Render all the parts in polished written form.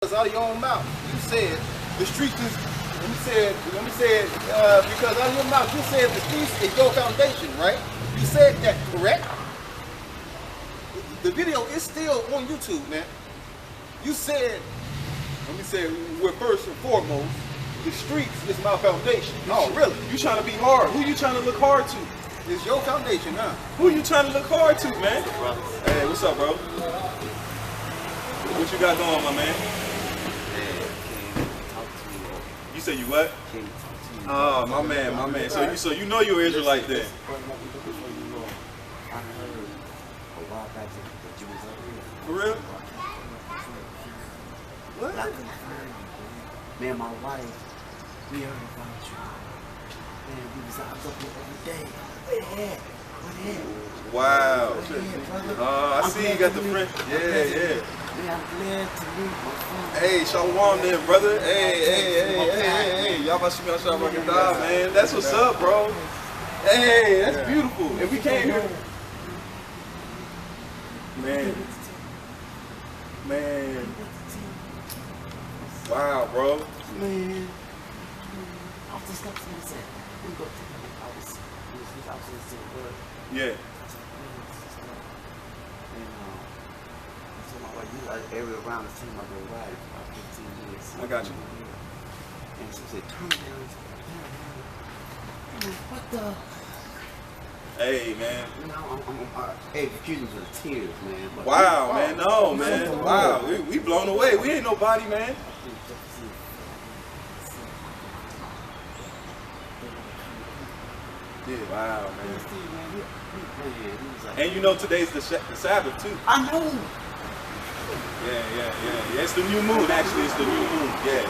Out of your own mouth. You said the streets is, let me say it, because out of your mouth, you said the streets is your foundation, right? You said that, correct? The video is still on YouTube, man. You said, let me say, well, first and foremost, the streets is my foundation. Oh, really? You trying to be hard. Who you trying to look hard to? It's your foundation, huh? Who you trying to look hard to, man? Hey, what's up, bro? What you got going, my man? You say you what? Oh, my man, my man. So you know you're Israelite then? For real? What? Man, my wife, we heard about you. Man, we was out up here every day. Where at? Wow. Yeah, I see you got the friend. Yeah. Man, I'm glad to meet my friend. Hey, Shalom then, brother. Hey. Y'all about to see me on Shabbat man. That's what's up, bro. Hey, that's beautiful. And we came here. Man. Wow, bro. Man. I was just going to say, we go to the house. I was in the word. Yeah. Area around the team I've been riding for about 15 years. I got you. And she said, turn down. What the? Hey, man. You know, hey, excuse me for the tears, man. But Wow, man. No, man. Wow. We blown away. We ain't nobody, man. Yeah. Wow, man. And you know today's the Sabbath, too. I know. Yeah. It's the new moon, actually. It's the new moon. Yeah.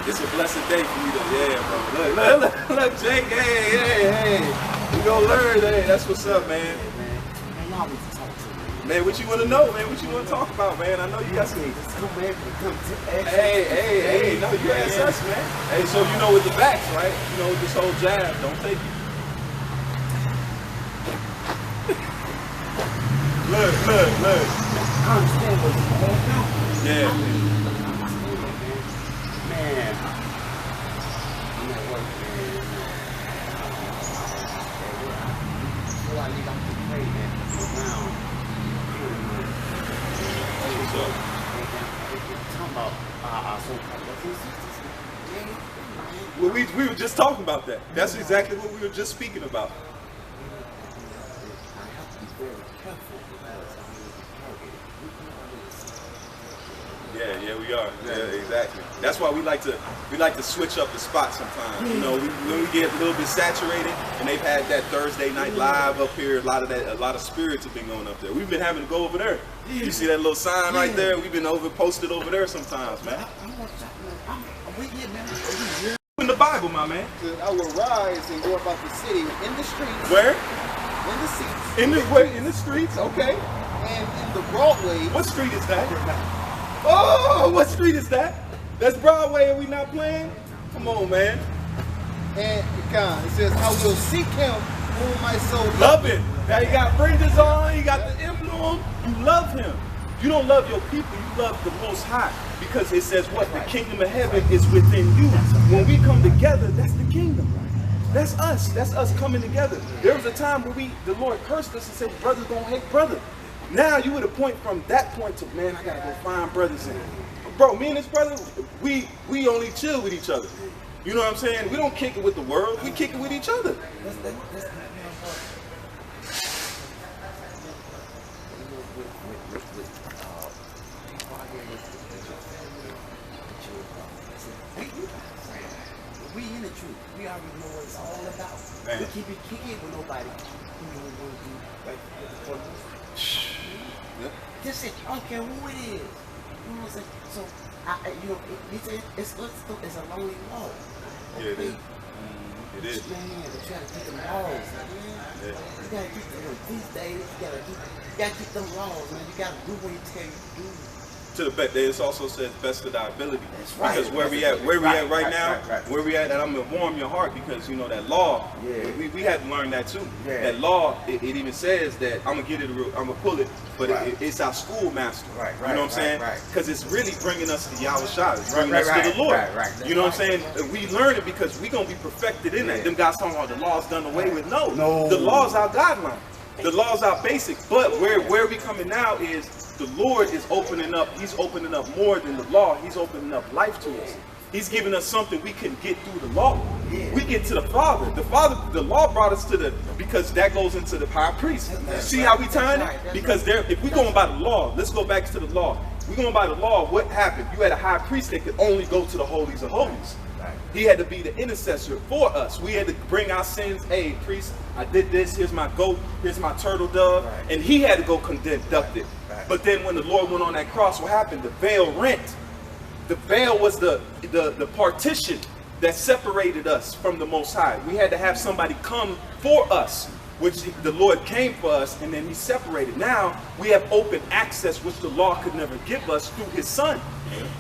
It's a blessed day for you to, bro. Look, Jake. Hey. We gonna learn, hey. That's what's up, man. Man, y'all need to talk to me. Man, what you want to know, man? What you want to talk about, man? I know you got some. Hey. No, you ask us, man. Hey, so you know with the backs, right? You know with this whole jab, don't take it. Look. I understand what you're going through. Yeah. Man. I'm at work, man. So I need to pray, man. Around. What's up? Talking about our so-called Well, we were just talking about that. That's exactly what we were just speaking about. I have to be very careful because Yeah, we are. Yeah, exactly. That's why we like to switch up the spot sometimes. You know, when we get a little bit saturated, and they've had that Thursday night live up here, a lot of spirits have been going up there. We've been having to go over there. You see that little sign right there? We've been posted over there sometimes, man. In the Bible, my man. I will rise and go about the city in the streets. Where? In the seats. In the streets. Okay. And in the Broadway. What street is that? Oh, what street is that? That's Broadway and we not playing? Come on, man. And God, it says, I will seek him whom my soul love it. Now you got fringes on, you got the emblem, you love him. You don't love your people, you love the Most High. Because it says what? The kingdom of heaven is within you. When we come together, that's the kingdom. That's us coming together. There was a time where the Lord cursed us and said, brothers gonna hate brother. Now you at a point from that point to, man, I gotta go find brothers in. Bro, me and this brother, we only chill with each other. You know what I'm saying? We don't kick it with the world, we kick it with each other. We in the truth. We already know what it's all about. Man. We keep it kicking with nobody. You know what we're going to do right before this. Just say, I don't care who it is. You know what I'm saying? So, it's a lonely walk. Yeah, it is. It is. Man, they try to keep them laws, man. Yeah. You gotta keep them, these days, you gotta keep them laws, man. You gotta do what he tell you to do. To the best, it also says best of thy ability. That's right. Because where we at right now, where we at, and I'm gonna warm your heart because you know that law. Yeah. We had to learn that too. Yeah. That law, it even says that I'm gonna get it. I'm gonna pull it, but Right. it's our schoolmaster. Right, You know what I'm saying? right. Because it's really bringing us to Yahushua. It's bringing Right, us right, to the Lord. right. You know what I'm saying? And we learn it because we gonna be perfected in that. Yeah. Them guys talking about the law's done away with. No, No. the law's our guideline. The law's our basic. But where we coming now is the Lord is opening up. He's opening up more than the law. He's opening up life to us. He's giving us something we can get through the law. Yeah. We get to the Father. The law brought us to the, because that goes into the high priest. See how we tying it? Because if we going by the law, let's go back to the law. We going by the law, what happened? You had a high priest that could only go to the holies of holies. He had to be the intercessor for us. We had to bring our sins. Hey, priest, I did this. Here's my goat. Here's my turtle dove. Right. And he had to go conduct it. Right. But then when the Lord went on that cross, what happened? The veil rent. The veil was the partition that separated us from the Most High. We had to have somebody come for us, which the Lord came for us, and then he separated. Now we have open access, which the law could never give us through his son.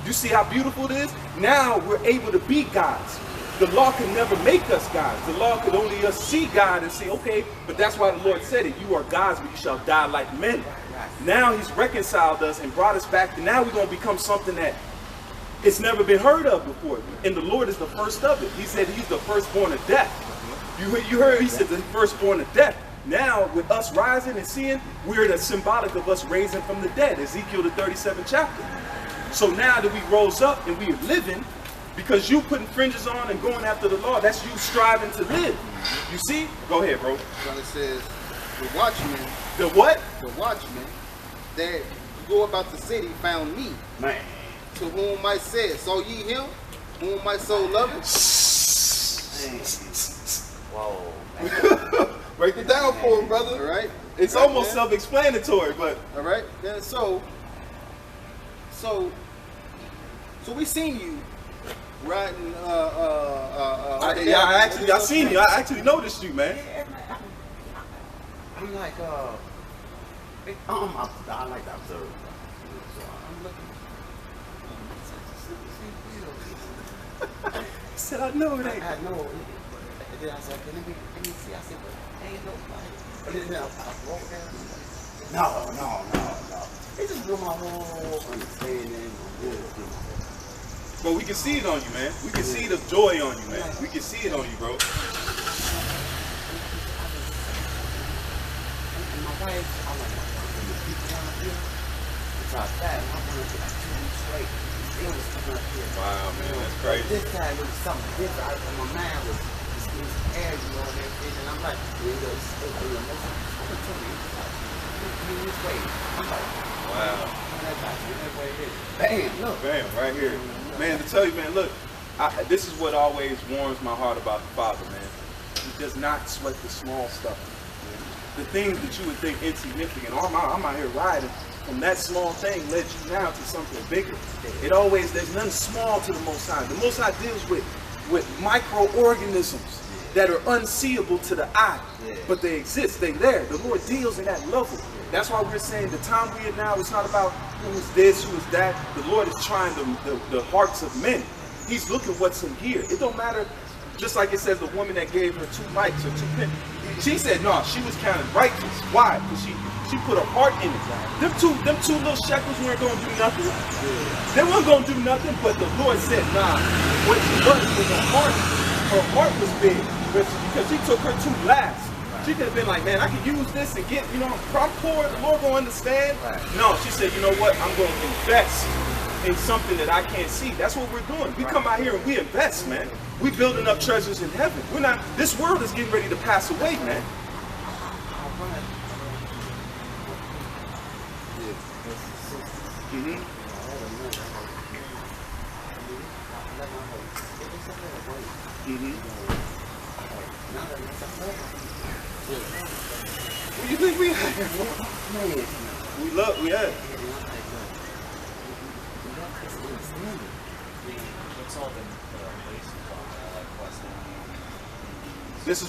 You see how beautiful it is? Now we're able to be gods. The law could never make us gods. The law could only us see God and say, okay, but that's why the Lord said it. You are gods, but you shall die like men. Now he's reconciled us and brought us back. And now we're going to become something that it's never been heard of before. And the Lord is the first of it. He said he's the firstborn of death. You heard he said the firstborn of death. Now with us rising and seeing, we're the symbolic of us raising from the dead. Ezekiel the 37th chapter. So now that we rose up and we are living, because you putting fringes on and going after the law, that's you striving to live. You see? Go ahead, bro. But it says, the watchman, The what? the watchman that go about the city found me, Man. to whom I said, saw ye him, whom my soul loveth? Whoa. Break it down for him, brother. All right? It's Right, almost man? self-explanatory, but All right? Then so we seen you riding, I seen you. I actually noticed you, man. I'm like, I like to observe. So I'm looking. He said, I know it ain't. I know. And then I said, okay, let me see. I said, but ain't nobody. But then I walked down. No. It just blew my whole understanding. But we can see it on you, man. We can see the joy on you, man. We can see it on you, bro. And my wife, I'm like, the people around here. So I sat and I went to like 2 weeks straight. It was coming up here. Wow, man, that's But crazy. this time it was something different. My mind was air, you know, and everything. And I'm like, I'm like, Wow. bam, look. Bam, right here. Man, to tell you, man, look, this is what always warms my heart about the Father, man. He does not sweat the small stuff. The things that you would think insignificant. I'm out here riding. From that small thing led you now to something bigger. There's nothing small to the Most High. The Most High deals with microorganisms that are unseeable to the eye, but they exist, they're there. The Lord deals in that level. That's why we're saying the time we're in now, it's not about who is this, who is that. The Lord is trying the hearts of men. He's looking what's in here. It don't matter, just like it says the woman that gave her 2 mites or 2 pence. She said, no, she was counted righteous. Why? Because she put her heart in it. Them two little shekels weren't going to do nothing. They weren't going to do nothing, but the Lord said, nah, what she was her heart. Her heart was big because she took her 2 last. She could have been like, man, I could use this and get, I'm poor, the Lord will understand. Right. No, she said, you know what, I'm going to invest in something that I can't see. That's what we're doing. We come out here and we invest, man. We building up treasures in heaven. We're not, this world is getting ready to pass away, man. Mm-hmm. Mm-hmm. What do you think we had? We had. This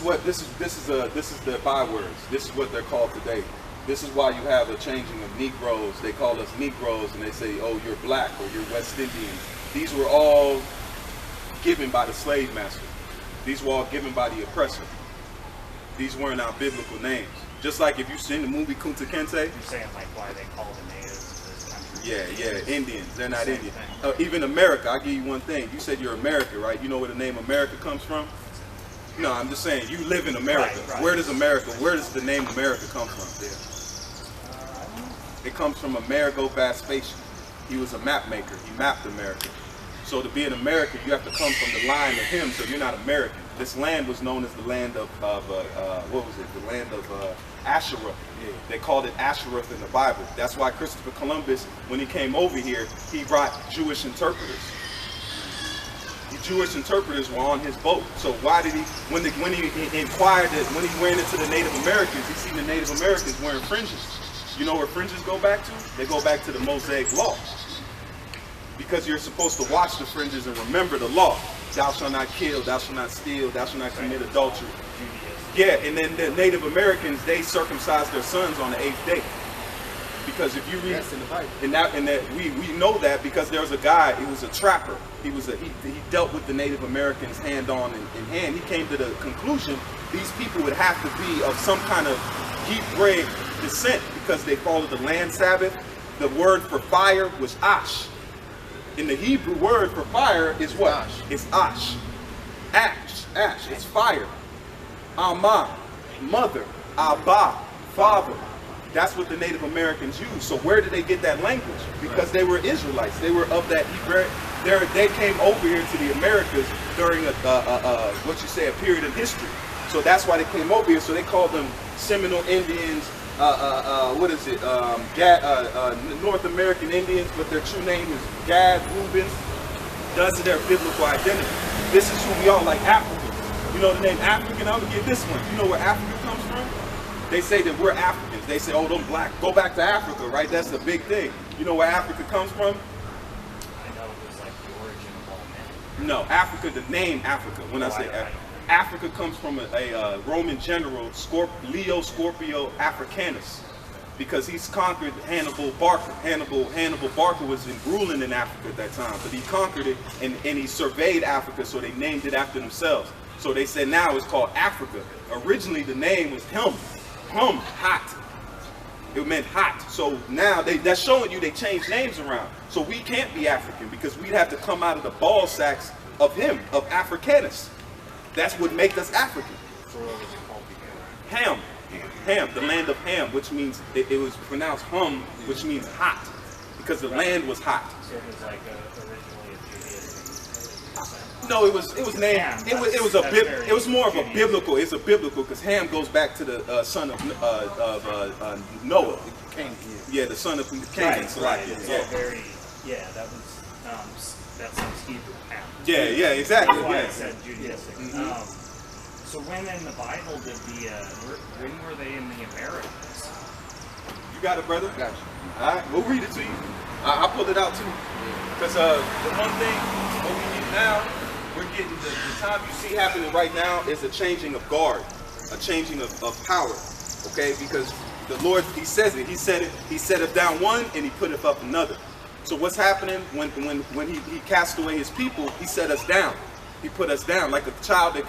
is the bywords. This is what they're called today. This is why you have a changing of Negroes. They call us Negroes, and they say, oh, you're black or you're West Indian. These were all given by the slave master. These were all given by the oppressor. These weren't our biblical names. Just like if you've seen the movie Kunta Kinte. You're saying like why they call the natives of this country. Yeah, Indians. They're not Same Indian. thing. Even America, I'll give you one thing. You said you're American, right? You know where the name America comes from? No, I'm just saying, you live in America. Right. Where does the name America come from? Yeah. It comes from Amerigo Vespasian. He was a map maker. He mapped America. So to be an American, you have to come from the line of him, so you're not American. This land was known as the land of what was it? The land of Asherah. Yeah. They called it Asherah in the Bible. That's why Christopher Columbus, when he came over here, he brought Jewish interpreters. The Jewish interpreters were on his boat. So why did he, when he inquired that, when he ran into the Native Americans, he seen the Native Americans wearing fringes. You know where fringes go back to? They go back to the Mosaic Law. Because you're supposed to watch the fringes and remember the law. Thou shalt not kill, thou shalt not steal, thou shalt not commit adultery. Yeah, and then the Native Americans, they circumcised their sons on the 8th day. Because if you read, that's in the Bible. And that we know that because there was a guy, he was a trapper. He dealt with the Native Americans hand on in hand. He came to the conclusion these people would have to be of some kind of Hebraic descent because they followed the land Sabbath. The word for fire was ash. In the Hebrew word for fire is what? Ash. It's ash. Ash. It's fire. Amma, mother. Abba, father. That's what the Native Americans used. So where did they get that language? Because they were Israelites. They were of that Hebrew. They came over here to the Americas during a period in history. So that's why they came over here. So they called them Seminole Indians. North American Indians, but their true name is Gad, Reuben. That's their biblical identity. This is who we are, like Africans. You know the name African? I'm gonna give this one. You know where Africa comes from? They say that we're Africans. They say, oh, them black, go back to Africa, right? That's the big thing. You know where Africa comes from? I know it was like the origin of all men. No, Africa, the name Africa. When I say Africa comes from a Roman general, Leo Scorpio Africanus, because he's conquered Hannibal Barca. Hannibal Barca was ruling in Africa at that time, but he conquered it and he surveyed Africa, so they named it after themselves. So they said now it's called Africa. Originally the name was hot. It meant hot. So now that's showing you they changed names around. So we can't be African because we'd have to come out of the ball sacks of Africanus. That's what makes us African. So what was it called before? Ham, the land of Ham, which means, it was pronounced hum, which means hot, because the land was hot. So it was like originally a Judaism. No, it was named, Ham, it was more of a biblical, it's a biblical, because Ham goes back to the son of Noah. Cain. Yeah, the son of Cain. Right. That sounds Hebrew. Ham. Yeah, exactly. That's why Yeah. it said Judaistic. So when in the Bible did when were they in the Americas? You got it, brother? Gotcha. All right, we'll read it to you. I pulled it out too. Because the one thing, what we need now, we're getting the time you see happening right now is a changing of guard, a changing of power. Okay, because the Lord, he says it. He setteth down one and he putteth up another. So what's happening when he cast away his people, he set us down. He put us down like a child that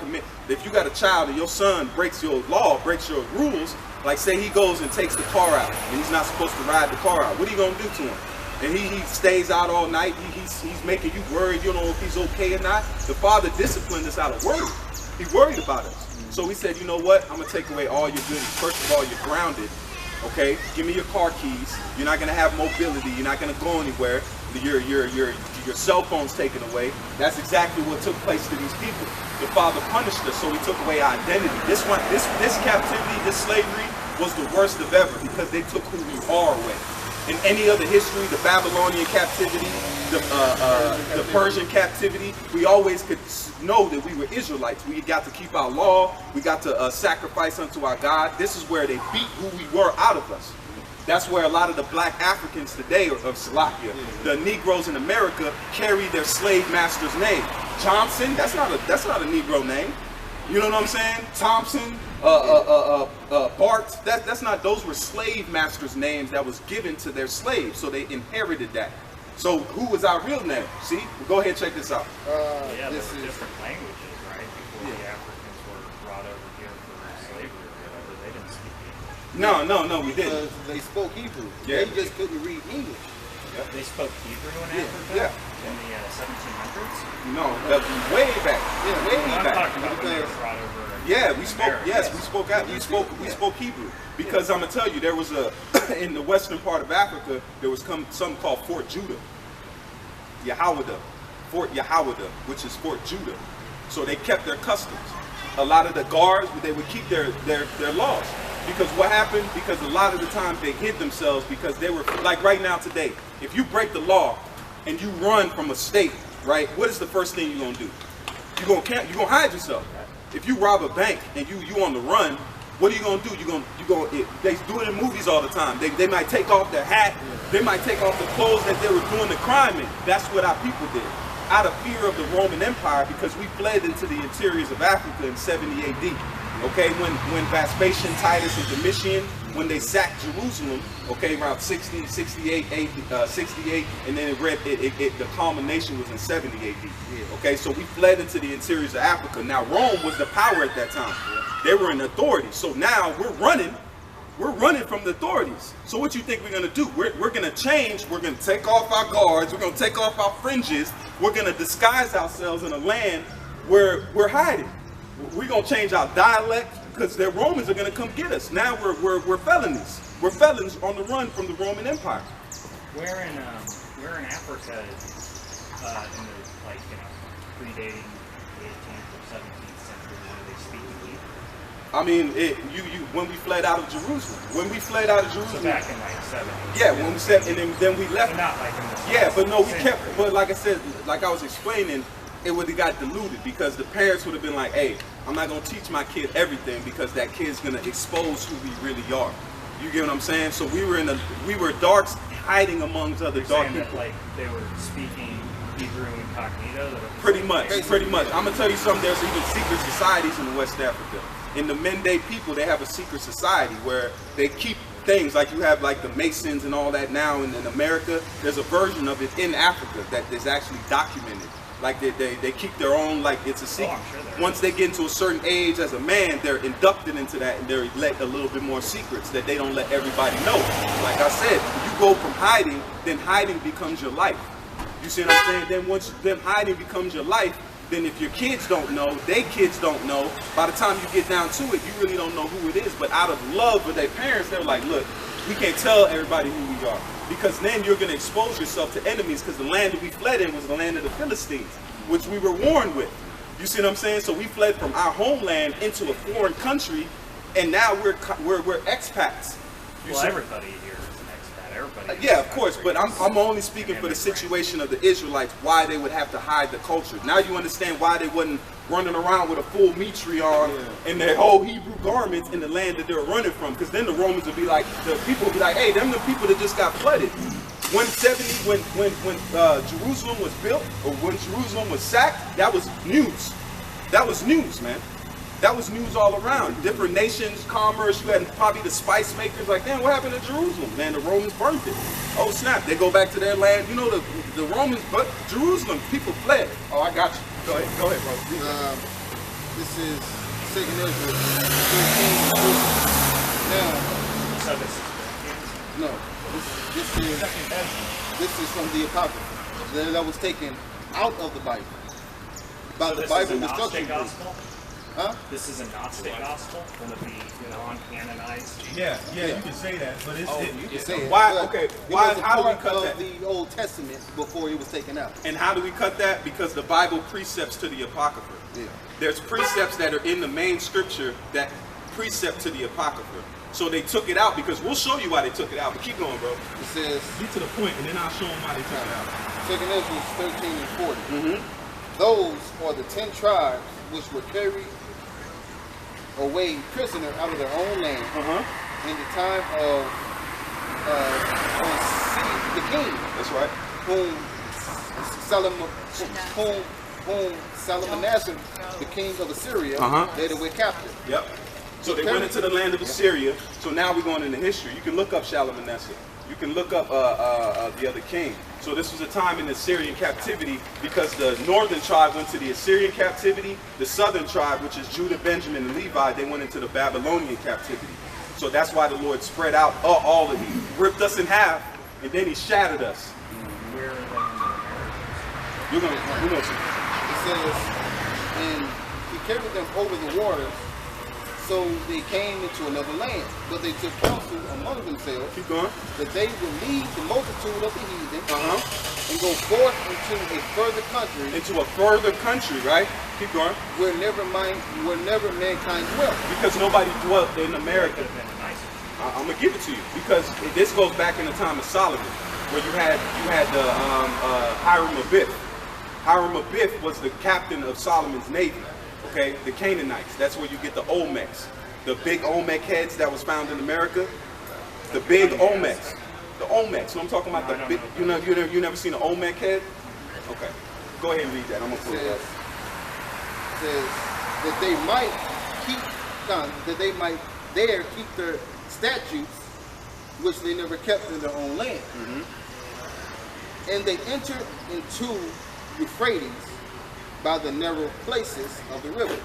if you got a child and your son breaks your law, breaks your rules, like say he goes and takes the car out and he's not supposed to ride the car out, what are you gonna do to him? And he stays out all night, he's making you worried, you don't know if he's okay or not. The father disciplined us out of worry. He worried about us. So he said, you know what, I'm gonna take away all your goodies. First of all, you're grounded. Okay, give me your car keys. You're not gonna have mobility. You're not gonna go anywhere. Your cell phone's taken away. That's exactly what took place to these people. The Father punished us, so He took away our identity. This captivity, this slavery, was the worst of ever because they took who we are away. In any other history, the Babylonian captivity, the Persian captivity, we always could know that we were Israelites. We got to keep our law. We got to sacrifice unto our God. This is where they beat who we were out of us. That's where a lot of the black Africans today, of Salakia, the Negroes in America, carry their slave master's name. Johnson, that's not a Negro name. You know what I'm saying? Thompson, Bart. That's not. Those were slave masters' names that was given to their slaves, so they inherited that. So who was our real name? See, go ahead and check this out. Yeah, there were different languages, right? Before the Africans were brought over here for slavery or whatever, they didn't speak English. No, we didn't. Because they spoke Hebrew. Yeah. They just couldn't read English. They spoke Hebrew in Africa Yeah. in the 1700s? No, that's way back. Yeah, Way I'm back. talking about when they were brought over. Yeah, we spoke. America. Yes, we spoke Hebrew because I'm gonna tell you there was a in the western part of Africa there was something called Fort Judah, Fort Yahawada, which is Fort Judah. So they kept their customs. A lot of the guards they would keep their laws because what happened? Because a lot of the time they hid themselves because they were like right now today. If you break the law and you run from a state, right? What is the first thing you're gonna do? You're gonna hide yourself. If you rob a bank and you on the run, what are you gonna do? They do it in movies all the time. They might take off their hat, they might take off the clothes that they were doing the crime in. That's what our people did. Out of fear of the Roman Empire, because we fled into the interiors of Africa in 70 AD. Okay, when Vespasian, Titus, and Domitian, when they sacked Jerusalem, okay, around 60, 68, 68, and then the culmination was in 70 AD. Okay, so we fled into the interiors of Africa. Now Rome was the power at that time. They were in authority. So now we're running from the authorities. So what you think we're gonna do? We're gonna change, we're gonna take off our guards, we're gonna take off our fringes, we're gonna disguise ourselves in a land where we're hiding. We're gonna change our dialect because the Romans are gonna come get us. Now we're felonies. We're felons on the run from the Roman Empire. Where in Africa, in the predating the 18th or 17th century, were they speaking Hebrew? I mean, when we fled out of Jerusalem. So back in like 70. Yeah, when we said, and then we left. But not like in the Yeah, but no, we century. kept. But like I said, like I was explaining, it would have got diluted because the parents would have been like, "Hey, I'm not gonna teach my kid everything because that kid's gonna expose who we really are." You get what I'm saying? So we were darks hiding amongst other You're dark saying that, people. like, they were speaking Hebrew incognito? That it was Pretty like- much. I'm gonna tell you something. There's even secret societies in West Africa. In the Mende people, they have a secret society where they keep things like you have like the Masons and all that now in America. There's a version of it in Africa that is actually documented. Like they keep their own, like it's a secret. I'm sure there Once they get into a certain age as a man, they're inducted into that and they're let a little bit more secrets that they don't let everybody know. Like I said, you go from hiding, then hiding becomes your life. You see what I'm saying? Then once hiding becomes your life, then if your kids don't know, their kids don't know, by the time you get down to it, you really don't know who it is. But out of love for their parents, they're like, look, we can't tell everybody who we are. Because then you're going to expose yourself to enemies because the land that we fled in was the land of the Philistines, which we were warned with. You see what I'm saying? So we fled from our homeland into a foreign country, and now we're expats. You Well, see- everybody here is an expat. Everybody. in yeah, this of course, country but is I'm only speaking an for the immigrant. situation of the Israelites, why they would have to hide the culture. Now you understand why they wasn't running around with a full mitre on and their whole Hebrew garments in the land that they're running from, because then the Romans would be like, the people would be like, hey, them the people that just got flooded. When Jerusalem was built, or when Jerusalem was sacked, that was news. That was news, man. That was news all around. Different nations, commerce, you had probably the spice makers like, damn, what happened to Jerusalem? Man, the Romans burnt it. Oh snap, they go back to their land. You know, the Romans, but Jerusalem, people fled. Oh, I got you. Go ahead, bro. This is 2nd Ezra 13. Now, So this is Corinthians. no, this is from the Apocrypha that was taken out of the Bible. By So the this Bible is a Destruction Gnostic Group. gospel? Huh? This is a Gnostic gospel? One of the non-canonized? Yeah, Yeah. you can say that, but it's You can say it. Why? but Okay, it why? was a How do we part cut of that? the Old Testament before it was taken out. And how do we cut that? Because the Bible precepts to the Apocrypha. Yeah. There's precepts that are in the main scripture that precept to the Apocrypha. So they took it out because we'll show you why they took it out. But keep going, bro. It says, Get to the point, and then I'll show them why they took it out. 2nd Ezra 13 and 40. Mm-hmm. Those are the 10 tribes which were carried away prisoner out of their own land in the time of Osea the king, That's right. whom whom Salmanassar, the king of Assyria, led away captive. Yep. So they went into the land of Assyria. So now we're going into history. You can look up Shalmaneser. You can look up the other king. So this was a time in the Assyrian captivity because the northern tribe went to the Assyrian captivity. The southern tribe, which is Judah, Benjamin, and Levi, they went into the Babylonian captivity. So that's why the Lord spread out all of these. He ripped us in half, and then he shattered us. Where are they in the Americas? You're gonna see. It says, and he carried them over the waters, so they came into another land. But they took counsel among themselves Keep going. that they would leave the multitude of the heathen and go forth into a further country, Into a further country, right? Keep going. where never mankind dwelt. Because nobody dwelt in America. Could have been nicer. I'm gonna give it to you because this goes back in the time of Solomon, where you had the Hiram Abith. Hiram Abith was the captain of Solomon's navy. Okay, the Canaanites. That's where you get the Olmecs, the big Olmec heads that was found in America. The big Olmecs, the Olmecs. So I'm talking about the big. You never seen an Olmec head? Okay, go ahead and read that. I'm gonna pull it up. Says that they might there keep their statutes, which they never kept in their own land. And they entered into Euphrates by the narrow places of the river.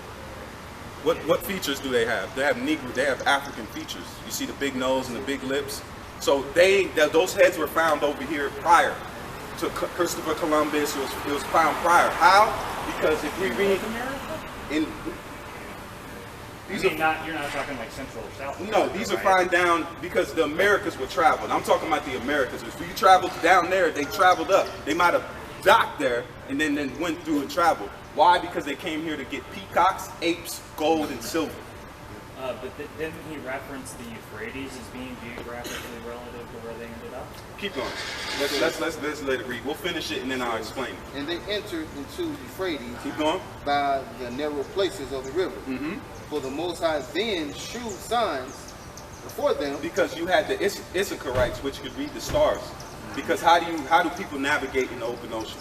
What features do they have? They have Negro. They have African features. You see the big nose and the big lips. So those heads were found over here prior to Christopher Columbus. It was found prior. How? Because if we read in You're not talking like Central or South. no, these are found down because the Americas were traveled. I'm talking about the Americas. If you traveled down there, they traveled up. They might have docked there and then went through and traveled. Why? Because they came here to get peacocks, apes, gold, and silver. But didn't he reference the Euphrates as being geographically relative to where they ended up? Keep going. Let's let it read. We'll finish it and then I'll explain it. And they entered into Euphrates Keep going. by the narrow places of the river. For the Most High then shewed signs before them. Because you had the Issacharites, which could read the stars. Because how do people navigate in the open ocean?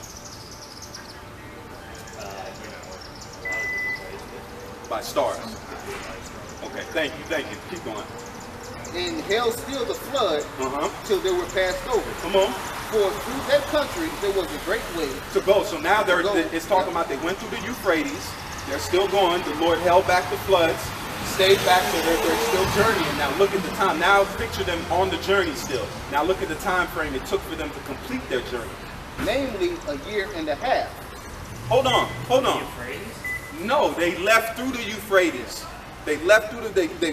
A lot of different ways, By stars. but Okay, thank you. Keep going. And held still the flood till they were passed over. Come on. For through that country there was a great way. To go. So now go. it's talking about they went through the Euphrates. They're still going. The Lord held back the floods, stayed back, so they're still journeying. Now look at the time. Now picture them on the journey still. Now look at the time frame it took for them to complete their journey. Namely a year and a half. Hold on. Euphrates? No, they left through the Euphrates. They left through they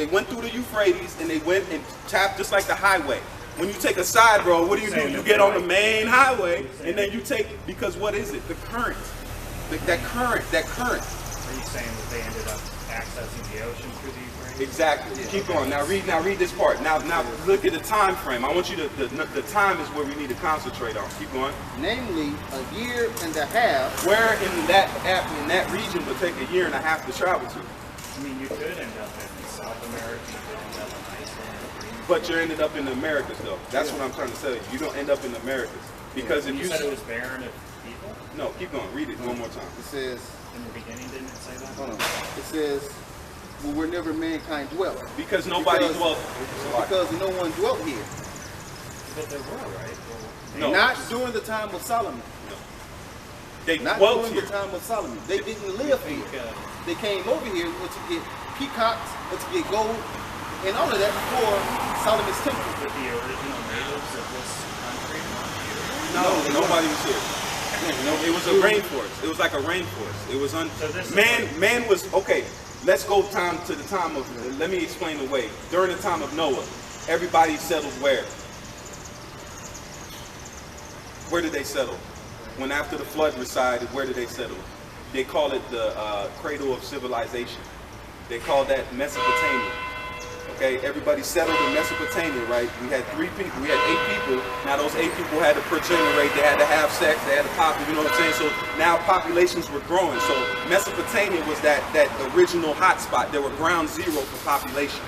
went through the Euphrates and they went and tapped just like the highway. When you take a side road, what do? You get on the main highway and then you take, because what is it? The current. That current. Are you saying that they ended up accessing the ocean through the Euphrates? Exactly. Keep going. Now read this part. Now look at the time frame. I want you to the time is where we need to concentrate on. Keep going. Namely a year and a half. Where in that region would take a year and a half to travel to? I mean, you could end up in South America, you could end up in Iceland. But you ended up in the Americas though. That's what I'm trying to tell you. You don't end up in the Americas. Because if You you said it was barren of people? No, keep going. Read it one more time. It says, In the beginning, didn't it say that? hold on. It says, well, where never mankind dwelt. Because nobody dwelt. Because no one dwelt here. But there were, right? No. Not during the time of Solomon. They Not dwelt during here. the time of Solomon. They didn't live here. They came over here to get peacocks, to get gold, and all of that before Solomon's temple. With the original natives of this country? No, nobody was here. No, it was a rainforest. It was like a rainforest. It was man was okay. Let's go to the time of. Let me explain the way. During the time of Noah, everybody settled where? Where did they settle? When after the flood resided, where did they settle? They call it the cradle of civilization. They call that Mesopotamia. Okay, everybody settled in Mesopotamia, right? We had 3 people, we had 8 people. Now those 8 people had to progenerate, they had to have sex, they had to populate, you know what I'm saying? So now populations were growing. So Mesopotamia was that original hotspot. There were ground zero for population.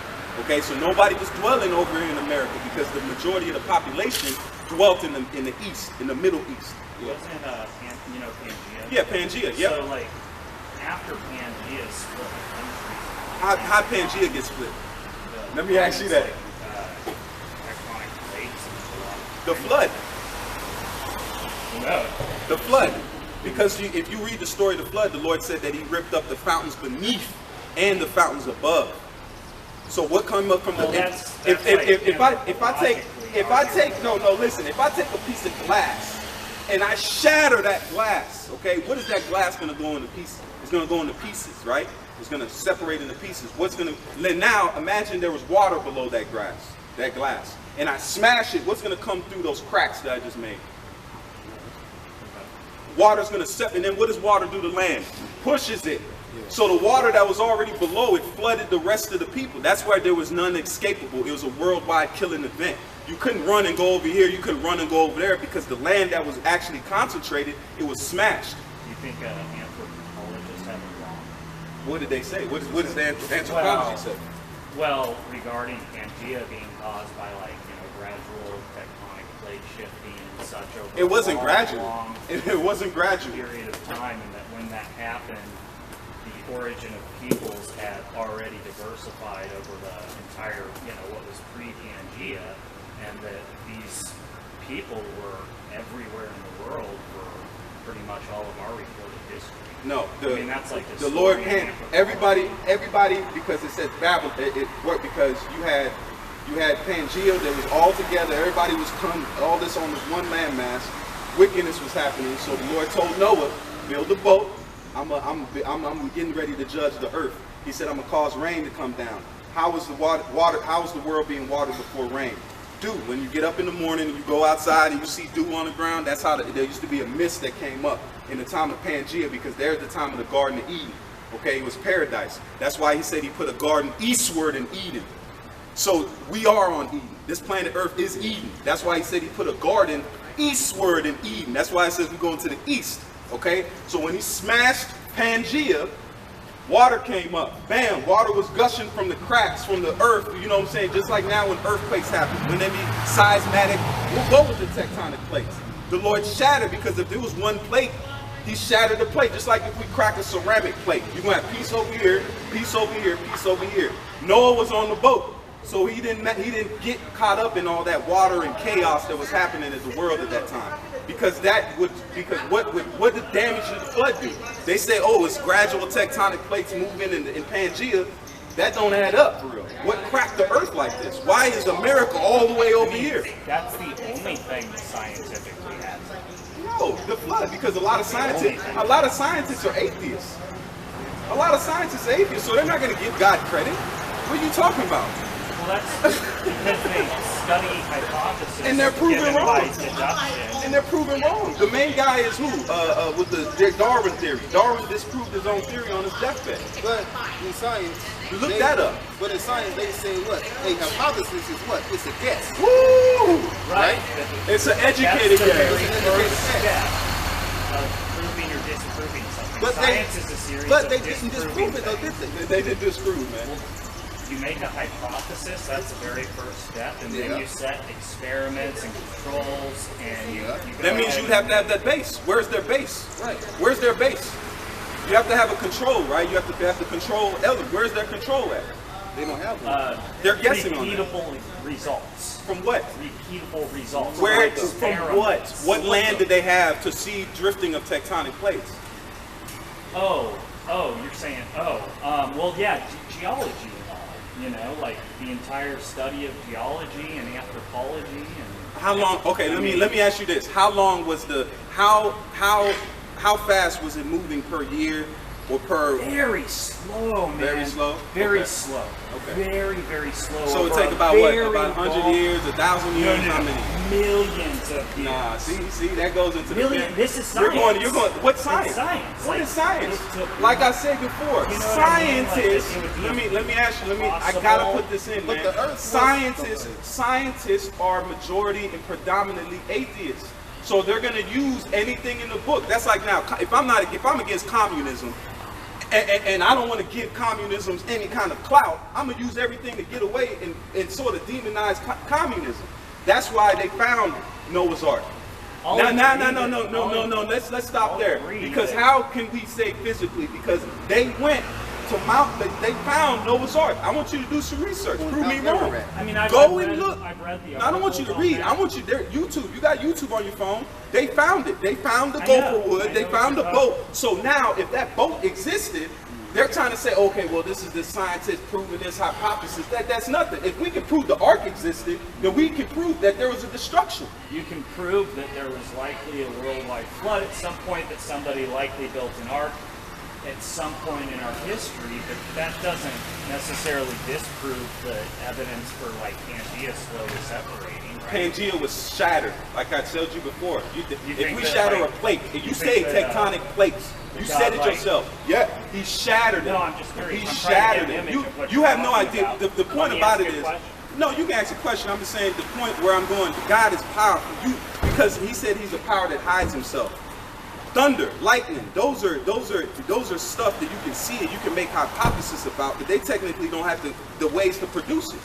Okay, so nobody was dwelling over here in America because the majority of the population dwelt in the east, in the Middle East. wasn't Pangea? Yeah, Pangea. Yep. So like after Pangea split the country, How Pangea gets split? Let me ask you that. Tectonic plates and stuff. The flood. No. The flood. Because if you read the story of the flood, the Lord said that he ripped up the fountains beneath and the fountains above. So what come up from the if I take a piece of glass and I shatter that glass, okay, what is that glass gonna go into pieces? It's gonna go into pieces, right? It's gonna separate into pieces. Now imagine there was water below that glass, and I smash it, what's gonna come through those cracks that I just made? Water's gonna separate, and then what does water do to land? Pushes it. So the water that was already below it flooded the rest of the people. That's why there was none escapable. It was a worldwide killing event. You couldn't run and go over here, you couldn't run and go over there, because the land that was actually concentrated, it was smashed. You think anthropologists have it wrong? What did they say? What does the anthropology say? Well, regarding Pangea being caused by gradual tectonic plate shifting and such over It wasn't a gradual. long It wasn't gradual. period of time, and that when that happened, the origin of peoples had already diversified over the entire, what was pre-Pangea, and that these people were everywhere in the world for pretty much all of our recorded history. No, that's like the Lord can't. Everybody, because it says Babel, it worked because you had Pangea that was all together. Everybody was coming, all this on this one landmass. Wickedness was happening. So the Lord told Noah, build a boat. I'm getting ready to judge the earth. He said, I'm gonna cause rain to come down. How was the water? How was the world being watered before rain? Dew. When you get up in the morning and you go outside and you see dew on the ground, that's how there used to be a mist that came up in the time of Pangea, because there's the time of the Garden of Eden. Okay, it was paradise. That's why he said he put a garden eastward in Eden. So we are on Eden. This planet Earth is Eden. That's why he said he put a garden eastward in Eden. That's why it says we're going to the east. Okay, so when he smashed Pangea, water came up. Bam, water was gushing from the cracks from the earth. You know what I'm saying? Just like now when earthquakes happen, when they be seismic, we'll go with the tectonic plates. The Lord shattered, because if there was one plate, he shattered the plate. Just like if we crack a ceramic plate, you're gonna have piece over here, piece over here, piece over here. Noah was on the boat, so he didn't get caught up in all that water and chaos that was happening in the world at that time. Because what the damage did the flood do? They say, oh, it's gradual tectonic plates moving in Pangea. That don't add up for real. What cracked the earth like this? Why is America all the way over here? That's the only thing that scientifically has. No, the flood, because a lot of scientists are atheists. A lot of scientists are atheists, so they're not going to give God credit. What are you talking about? Well, that's because they study hypotheses. And they're proven given wrong. by deduction. And they're proven wrong. The main guy is who? With the Darwin theory. Darwin disproved his own theory on his deathbed. But in science, Look that up. But in science, they say what? A hypothesis is what? It's a guess. Woo! Right. It's an educated That's the guess. very first step of proving or disproving something. But Science is a series But of they didn't disprove it, though, did they? They did disprove, man. You make a hypothesis, that's the very first step, and then you set experiments and controls, and you go That means ahead you'd have to have that base. Where's their base? Right. Where's their base? You have to have a control, right? You have to control element. Where's their control at? They don't have one. They're guessing on that. repeatable results. From what? Repeatable results. Where? Like From what? experiments. What land did they have to see drifting of tectonic plates? Oh, you're saying, well, yeah, geology and all, like the entire study of geology and anthropology and... How long? Okay, let me ask you this. How long was how fast was it moving per year or per? Very slow, man. Very slow? Very Okay. slow. Okay. Very, very slow. So it over take a about what? very About 100 long- years, 1,000 years? How many? Millions of years. Nah, see, that goes into Million. This is You're science. going. What science? It's science. What Like, is science? it took- Like I said before, You know what I mean? Like, scientists. it would be let me ask you. I impossible. gotta put this in, But man. the earth was- Scientists are majority and predominantly atheists. So they're gonna use anything in the book. That's like now, if I'm against communism, and I don't want to give communism any kind of clout, I'm gonna use everything to get away and sort of demonize communism. That's why they found Noah's Ark. No. Let's stop there. Because how can we say physically? Because they went to Mount, they found Noah's Ark. I want you to do some research. Prove me wrong. I mean, I've Go read, and look. I've read the No, I don't want you to articles read. on I that. want you there. YouTube. You got YouTube on your phone. They found it. They found the I know. gopher wood. I They know found the what you're boat. So now, if that boat existed, they're trying to say, okay, well, this is the scientist proving this hypothesis. That's nothing. If we can prove the ark existed, then we can prove that there was a destruction. You can prove that there was likely a worldwide flood at some point, that somebody likely built an ark at some point in our history, but that doesn't necessarily disprove the evidence for like Pangea slowly separating, right? Pangea was shattered, like I told you before. You If think we that, shatter like, a plate, if you you say think that, tectonic plates, you God, said it like- yourself. Yeah, he shattered it. No, I'm just curious. He I'm trying to shattered get an it. image of what You you're have no talking idea. about. The point Let me about ask it you a is, question. no, you can ask a question. I'm just saying the point where I'm going, God is powerful. Because he said he's a power that hides himself. Thunder, lightning, those are stuff that you can see and you can make hypotheses about, but they technically don't have the ways to produce it.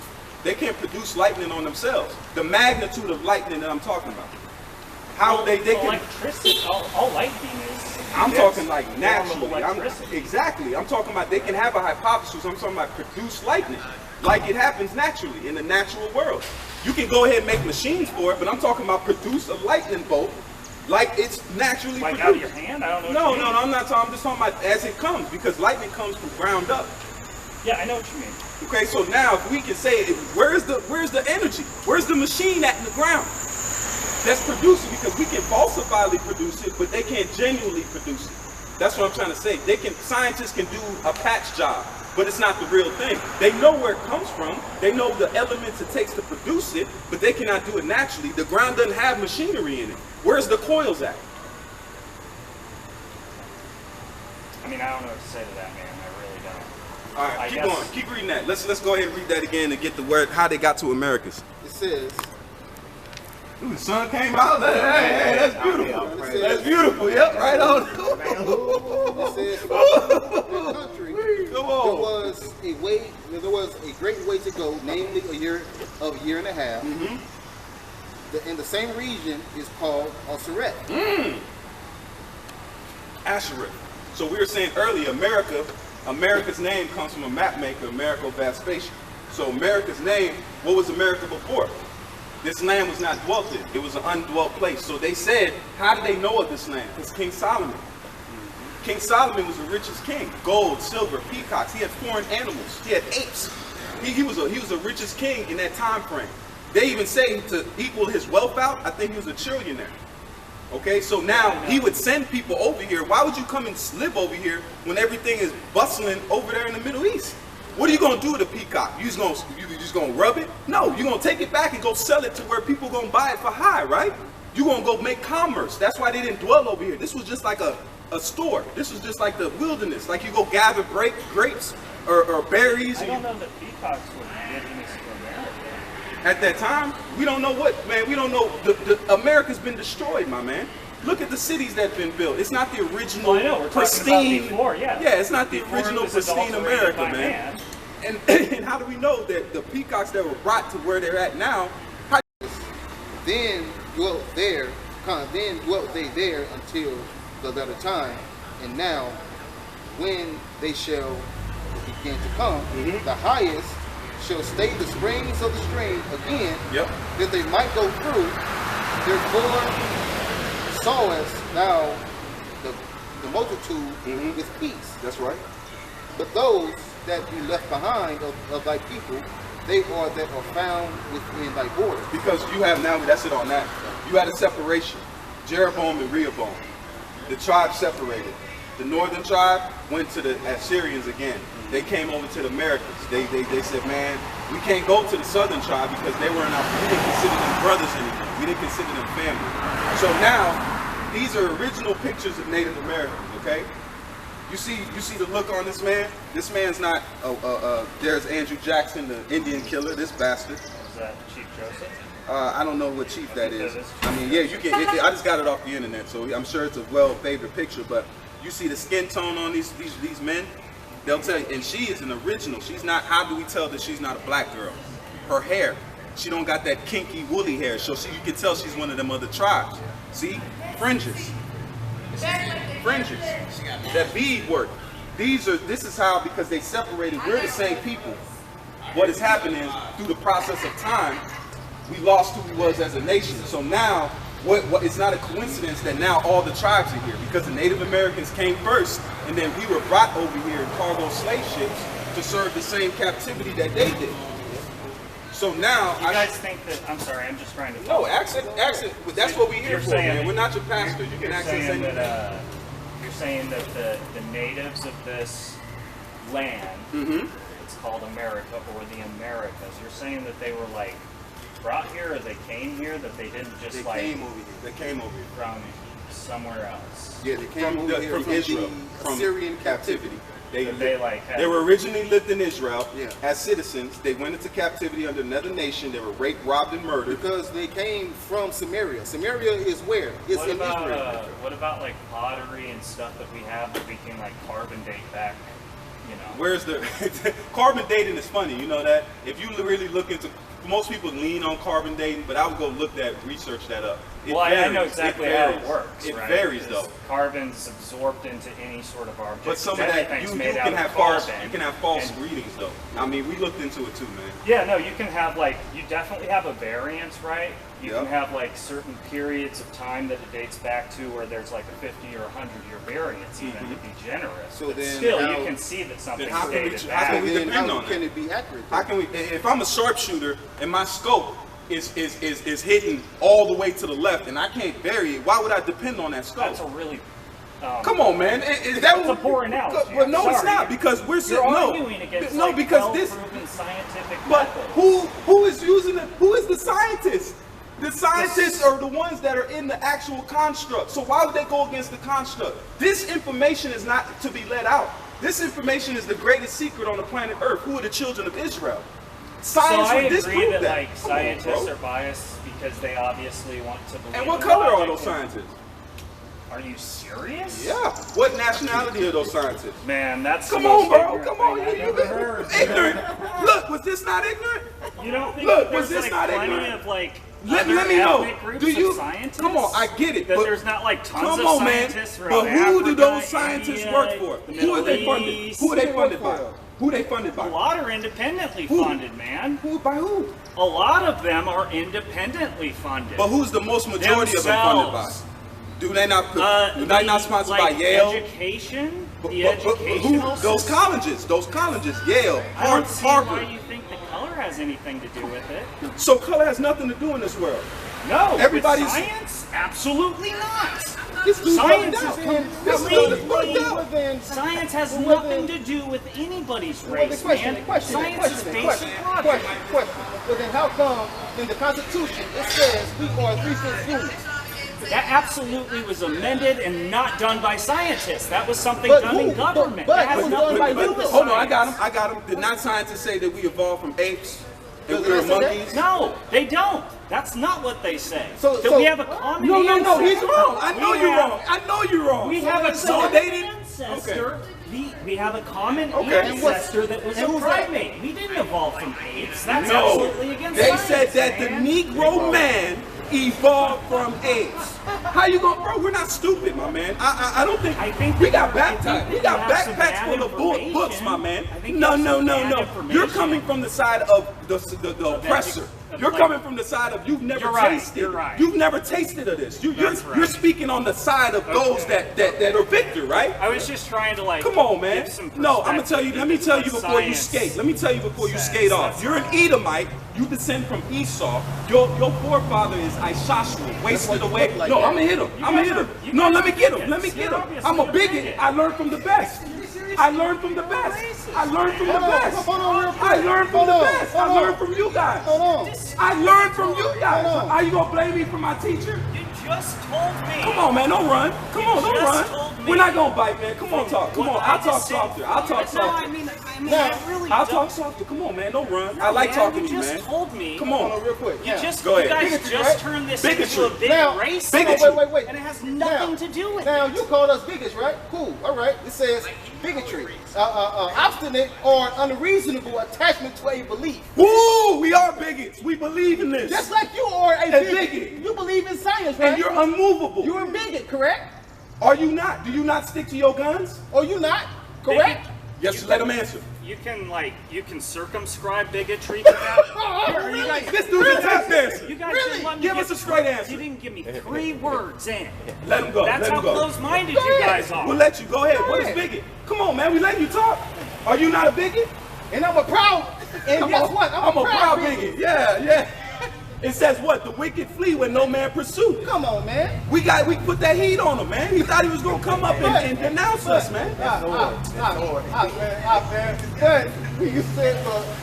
They can't produce lightning on themselves. The magnitude of lightning that I'm talking about. How they can. Electricity, all lightning is. I'm is talking like form of naturally. electricity. Exactly. I'm talking about they can have a hypothesis. I'm talking about produce lightning, like it happens naturally in the natural world. You can go ahead and make machines for it, but I'm talking about produce a lightning bolt, like it's naturally Like produced. out of your hand? I don't know. No, what you no, mean. no. I'm not talking. I'm just talking about as it comes, because lightning comes from ground up. Yeah, I know what you mean. Okay, so now if we can say, where's the energy? Where's the machine at in the ground? That's producing, because we can falsifyly produce it, but they can't genuinely produce it. That's what I'm trying to say. Scientists can do a patch job, but it's not the real thing. They know where it comes from. They know the elements it takes to produce it, but they cannot do it naturally. The ground doesn't have machinery in it. Where's the coils at? I mean, I don't know what to say to that, man. I really don't. All right, I keep guess- going. Keep reading that. Let's go ahead and read that again and get the word, how they got to Americas. It says, Ooh, the sun came out. Hey, that's beautiful. That's beautiful. Yep, right on. it says, in the country, Come on. there was a great way to go, namely a year and a half. And the same region is called Aseret. Asherah. So we were saying earlier, America's name comes from a map maker, Amerigo Vespucci. So America's name, what was America before? This land was not dwelt in. It was an undwelt place. So they said, how did they know of this land? It's King Solomon. King Solomon was the richest king. Gold, silver, peacocks. He had foreign animals. He had apes. He was the richest king in that time frame. They even say to equal his wealth out, I think he was a trillionaire. Okay, so now he would send people over here. Why would you come and live over here when everything is bustling over there in the Middle East? What are you gonna do with a peacock? You just gonna rub it? No, you're gonna take it back and go sell it to where people gonna buy it for high, right? You're gonna go make commerce. That's why they didn't dwell over here. This was just like a store. This was just like the wilderness. Like you go gather grapes or berries. I And don't know that peacocks were indigenous to America. at that time, we don't know what, man. We don't know. America's been destroyed, my man. Look at the cities that've been built. It's not the original Well, I know, we're pristine. talking about before, yeah. Yeah, it's not the Before it original was pristine adulterated America, by man. And how do we know that the peacocks that were brought to where they're at now? Then dwelt they there until the latter time, and now when they shall begin to come, the highest shall stay the springs of the stream again, Yep. that they might go through. Therefore sawest thou the multitude with peace. That's right. But those that be left behind of thy people, they are that are found within thy borders. Because you have now, that's it on that. You had a separation. Jeroboam and Rehoboam. The tribes separated. The northern tribe went to the Assyrians again. They came over to the Americas. They said, man, we can't go to the southern tribe because they weren't we didn't consider them brothers anymore. We didn't consider them family. So now, these are original pictures of Native Americans, okay? You see the look on this man? This man's not, there's Andrew Jackson, the Indian killer, this bastard. Is that Chief Joseph? I don't know what chief that is. I mean, yeah, you can. I just got it off the internet, so I'm sure it's a well-favored picture. But you see the skin tone on these men. They'll tell you, and she is an original. She's not. How do we tell that she's not a black girl? Her hair. She don't got that kinky woolly hair, so you can tell she's one of them other tribes. See? Fringes. Fringes. That bead work. This is how, because they separated, we're the same people. What has happened is, through the process of time, we lost who we was as a nation. So now, it's not a coincidence that now all the tribes are here, because the Native Americans came first, and then we were brought over here in cargo slave ships to serve the same captivity that they did. So now, You guys think that, I'm sorry, I'm just trying to. no, ask it. That's what we're here You're for, saying- man. We're not your pastor. You can You're access saying anything. that, you're saying that the natives of this land, it's called America, or the Americas, you're saying that they were like brought here, or they came here, that they didn't just They like came over here. They came over here. from somewhere else? Yeah, they came over here from Israel, the from Assyrian captivity. They like had, They were originally lived in Israel Yeah. as citizens. They went into captivity under another nation. They were raped, robbed, and murdered. Because they came from Samaria. Samaria is where? It's what in about Israel. what about like pottery and stuff that we have that we can like carbon date back, you know? Where's the carbon dating is funny, you know that? If you really look into, most people lean on carbon dating, but I would go research that up. It Well, I know varies. exactly It how varies. it works. It right? varies Because though. Carbon's absorbed into any sort of object. But some of that, Everything's you made out can of have carbon. false, you can have false And- readings though. I mean, we looked into it too, man. Yeah, no, you can have like, you definitely have a variance, right? You Yep. can have like certain periods of time that it dates back to where there's like a 50 or 100-year variance, even to be generous. So but then still, how- you can see that something's how can we- dated how back. can we Then depend how on can that? it be accurate? How can we? If I'm a sharpshooter and my scope is hitting all the way to the left and I can't vary it, why would I depend on that scope? That's a really Come on, man. Is that That's a poor analogy. Well, no, it's Sorry. not, because we're You're sitting. No, arguing against no, like, because this. well-proven scientific But methods. who is using it? Who is the scientists? The scientists are the ones that are in the actual construct. So why would they go against the construct? This information is not to be let out. This information is the greatest secret on the planet Earth. Who are the children of Israel? So Science I would agree disprove that that. like Come on, scientists bro. are biased because they obviously want to believe. And what in color are logic those and- scientists? Are you serious? Yeah. What nationality are those scientists? Man, that's Come the on, most bro. ignorant Come on. thing I've ever heard. Ignorant. Look, was this not ignorant? You don't think Look, that there's was this like not plenty ignorant? of like Let other me know. ethnic groups Do you? of scientists? Come on, I get it. That but there's not like tons come of on, man. scientists But throughout who do Africa, those scientists India, work for? the Who are they Middle funded? East. Who are they Who funded they by? work for? Who are they funded A by? lot are independently Who? funded, man. Who by who? A lot of them are independently funded. But who's the most majority of them funded by? Themselves. Do they not? Do they not sponsored by like Yale? Education, But- the but who? educational Those system? colleges, Yale, I don't see why Harvard. you think the color has anything to do with it. So color has nothing to do in this world. No, Everybody's- with science, absolutely not. This dude Science bugged is out. This dude is bugged completely- out. Then Science has Well, nothing then- to do with anybody's Well, race, the question, man. Science is basic logic. question. Well, then how come in the Constitution it says we are a three-fifths unit? That absolutely was amended and not done by scientists. That was something But done who? in government. But that has who nothing done to by do who? with Hold on, I science. got him. Did not scientists say that we evolved from apes and Does we it were say that? monkeys? No, they don't. That's not what they say. So- that so- we have a common No, ancestor. he's wrong. I know We you're have- wrong. I know you're wrong. We have a So common they didn't. ancestor. We have a common Okay. ancestor that was a and who's that? primate. We didn't evolve from apes. That's No, absolutely against they science, said that man. the Negro man evolved from apes. How you gonna, bro? We're not stupid, my man. I don't think. I think we that got you- I think baptized. that We got you have some backpacks bad full of information. books, my man. I think you No, have no, some no, bad no. information. You're coming from the side of the oppressor. You're like- coming from the side of you've never You're right, tasted. you're right. You've never tasted of this. You're That's right. you're speaking on the side of those Okay. that are victor, right? I was just trying to like. Come on, man. give some No, I'm gonna tell you. perspective Let me into tell what you before you science skate. Let me tell you before you says. skate off. That's You're an right. Edomite. You descend from Esau. Your forefather is Ishashua, wasted you away. look like No, that. I'm gonna hit him. I'm gonna hit him. you No, guys let me are get him. bigots. Let me get You're him. obviously I'm a a bigot. bigot. I learned from the best. I learned from the best. I learned from the Hold on, best. hold on real quick. I learned from Hold the on, best. I hold on. learned from you guys. Hold on. I learned from you guys. Hold on. Are you gonna blame me for my teacher? You just told me. Come on, man. Don't run. Come on, don't just run. told We're not gonna bite, man. Come on, talk. Come on. I'll talk softer. I'll talk No, I softer. mean, Now, I really I'll don't. talk softer. Come on, man. Don't run. No, I like man, talking to you you, just man. told me. Come Hold on. on, real quick. You Now, just, Go you ahead. guys Bigotry, just right? turned this Bigotry. into a big Now, race. Bigotry. wait. And it has Now- nothing to do with Now, it. you called us bigots, right? Cool. All right. It says bigotry, obstinate or unreasonable attachment to a belief. Woo! We are bigots. We believe in this. Just like you are a A bigot. bigot. You believe in science, right? And you're unmovable. You're a bigot, correct? Are you not? Do you not stick to your guns? Or you not, correct? Yes, let him answer. You can circumscribe bigotry to that. Oh, You guys, This dude's a tap dancer. you guys Really? didn't let me Give get us a straight answer. You didn't give me 3 words in. Let him go. That's let how him go. close-minded Go you ahead. guys are. We'll let you go ahead. Go What is ahead. bigot? Come on, man. We letting you talk. Are you not a bigot? And I'm a proud, and Come guess on. what? I'm a proud bigot. Yeah. It says what? The wicked flee when no man pursue. Come on, man. We put that heat on him, man. He thought he was gonna come up and denounce us, man. Man. But you said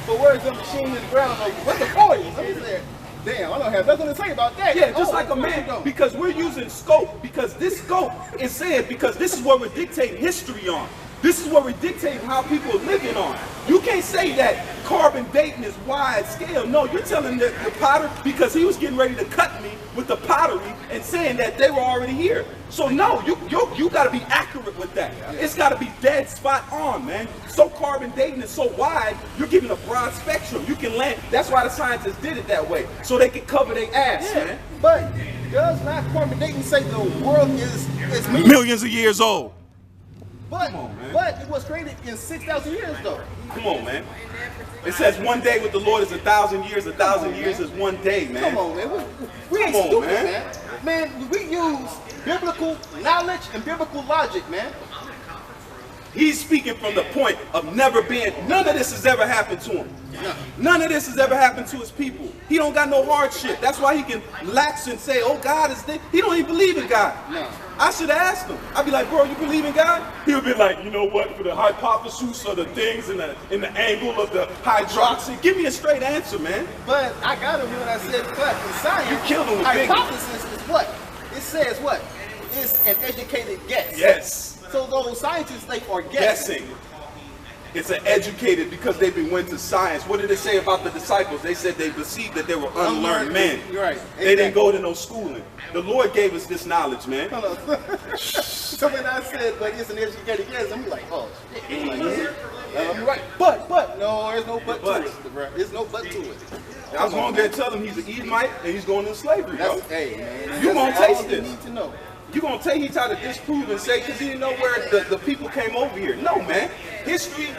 for words of machine in the ground, like, what's the 40s? I said, damn, I don't have nothing to say about that. Yeah, just Oh, like a where you man, go? because we're using scope, because this scope is saying, because this is what we're dictating history on. This is what we're dictating how people are living on. You can't say that carbon dating is wide scale. No, you're telling the potter, because he was getting ready to cut me with the pottery and saying that they were already here. So no, you got to be accurate with that. It's got to be dead spot on, man. So carbon dating is so wide, you're giving a broad spectrum. You can land. That's why the scientists did it that way, so they could cover their ass, man. But does not carbon dating say the world is Millions of years old. But, Come on, man. but it was created in 6,000 years, though. Come on, man. It says one day with the Lord is 1,000 years. 1,000 years is one day, man. Come on, man. We ain't Come on, stupid, man. man. Man, we use biblical knowledge and biblical logic, man. He's speaking from the point of never being, none of this has ever happened to him. None of this has ever happened to his people. He don't got no hardship. That's why he can lax and say, oh, God is there. He don't even believe in God. No. I should have asked him. I'd be like, bro, you believe in God? He would be like, you know what, for the hypothesis of the things in the angle of the hydroxy. Give me a straight answer, man. But I got him when I said, but in science, You killed him with big- hypothesis is what? It says what? It's an educated guess. Yes. So those scientists, they are guessing. Guessing. It's an educated because they went to science. What did it say about the disciples? They said they perceived that they were unlearned men. You're right. They didn't go to no schooling. The Lord gave us this knowledge, man. Hold on. So when I said, but it's an educated guess, I'm like, oh, shit. I'm like, yeah. You're right. But, no, there's no but to it, bro. There's no but to it. I was going to tell him he's an Edomite and he's going into slavery, bro. That's, hey, man. You that's gonna taste all you this. need to know. You gonna take, he tried to disprove and say, because he didn't know where the people came over here. No, man. History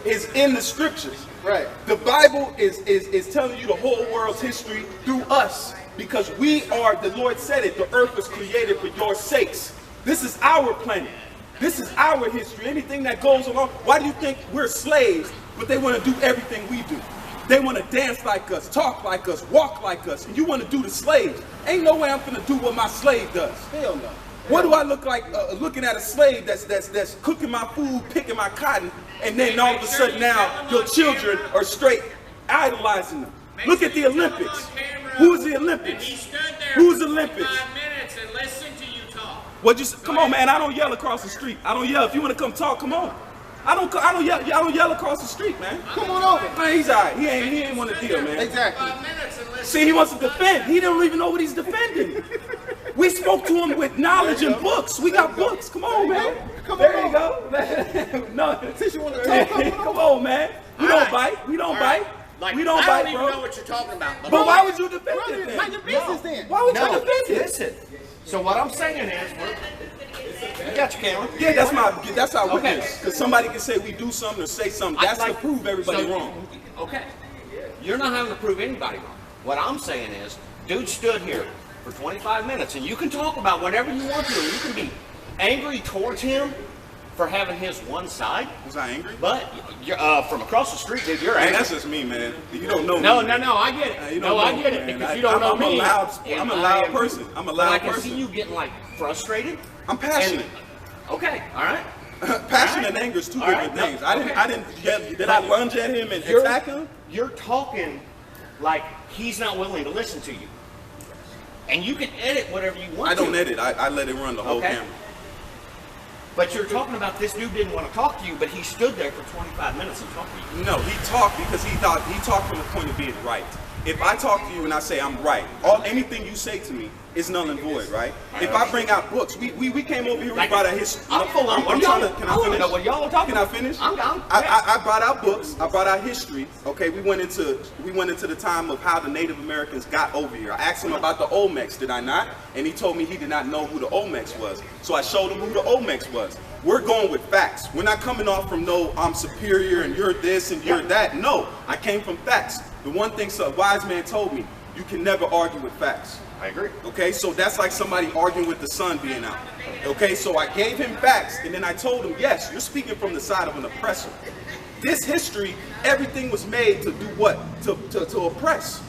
is in the scriptures. Right. The Bible is telling you the whole world's history through us. Because we are, the Lord said it, the earth was created for your sakes. This is our planet. This is our history. Anything that goes along, why do you think we're slaves, but they want to do everything we do? They want to dance like us, talk like us, walk like us, and you want to do the slaves. Ain't no way I'm gonna do what my slave does. Hell no. What do I look like looking at a slave that's cooking my food, picking my cotton, and then all of a sudden now your children are straight idolizing them? Look at the Olympics. Who's the Olympics? Who's the Olympics? 5 minutes and listen to you talk. Well, just come on, man. I don't yell across the street. I don't yell. If you want to come talk, come on. I don't yell across the street, man. Come on over. Man, he's all right. He ain't want to deal, man. Exactly. 5 minutes and listen. See, he wants to defend. He don't even know what he's defending. We spoke to him with knowledge and books. We got books. Come on, man. Come There on you go. No, Since you want to talk, come on, man. We don't All right. bite. We don't All right. bite. Like, We don't I bite, don't even bro. know what you're talking about. But why would you defend Brother, it then? mind your business then. Why would you No, defend it? listen. So what I'm saying is, you got your camera. Yeah, that's our Okay. witness. Because somebody can say we do something or say something. That's to prove everybody so- wrong. Okay. You're not having to prove anybody wrong. What I'm saying is, dude stood here for 25 minutes, and you can talk about whatever you want to, and you can be angry towards him for having his one side, Was I angry? but you're, from across the street, dude, you're Man, angry. that's just me, man. You don't know No, me. I get it. You don't No, know I me, get it man. because you don't know I'm me. a loud And I'm a I loud am- person. I'm a but loud I can person. see you getting like frustrated. I'm passionate. Okay, all right. Passion and anger is two All different right, no, things. I didn't okay. did I lunge at him and You're- attack him? You're talking like he's not willing to listen to you. And you can edit whatever you want I don't to. edit. I let it run the whole Okay. camera. But you're talking about this dude didn't want to talk to you, but he stood there for 25 minutes and talked to you. No, he talked because he talked from the point of being right. If I talk to you and I say I'm right, anything you say to me is null and void, right? If I bring out books, we came over here, we brought out history. I'm full on. I'm trying to, can I finish? Know what y'all are talking Can I about. finish? I'm I brought out books, I brought out history, okay? We went into the time of how the Native Americans got over here. I asked him about the Olmecs, did I not? And he told me he did not know who the Olmecs was. So I showed him who the Olmecs was. We're going with facts. We're not coming off from no, I'm superior and you're this and you're that. No, I came from facts. The one thing a wise man told me, you can never argue with facts. I agree. Okay, so that's like somebody arguing with the sun being out. Okay, so I gave him facts and then I told him, yes, you're speaking from the side of an oppressor. This history, everything was made to do what? To oppress.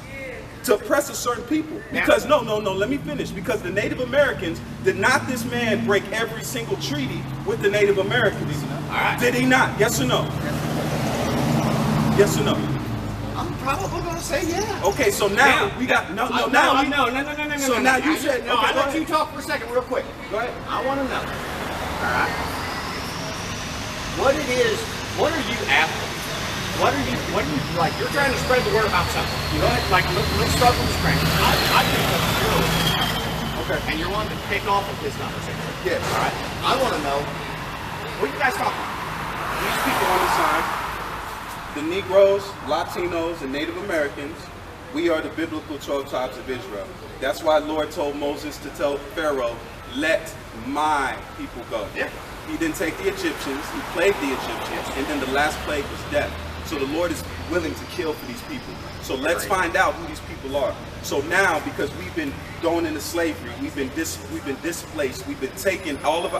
To oppress a certain people. Because no, let me finish. Because the Native Americans, did not this man break every single treaty with the Native Americans? Did he not? Yes or no? Yes or no? I'm probably going to say yeah. Okay, so now we got no. So now you said no. I let you talk for a second, real quick. Go ahead. I want to know. All right. What it is? What are you after? What are you like? You're trying to spread the word about something. You know, like let's start from scratch. I think that's true. Okay. And you're wanting to pick off of this conversation. Yes. All right. I want to know what you guys talking about. These people on the side, the Negroes, Latinos, and Native Americans, we are the biblical 12 tribes of Israel. That's why Lord told Moses to tell Pharaoh, let my people go. Yeah. He didn't take the Egyptians, he plagued the Egyptians, and then the last plague was death. So the Lord is willing to kill for these people. So let's find out who these people are. So now, because we've been thrown into slavery, we've been displaced, we've been taken, all of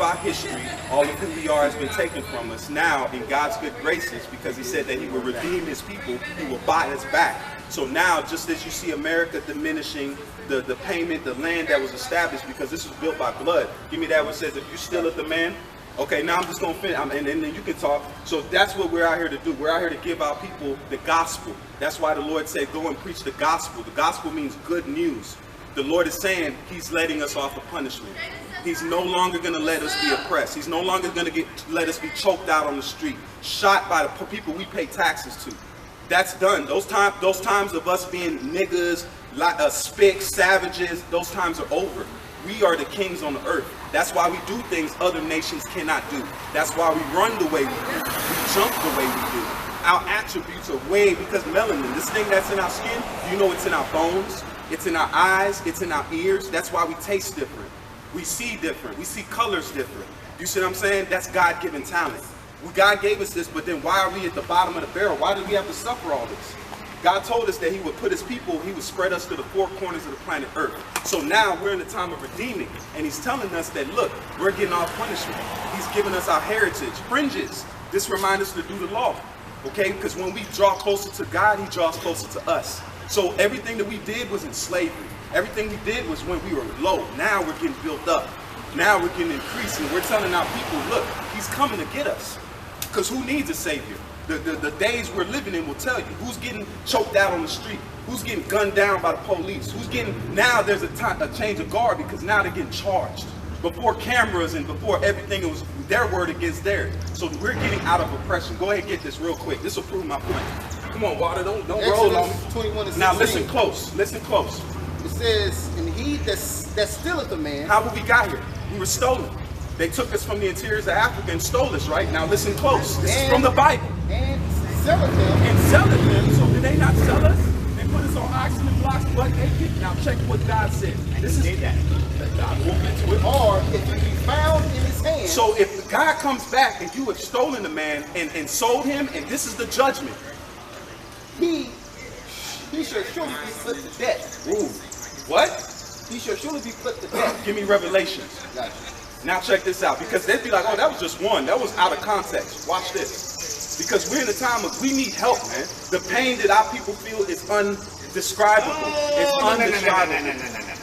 our history, all of who we are has been taken from us. Now, in God's good graces, because he said that he will redeem his people, he will buy us back. So now, just as you see America diminishing the payment, the land that was established, because this was built by blood. Give me that one says, if you steal it, the man. Okay, now I'm just going to finish, and then you can talk. So that's what we're out here to do. We're out here to give our people the gospel. That's why the Lord said, go and preach the gospel. The gospel means good news. The Lord is saying he's letting us off of punishment. He's no longer going to let us be oppressed. He's no longer going to let us be choked out on the street, shot by the people we pay taxes to. That's done. Those times of us being niggas, spicks, savages, those times are over. We are the kings on the earth. That's why we do things other nations cannot do. That's why we run the way we do. We jump the way we do. Our attributes are way, because melanin, this thing that's in our skin, you know it's in our bones, it's in our eyes, it's in our ears. That's why we taste different. We see different. We see colors different. You see what I'm saying? That's God-given talent. God gave us this, but then why are we at the bottom of the barrel? Why do we have to suffer all this? God told us that he would put his people, he would spread us to the four corners of the planet Earth. So now we're in the time of redeeming, and he's telling us that, look, we're getting off punishment. He's giving us our heritage, fringes. This reminds us to do the law, okay? Because when we draw closer to God, he draws closer to us. So everything that we did was in slavery. Everything we did was when we were low. Now we're getting built up. Now we're getting increased, and we're telling our people, look, he's coming to get us. Because who needs a savior? The days we're living in will tell you who's getting choked out on the street, who's getting gunned down by the police, who's getting, now there's a change of guard because now they're getting charged. Before cameras and before everything, it was their word against theirs. So we're getting out of oppression. Go ahead and get this real quick. This will prove my point. Come on, Water, don't roll on me. 21 now listen close, listen close. It says, and he that stealeth a man. How we got here? We were stolen. They took us from the interiors of Africa and stole us, right? Now listen close. This is from the Bible. And selleth him. And selleth them. So did they not sell us? They put us on oxen blocks, butt naked. Now check what God said. This is that. God will get to it. Or if you be found in his hand. So if God comes back and you have stolen the man and sold him, and this is the judgment. He shall surely be put to death. Ooh. What? He shall surely be put to death. Give me Revelations. Gotcha. Now check this out, because they'd be like, oh, that was just one. That was out of context. Watch this. Because we're in a time of, we need help, man. The pain that our people feel is undescribable. It's undescribable.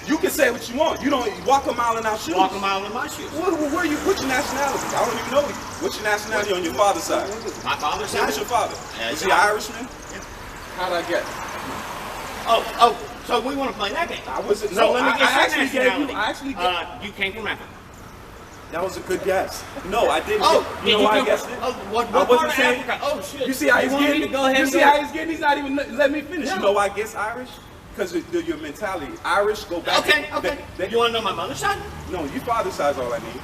You can say what you want. You don't walk a mile in our shoes. Walk a mile in my shoes. Where are you? What's your nationality? I don't even know you. What's your nationality on your father's side? My father's side? What's your father? Yeah, Is he Irishman? Yeah. How'd I get? Oh, so we want to play that game. I wasn't. So No, let me I get your actually gave you. nationality. I actually gave. You came from Africa. That was a good guess. No, I didn't. Oh, you know why I guessed it? What I part wasn't of saying. Africa? Oh shit! You see how he's wanted getting? me to go ahead You and see go- how he's getting? He's not even let me finish. No. You know why I guess Irish? Because your mentality. Irish go back. Okay, okay. You want to know my mother's side? No, your father's side's all I need.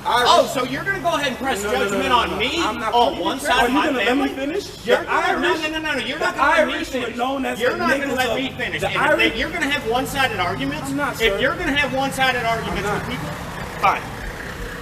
Oh, so you're gonna go ahead and press judgment on me I'm not on one side Are of you my gonna family? let me finish? You're The no, Irish, you're the not gonna let me Irish were finish. known as You're the not gonna niggas let of- me finish. the And Irish- if you're gonna have one-sided arguments, I'm not, if sir. you're gonna have one-sided arguments I'm with not. people, fine.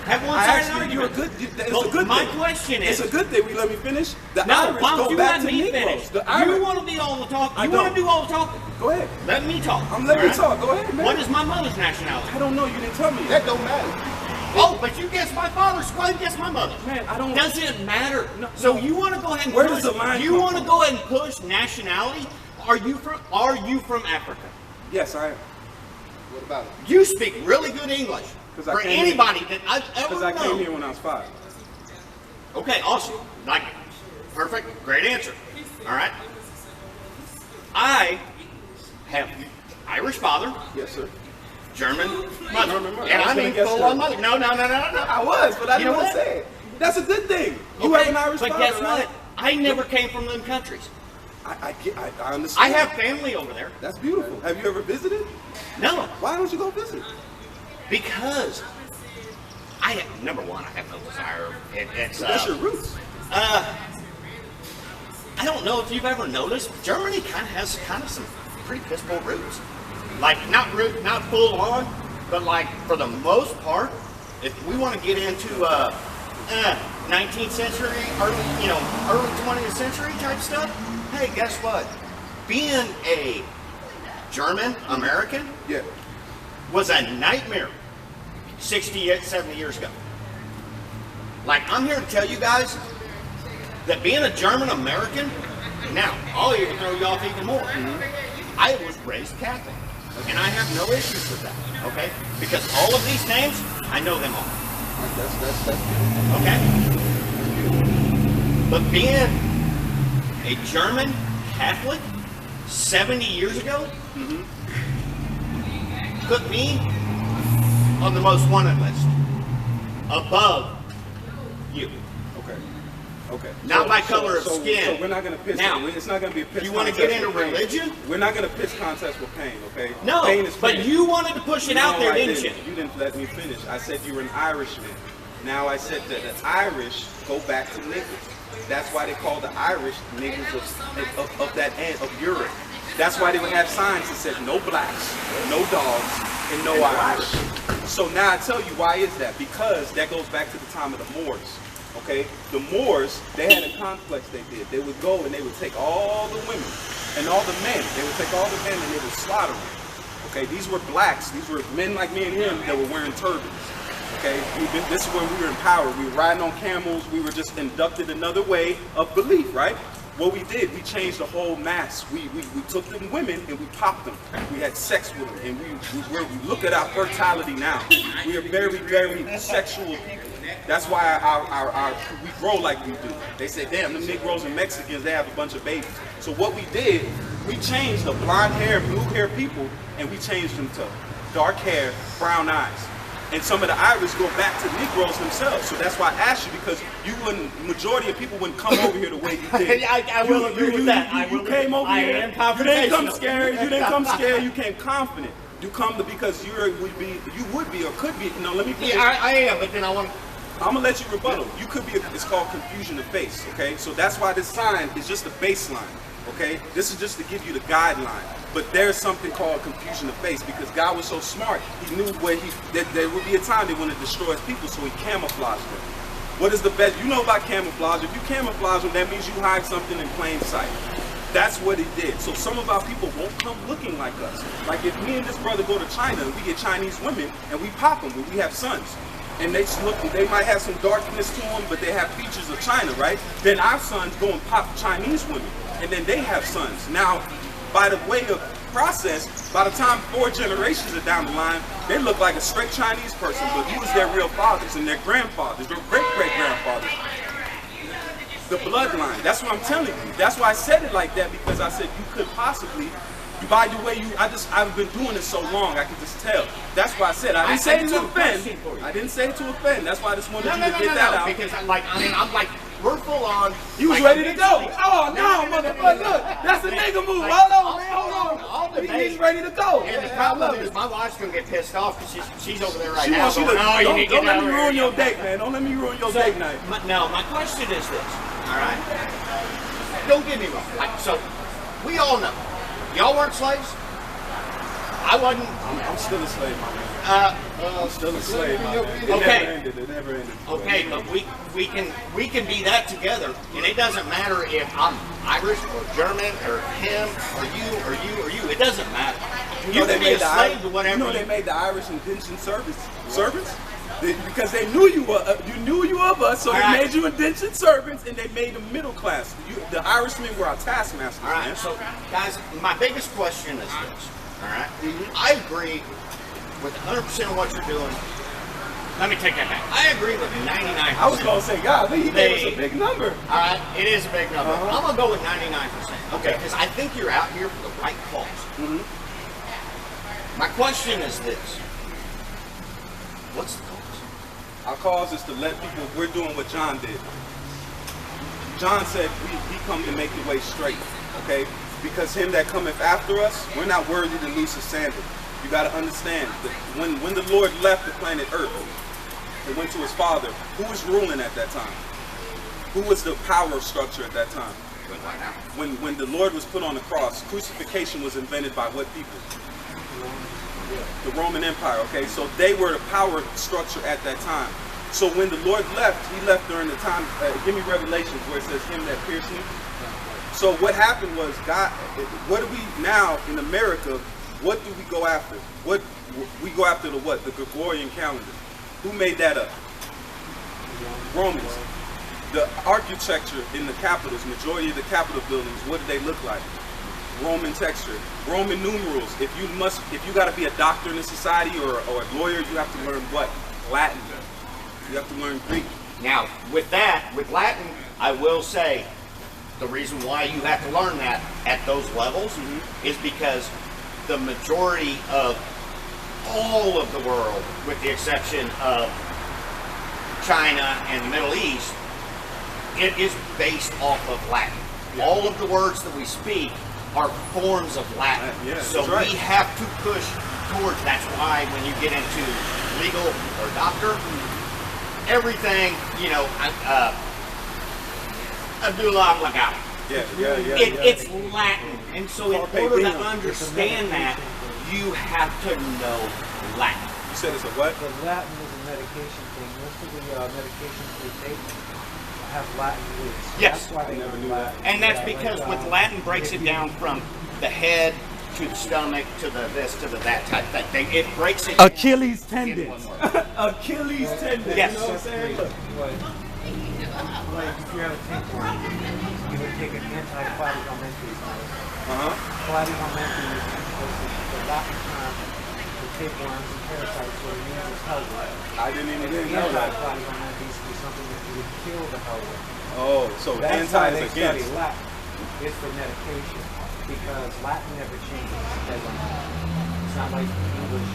Have I one-sided actually, you're a arguments. good. It's Well, a good my thing. question is, It's a good thing. We let me finish. The no, Irish why don't go you back let to me Negroes. finish? The Irish. You want to be all the talk. I You want don't. to do all the talking. Go ahead. Let me talk. I'm letting you Alright? talk. Go ahead, man. What is my mother's nationality? I don't know. You didn't tell me. That don't matter. Oh, but you guessed my father's. Why you guess my mother? Man, I don't. Doesn't matter. No, So no. you want to go ahead and Where push, does the line you come want to from? go ahead and push nationality? Are you from Africa? Yes, I am. What about it? You speak really good English. 'Cause I For came anybody that I've ever Because I came known. here when I was 5. Okay, awesome. Like, perfect. Great answer. All right. I have Irish father, Yes, sir. German mother, German mother. and I was I gonna mean guess full-on that. mother. No. I was, but I You didn't know want to what? say it. That's a good thing. You Okay, have an Irish but father, guess right? what? I never came from them countries. I understand. I have family over there. That's beautiful. Have you ever visited? No, Why don't you go visit? because I have, number one, I have no desire. It's That's your roots. I don't know if you've ever noticed, Germany has some pretty piss poor roots. Like not full on, but like for the most part, if we want to get into 19th century, early 20th century type stuff, hey, guess what? Being a German American Yeah. was a nightmare 60, 70 years ago. Like, I'm here to tell you guys that being a German American, now, I'll even throw you off even more. I was raised Catholic, and I have no issues with that, okay? Because all of these names, I know them all, That's okay? But being a German Catholic 70 years ago put me on the most wanted list, above you. Okay. Okay. Not by color of skin. So we're not going to pitch. Now, It's not going to be a pitch. you wanna contest get into with pain. religion? We're not going to pitch contest with pain. Okay. No, Pain is but pain. you wanted to push it out No, there, I didn't you? You didn't let me finish. I said you were an Irishman. Now I said that the Irish go back to niggas. That's why they call the Irish niggas of that end of Europe. That's why they would have signs that said no blacks, no dogs, and no Irish. So now I tell you why is that? Because that goes back to the time of the Moors. Okay, the Moors, they had a complex they did. They would go and they would take all the women and all the men. They would take all the men and they would slaughter them. Okay, these were blacks. These were men like me and him that were wearing turbans. Okay, this is when we were in power. We were riding on camels. We were just inducted another way of belief, right? What we did, we changed the whole mass. We took them women and we popped them. We had sex with them, and we look at our fertility now. We are very, very sexual people. That's why we grow like we do. They say, damn, them Negroes and Mexicans, they have a bunch of babies. So what we did, we changed the blonde hair, blue hair people, and we changed them to dark hair, brown eyes. And some of the Irish go back to Negroes themselves. So that's why I asked you, because majority of people wouldn't come over here the way you did. I will agree with that. You came over I here. am You didn't come confrontational. scared. You didn't come scared. You came confident. You come because you would be or could be. No, let me. Yeah, I am, but then I want. I'm gonna let you rebuttal. You could be. It's called confusion of face. Okay, so that's why this sign is just a baseline. Okay, this is just to give you the guideline. But there's something called confusion of face because God was so smart. He knew that there would be a time they want to destroy his people, so he camouflaged them. What is the best? You know about camouflage. If you camouflage them, that means you hide something in plain sight. That's what he did. So some of our people won't come looking like us. Like if me and this brother go to China and we get Chinese women and we pop them when we have sons. And they might have some darkness to them, but they have features of China, right? Then our sons go and pop Chinese women, and then they have sons. Now, by the way of process, by the time 4 generations are down the line, they look like a straight Chinese person, but who was their real fathers and their grandfathers, their great-great-grandfathers. The bloodline, that's what I'm telling you. That's why I said it like that, because I said you could possibly By the way, I've been doing it so long, I can just tell. That's why I said I didn't say it to offend. I didn't say it to offend. That's why I just wanted you to get that out. Because I'm like, we're full on. You was ready to go. Oh no, motherfucker! Look, that's a nigga move. Hold on, man. Hold on. He's ready to go. And the problem is, my wife's gonna get pissed off because she's over there right now. Don't let me ruin your date, man. Don't let me ruin your date night. No, my question is this. All right. Don't get me wrong. So we all know, y'all weren't slaves. I wasn't. I'm still a slave, my man. I'm still a slave, my man. It never ended. Okay, but we can be that together, and it doesn't matter if I'm Irish or German or him or you. It doesn't matter. You can be a slave to whatever. You know they made the Irish indentured servants because they knew you were of us, so they made you indentured servants, and they made them middle class. The Irishmen were our taskmasters. All right, man. so guys, my biggest question is this. All right, I agree with 100% of what you're doing. Let me take that back. I agree with 99%. I was gonna say, God, he gave us a big number. All right, it is a big number. I'm gonna go with 99%. Okay, because I think you're out here for the right cause. My question is this: what's the cause? Our cause is to let people. We're doing what John did. John said, "We come to make the way straight." Okay. Because him that cometh after us, we're not worthy to loose his sandal. You got to understand that when the Lord left the planet Earth and went to his Father, who was ruling at that time? Who was the power structure at that time? When the Lord was put on the cross, crucifixion was invented by what people? The Roman Empire. Okay, so they were the power structure at that time. So when the Lord left, he left during the time. Give me Revelations where it says, "Him that pierced me." So what happened was, God, what do we now in America, what do we go after? What we go after the what? The Gregorian calendar. Who made that up? Romans. The architecture in the capitals, majority of the Capitol buildings, what do they look like? Roman texture, Roman numerals. If you got to be a doctor in a society or a lawyer, you have to learn what? Latin. You have to learn Greek. Now, with Latin, I will say, the reason why you have to learn that at those levels is because the majority of all of the world, with the exception of China and the Middle East, it is based off of Latin. Yeah. All of the words that we speak are forms of Latin. So we have to push towards, that's why when you get into legal or doctor, everything, Abdullah Lagati. It's Latin, and so in order to understand that, you have to know Latin. You said it's a what? The Latin is a medication thing. Most of the medications we take have Latin roots. Yes. That's why they never knew that. And that's because with Latin breaks it down from the head to the stomach to the this to the that type thing. It breaks it. Achilles tendons. Achilles tendons. Yes. You know what I'm saying? Look. Like if you have a tapeworm, you would take an anti-inflammatory medicine. Inflammatory is the Latin term for tapeworms and parasites, so it means it's healthy. I didn't even know that. Anti-inflammatory is something that would kill the healthy. Oh, so that's anti why is they against. study Latin. It's the medication because Latin never changes. It's not like English.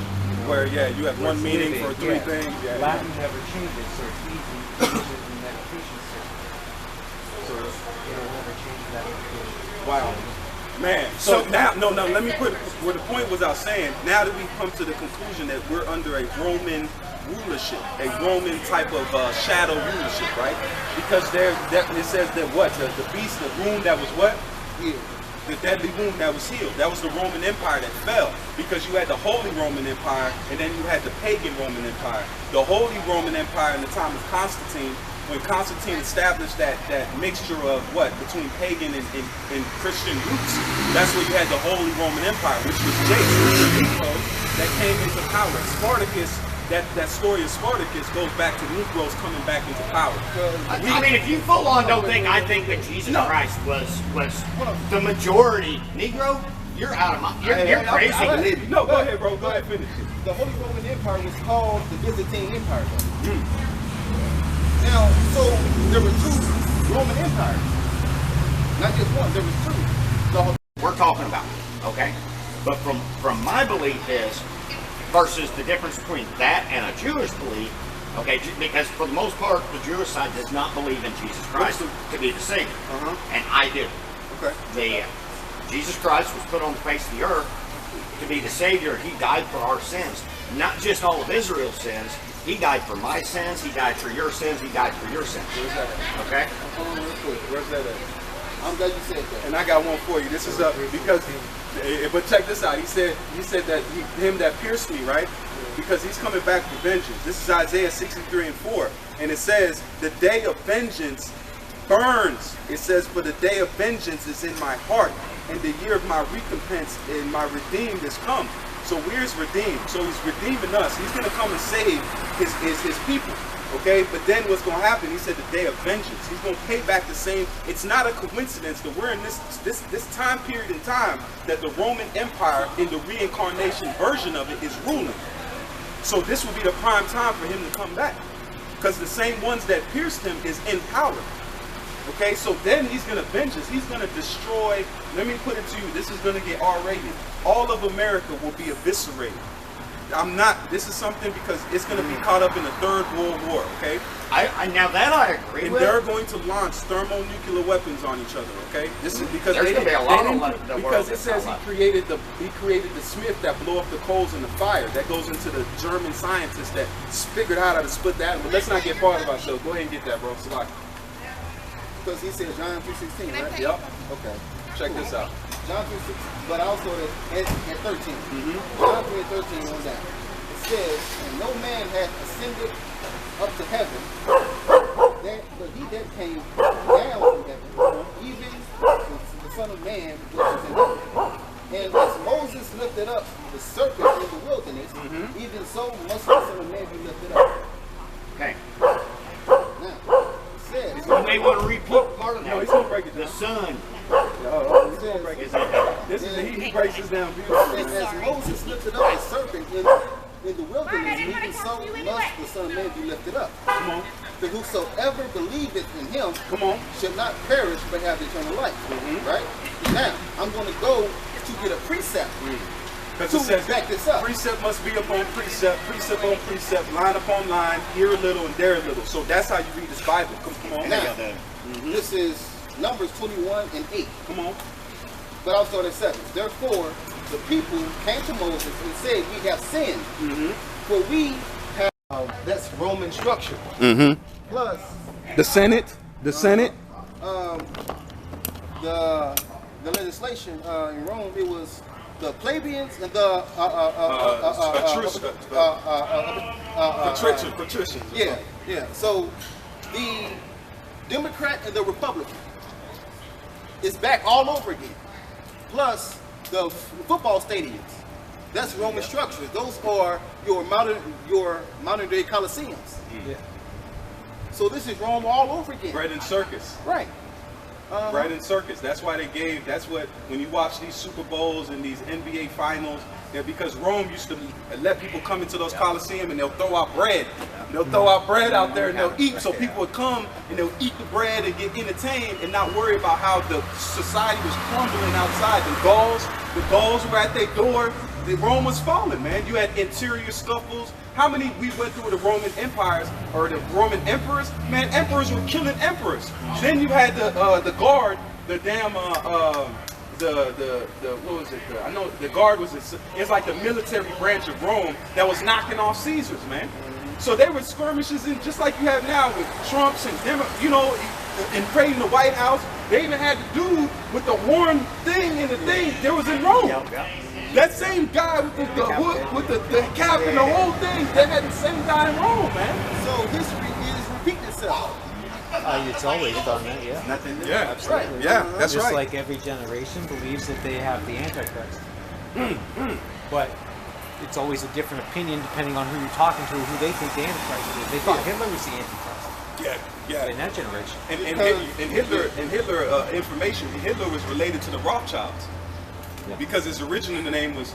Where you have one meaning for three things. Latin never changes, so it's easy to use it in medication system. So it'll never change that medication. Wow. Man, so now, no, let me put where the point was I was saying, now that we come to the conclusion that we're under a Roman rulership, a Roman type of shadow rulership, right? Because it says that what? The beast, the wound that was what? Healed. The deadly wound that was healed. That was the Roman Empire that fell. Because you had the Holy Roman Empire, and then you had the pagan Roman Empire. The Holy Roman Empire in the time of Constantine, when Constantine established that mixture of what? Between pagan and Christian roots. That's where you had the Holy Roman Empire, which was Nero, that came into power. Spartacus, that story of Spartacus goes back to Negroes coming back into power. I mean, if you full on don't think, I think that Jesus Christ was the majority Negro, you're out of my, you're crazy. No, go ahead, bro. Go ahead, finish it. The Holy Roman Empire was called the Byzantine Empire. Now, so there were two Roman empires. Not just one, there was two. We're talking about, okay? But from my belief is, versus the difference between that and a Jewish belief, okay, because for the most part, the Jewish side does not believe in Jesus Christ to be the Savior, and I do. Okay. Jesus Christ was put on the face of the earth to be the Savior. He died for our sins, not just all of Israel's sins. He died for my sins. He died for your sins. He died for your sins. Where's that at? Okay. Hold on real quick. Where's that at? I'm glad you said that. And I got one for you. This is up because, but check this out. He said that him that pierced me, right? Because he's coming back for vengeance. This is Isaiah 63:4, and it says, "The day of vengeance burns." It says, "For the day of vengeance is in my heart, and the year of my recompense and my redeemed is come." So where's redeemed? So he's redeeming us. He's going to come and save his people. Okay, but then what's going to happen? He said the day of vengeance. He's going to pay back the same. It's not a coincidence that we're in this time period in time that the Roman Empire in the reincarnation version of it is ruling. So this will be the prime time for him to come back, because the same ones that pierced him is in power. Okay, so then he's going to avenge us. He's going to destroy. Let me put it to you. This is going to get R-rated. All of America will be eviscerated. This is something because it's going to be caught up in the Third World War, okay? Now that I agree And with. they're going to launch thermonuclear weapons on each other, okay? This is because There's gonna be a lot of the world because it that's says not he created the smith that blew up the coals in the fire. That goes into the German scientists that figured out how to split the atom. But let's not get far of ourselves. Go ahead and get that, bro. Salaki. Because he said John 3:16, right? Yep. Okay. Check this out. John 3:16, but also at 13. John 3:13 on that. It says, "And no man hath ascended up to heaven, but he that came down from heaven, even the Son of Man which is in heaven. And as Moses lifted up the serpent in the wilderness, even so must the Son of Man be lifted up." Okay. Now, it says, You may want to repeat part of that. No, he's going to break it The down. Son He's going to break it is down. in heaven. This is he breaks this down and beautifully. as Moses lifted up the serpent in the wilderness, even so must the Son of Man be lifted up. Come on. That whosoever believeth in him Come on. should not perish but have eternal life. Right? Now, I'm going to go to get a precept Because it to says back this up. precept must be upon precept, precept on precept, line upon line, here a little and there a little. So that's how you read this Bible. Come on. Now, this is Numbers 21:8. Come on. But I'll start at 7. Therefore, the people came to Moses and said, "We have sinned, for we have," that's Roman structure. Plus, The Senate. the legislation in Rome, it was the plebeians and the Patricians. yeah. So the Democrat and the Republican is back all over again. Plus the football stadiums. That's Roman structures. Those are your modern day coliseums. Yeah. So this is Rome all over again. Bread and circus. Right. Bread and circus. That's why that's what, when you watch these Super Bowls and these NBA finals, because Rome used to let people come into those coliseum and they'll throw out bread. They'll throw out bread out there and they'll eat. So people would come and they'll eat the bread and get entertained and not worry about how the society was crumbling outside. The Gauls were at their door. The Rome was falling, man. You had interior scuffles. How many we went through the Roman empires or the Roman emperors? Man, emperors were killing emperors. Then you had the guard, the damn what was it? I know the guard was it's like the military branch of Rome that was knocking off Caesars, man. So they were skirmishes, in, just like you have now with Trumps and invading the White House. They even had the dude with the horn thing and the thing. There was in Rome. That same guy with the hood, with the cap and the whole thing, they had the same guy in Rome, man. So history is repeating itself. It's always done that, yeah. Nothing. Yeah, Absolutely. Yeah, that's Just right. like every generation believes that they have the Antichrist. But it's always a different opinion depending on who you're talking to, who they think the Antichrist is. They thought Hitler was the Antichrist in that generation. And Hitler information. Hitler was related to the Rothschilds. Because his original name was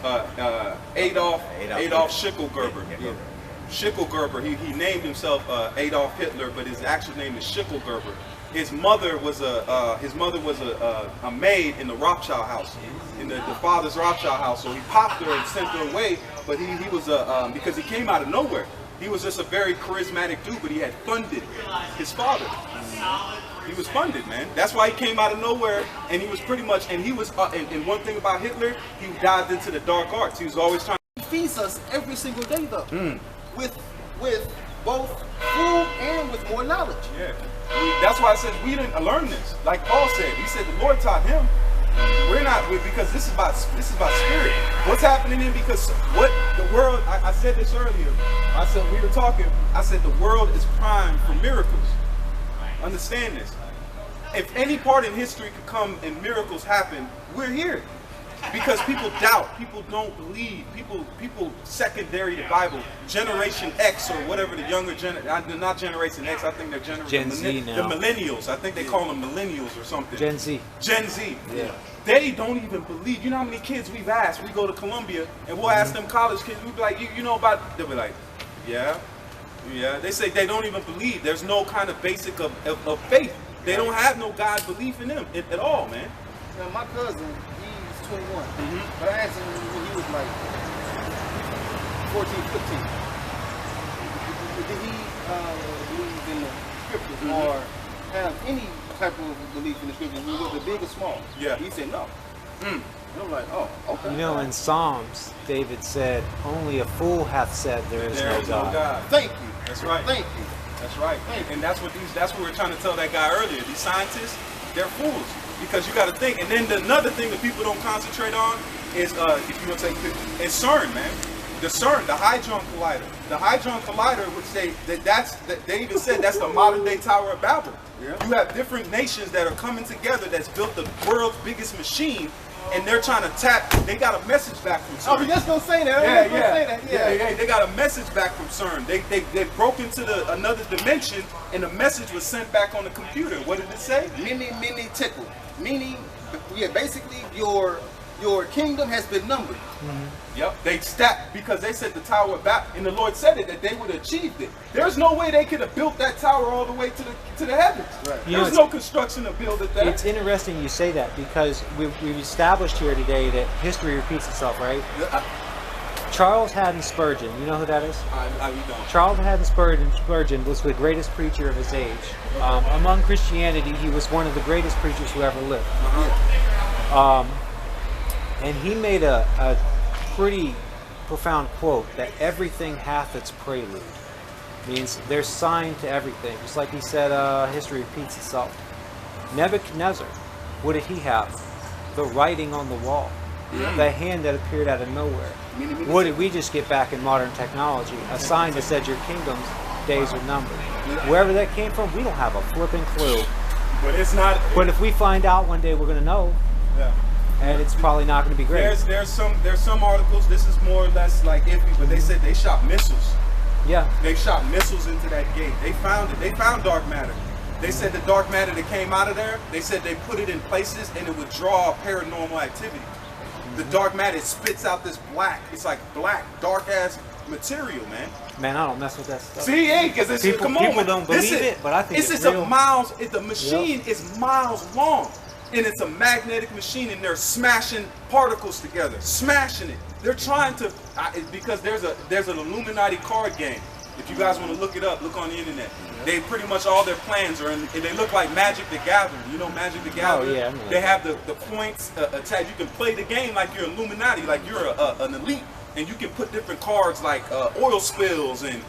Adolf Schicklgruber. Schicklgruber. He named himself Adolf Hitler, but his actual name is Schicklgruber. His mother was a maid in the Rothschild house, in the father's Rothschild house. So he popped her and sent her away. But he was because he came out of nowhere. He was just a very charismatic dude, but he had funded his father. He was funded, man. That's why he came out of nowhere, and he was pretty much. And he was. And one thing about Hitler, he dived into the dark arts. He was always trying. He feeds us every single day, though, with both food and with more knowledge. Yeah. That's why I said we didn't learn this. Like Paul said, he said the Lord taught him. We're not, because this is about spirit. What's happening in, because what the world, I said this earlier. I said, we were talking, I said the world is primed for miracles. Understand this. If any part in history could come and miracles happen, we're here. Because people doubt, people don't believe, people secondary to Bible. Generation X or whatever the younger not Generation X, I think they're Gen Z now. the millennials. I think they call them millennials or something. Gen Z. Gen Z. Yeah. They don't even believe. You know how many kids we've asked? We go to Columbia and we'll ask them college kids. We'll be like, you know about? They'll be like, yeah. They say they don't even believe. There's no kind of basic of faith. They don't have no God belief in them at all, man. Now, my cousin, he's 21, but I asked him when he was like 14, 15. Did he believe in the scriptures or have any type of belief in the scriptures, whether big or small? Yeah. He said no. And I'm like, oh, okay. You know, in Psalms, David said, "Only a fool hath said there is no God." Thank you. That's right. Thank you. That's right. And that's what we're trying to tell that guy earlier. These scientists, they're fools. Because you got to think. And then another thing that people don't concentrate on is, if you want to say, is CERN, man. The CERN, the Hadron Collider. The Hadron Collider would say they even said that's the modern day Tower of Babel. Yeah. You have different nations that are coming together that's built the world's biggest machine, and they're trying to tap. They got a message back from CERN. Oh, we just gonna say that. Yeah. They got a message back from CERN. They broke into another dimension, and the message was sent back on the computer. What did it say? Mini tickle. Meaning, yeah, basically your kingdom has been numbered. Yep, they stacked because they said the Tower of Babel, and the Lord said it that they would have achieved it. There's no way they could have built that tower all the way to the heavens. Right. You There's know, no construction to build it there. It's interesting you say that, because we've established here today that history repeats itself, right? Charles Haddon Spurgeon, you know who that is? We don't. Charles Haddon Spurgeon was the greatest preacher of his age. Among Christianity, he was one of the greatest preachers who ever lived. And he made a pretty profound quote that everything hath its prelude. Means there's sign to everything. Just like he said, history repeats itself. Nebuchadnezzar, what did he have? The writing on the wall. The hand that appeared out of nowhere. What did we just get back in modern technology? A sign that said your kingdom's days are numbered. Wherever that came from, we don't have a flipping clue. But it's not. But if we find out one day, we're going to know. Yeah. And it's probably not going to be great. There's some articles. This is more or less like iffy, but they said they shot missiles. Yeah. They shot missiles into that gate. They found it. They found dark matter. They said the dark matter that came out of there, they said they put it in places and it would draw paranormal activity. The dark matter spits out this black. It's like black, dark ass material, man. Man, I don't mess with that stuff. See, because it's People man. don't believe it, but I think it's a real. miles. The machine is miles long, and it's a magnetic machine, and they're smashing particles together, smashing it. They're trying to because there's an Illuminati card game. If you guys want to look it up, look on the internet. They pretty much all their plans are in. They look like Magic the Gathering. You know Magic the Gathering? Oh yeah. They have the points attached. You can play the game like you're Illuminati, like you're an elite, and you can put different cards like oil spills and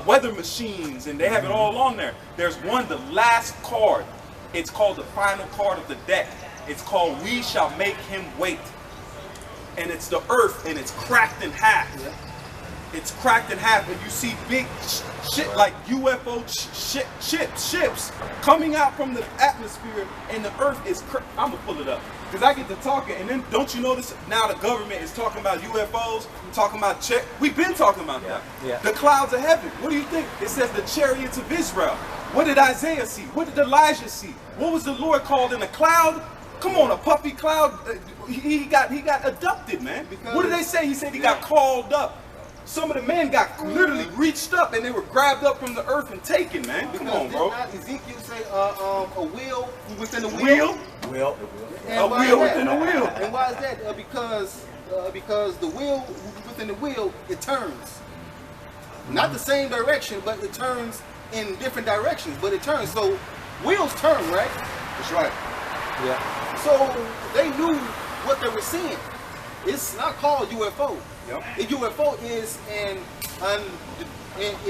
weather machines, and they have it all on there. There's one, the last card. It's called the final card of the deck. It's called We Shall Make Him Wait, and it's the Earth, and it's cracked in half. Yeah. It's cracked in half, and you see big shit like UFO ships coming out from the atmosphere, and the Earth is. I'm gonna pull it up because I get to talking, and then don't you notice now the government is talking about UFOs, talking about We've been talking about that. Yeah. The clouds of heaven. What do you think? It says the chariots of Israel. What did Isaiah see? What did Elijah see? What was the Lord called in a cloud? Come on, a puffy cloud. He got abducted, man. What did they say? He said he got called up. Some of the men got literally reached up and they were grabbed up from the earth and taken, man. Come on, bro. Did not Ezekiel say a wheel within the Wheel? Well, And A why wheel is that? within a wheel. And why is that? Because the wheel within the wheel, it turns. Not the same direction, but it turns in different directions. But it turns. So wheels turn, right? That's right. Yeah. So they knew what they were seeing. It's not called UFO. Yep. A UFO is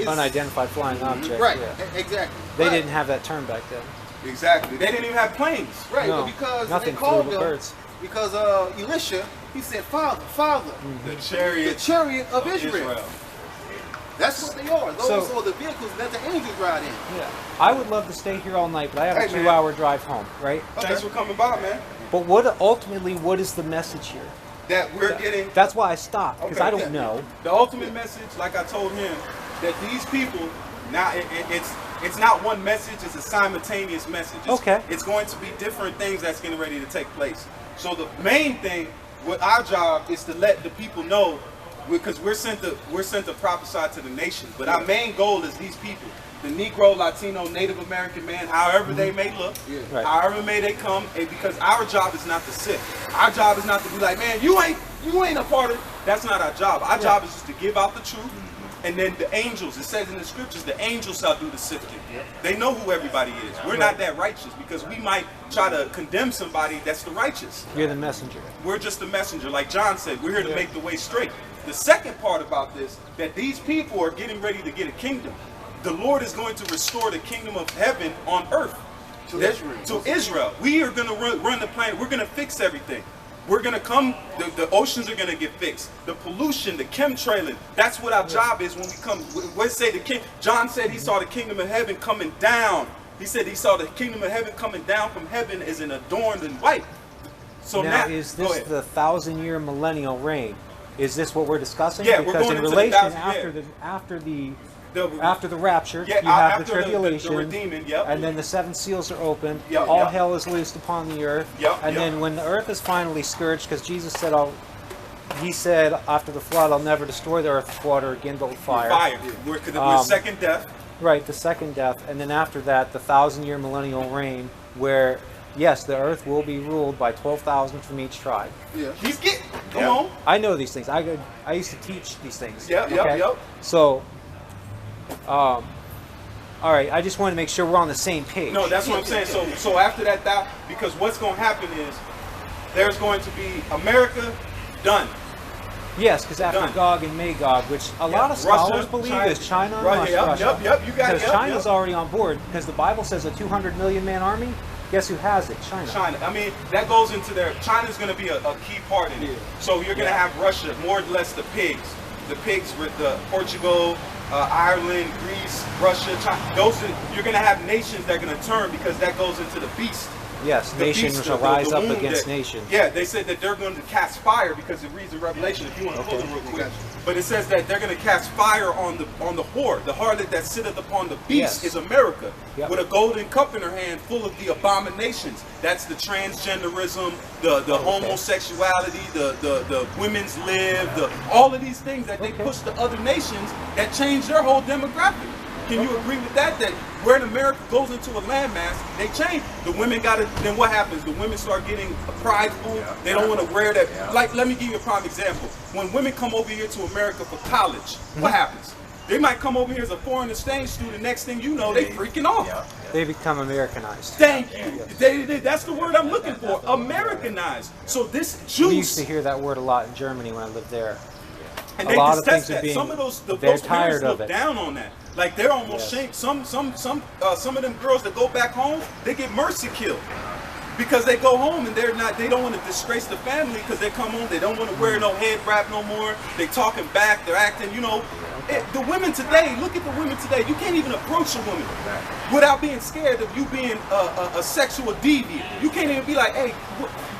Unidentified flying object. Right. Yeah. Exactly. They But- didn't have that term back then. Exactly. They didn't even have planes. Right, No, but because nothing they called flew them, but birds. because Elisha, he said, Father, The the chariot chariot of Israel. That's what they are. Those So- are the vehicles that the angels ride in. Yeah. I would love to stay here all night, but I have a Hey, man. 2-hour drive home, right? Thanks for coming by, man. But ultimately, what is the message here? That we're getting That's why I stopped, because Okay, I don't yeah. know. the ultimate message, like I told him, that these people now it's not one message; it's a simultaneous message. Okay. It's going to be different things that's getting ready to take place. So the main thing with our job is to let the people know, because we're sent to prophesy to the nations. But our main goal is these people. The Negro, Latino, Native American man, however they may look, Right. however may they come, and because our job is not to sit. Our job is not to be like, man, you ain't a part of it. That's not our job. Our job is just to give out the truth. And then the angels, it says in the scriptures, the angels shall do the sifting. They know who everybody is. We're not that righteous because we might try to condemn somebody that's the righteous. You're the messenger. We're just a messenger. Like John said, we're here to make the way straight. The second part about this, that these people are getting ready to get a kingdom. The Lord is going to restore the kingdom of heaven on earth. To Israel. We are going to run the planet. We're going to fix everything. We're going to come, the oceans are going to get fixed. The pollution, the chemtrailing, that's what our job is when we come. Let's say John said he saw the kingdom of heaven coming down. He said he saw the kingdom of heaven coming down from heaven as an adorned in white. So Now, now, is go this ahead. the 1,000-year millennial reign? Is this what we're discussing? Yeah, we're because going in into the relation 1,000 after the rapture, Yeah, you have the after the tribulation, redeeming, yep. and then the 7 seals are opened. Yep, all yep. hell is loosed upon the earth, Yep, and yep. then when the earth is finally scourged, because Jesus said, He said after the flood, I'll never destroy the earth with water again, but with fire. Fire. We're second death. Right, the second death, and then after that, the 1,000-year millennial reign, where yes, the earth will be ruled by 12,000 from each tribe. Yeah. He's getting, come on. I know these things. I used to teach these things. Yep, yep. So, all right. I just want to make sure we're on the same page. No, that's what I'm saying. So after that, because what's going to happen is there's going to be America done. Yes, because after Done. Gog and Magog, which a lot of Russia, scholars believe China. is China and Right, yep, Russia. yep, you got it, Because yep, China's yep. already on board. Because the Bible says a 200 million man army. Guess who has it? China. China. I mean, that goes into China's going to be a key part in it. So you're going to have Russia, more or less the pigs. The pigs with Portugal, Ireland, Greece, Russia, China. You're going to have nations that are going to turn because that goes into the beast. Yes, The nation beast, shall the rise up womb against that- nation. Yeah, they said that they're going to cast fire because it reads in Revelation. If you want to pull it real quick, but it says that they're going to cast fire on the whore, the harlot that sitteth upon the beast Yes. is America, Yep. with a golden cup in her hand, full of the abominations. That's the transgenderism, the homosexuality, the women's lib, all of these things that they push to other nations that change their whole demographic. Can you agree with that? That where America goes into a landmass, they change. The women got it. Then what happens? The women start getting prideful. They don't want to wear that. Like, let me give you a prime example. When women come over here to America for college, what happens? They might come over here as a foreign exchange student. Next thing you know, they freaking off. They become Americanized. Thank you. That's the word I'm looking for. Americanized. So this We used juice. to hear that word a lot in Germany when I lived there. And A they lot of detest things are that. being- Some of those they're parents tired of look it. down on that. Like they're almost Yes. shamed. Some of them girls that go back home, they get mercy killed because they go home and they don't want to disgrace the family because they come home, they don't want to wear no head wrap no more. They talking back, they're acting, the women today. Look at the women today. You can't even approach a woman without being scared of you being a sexual deviant. You can't even be like, hey,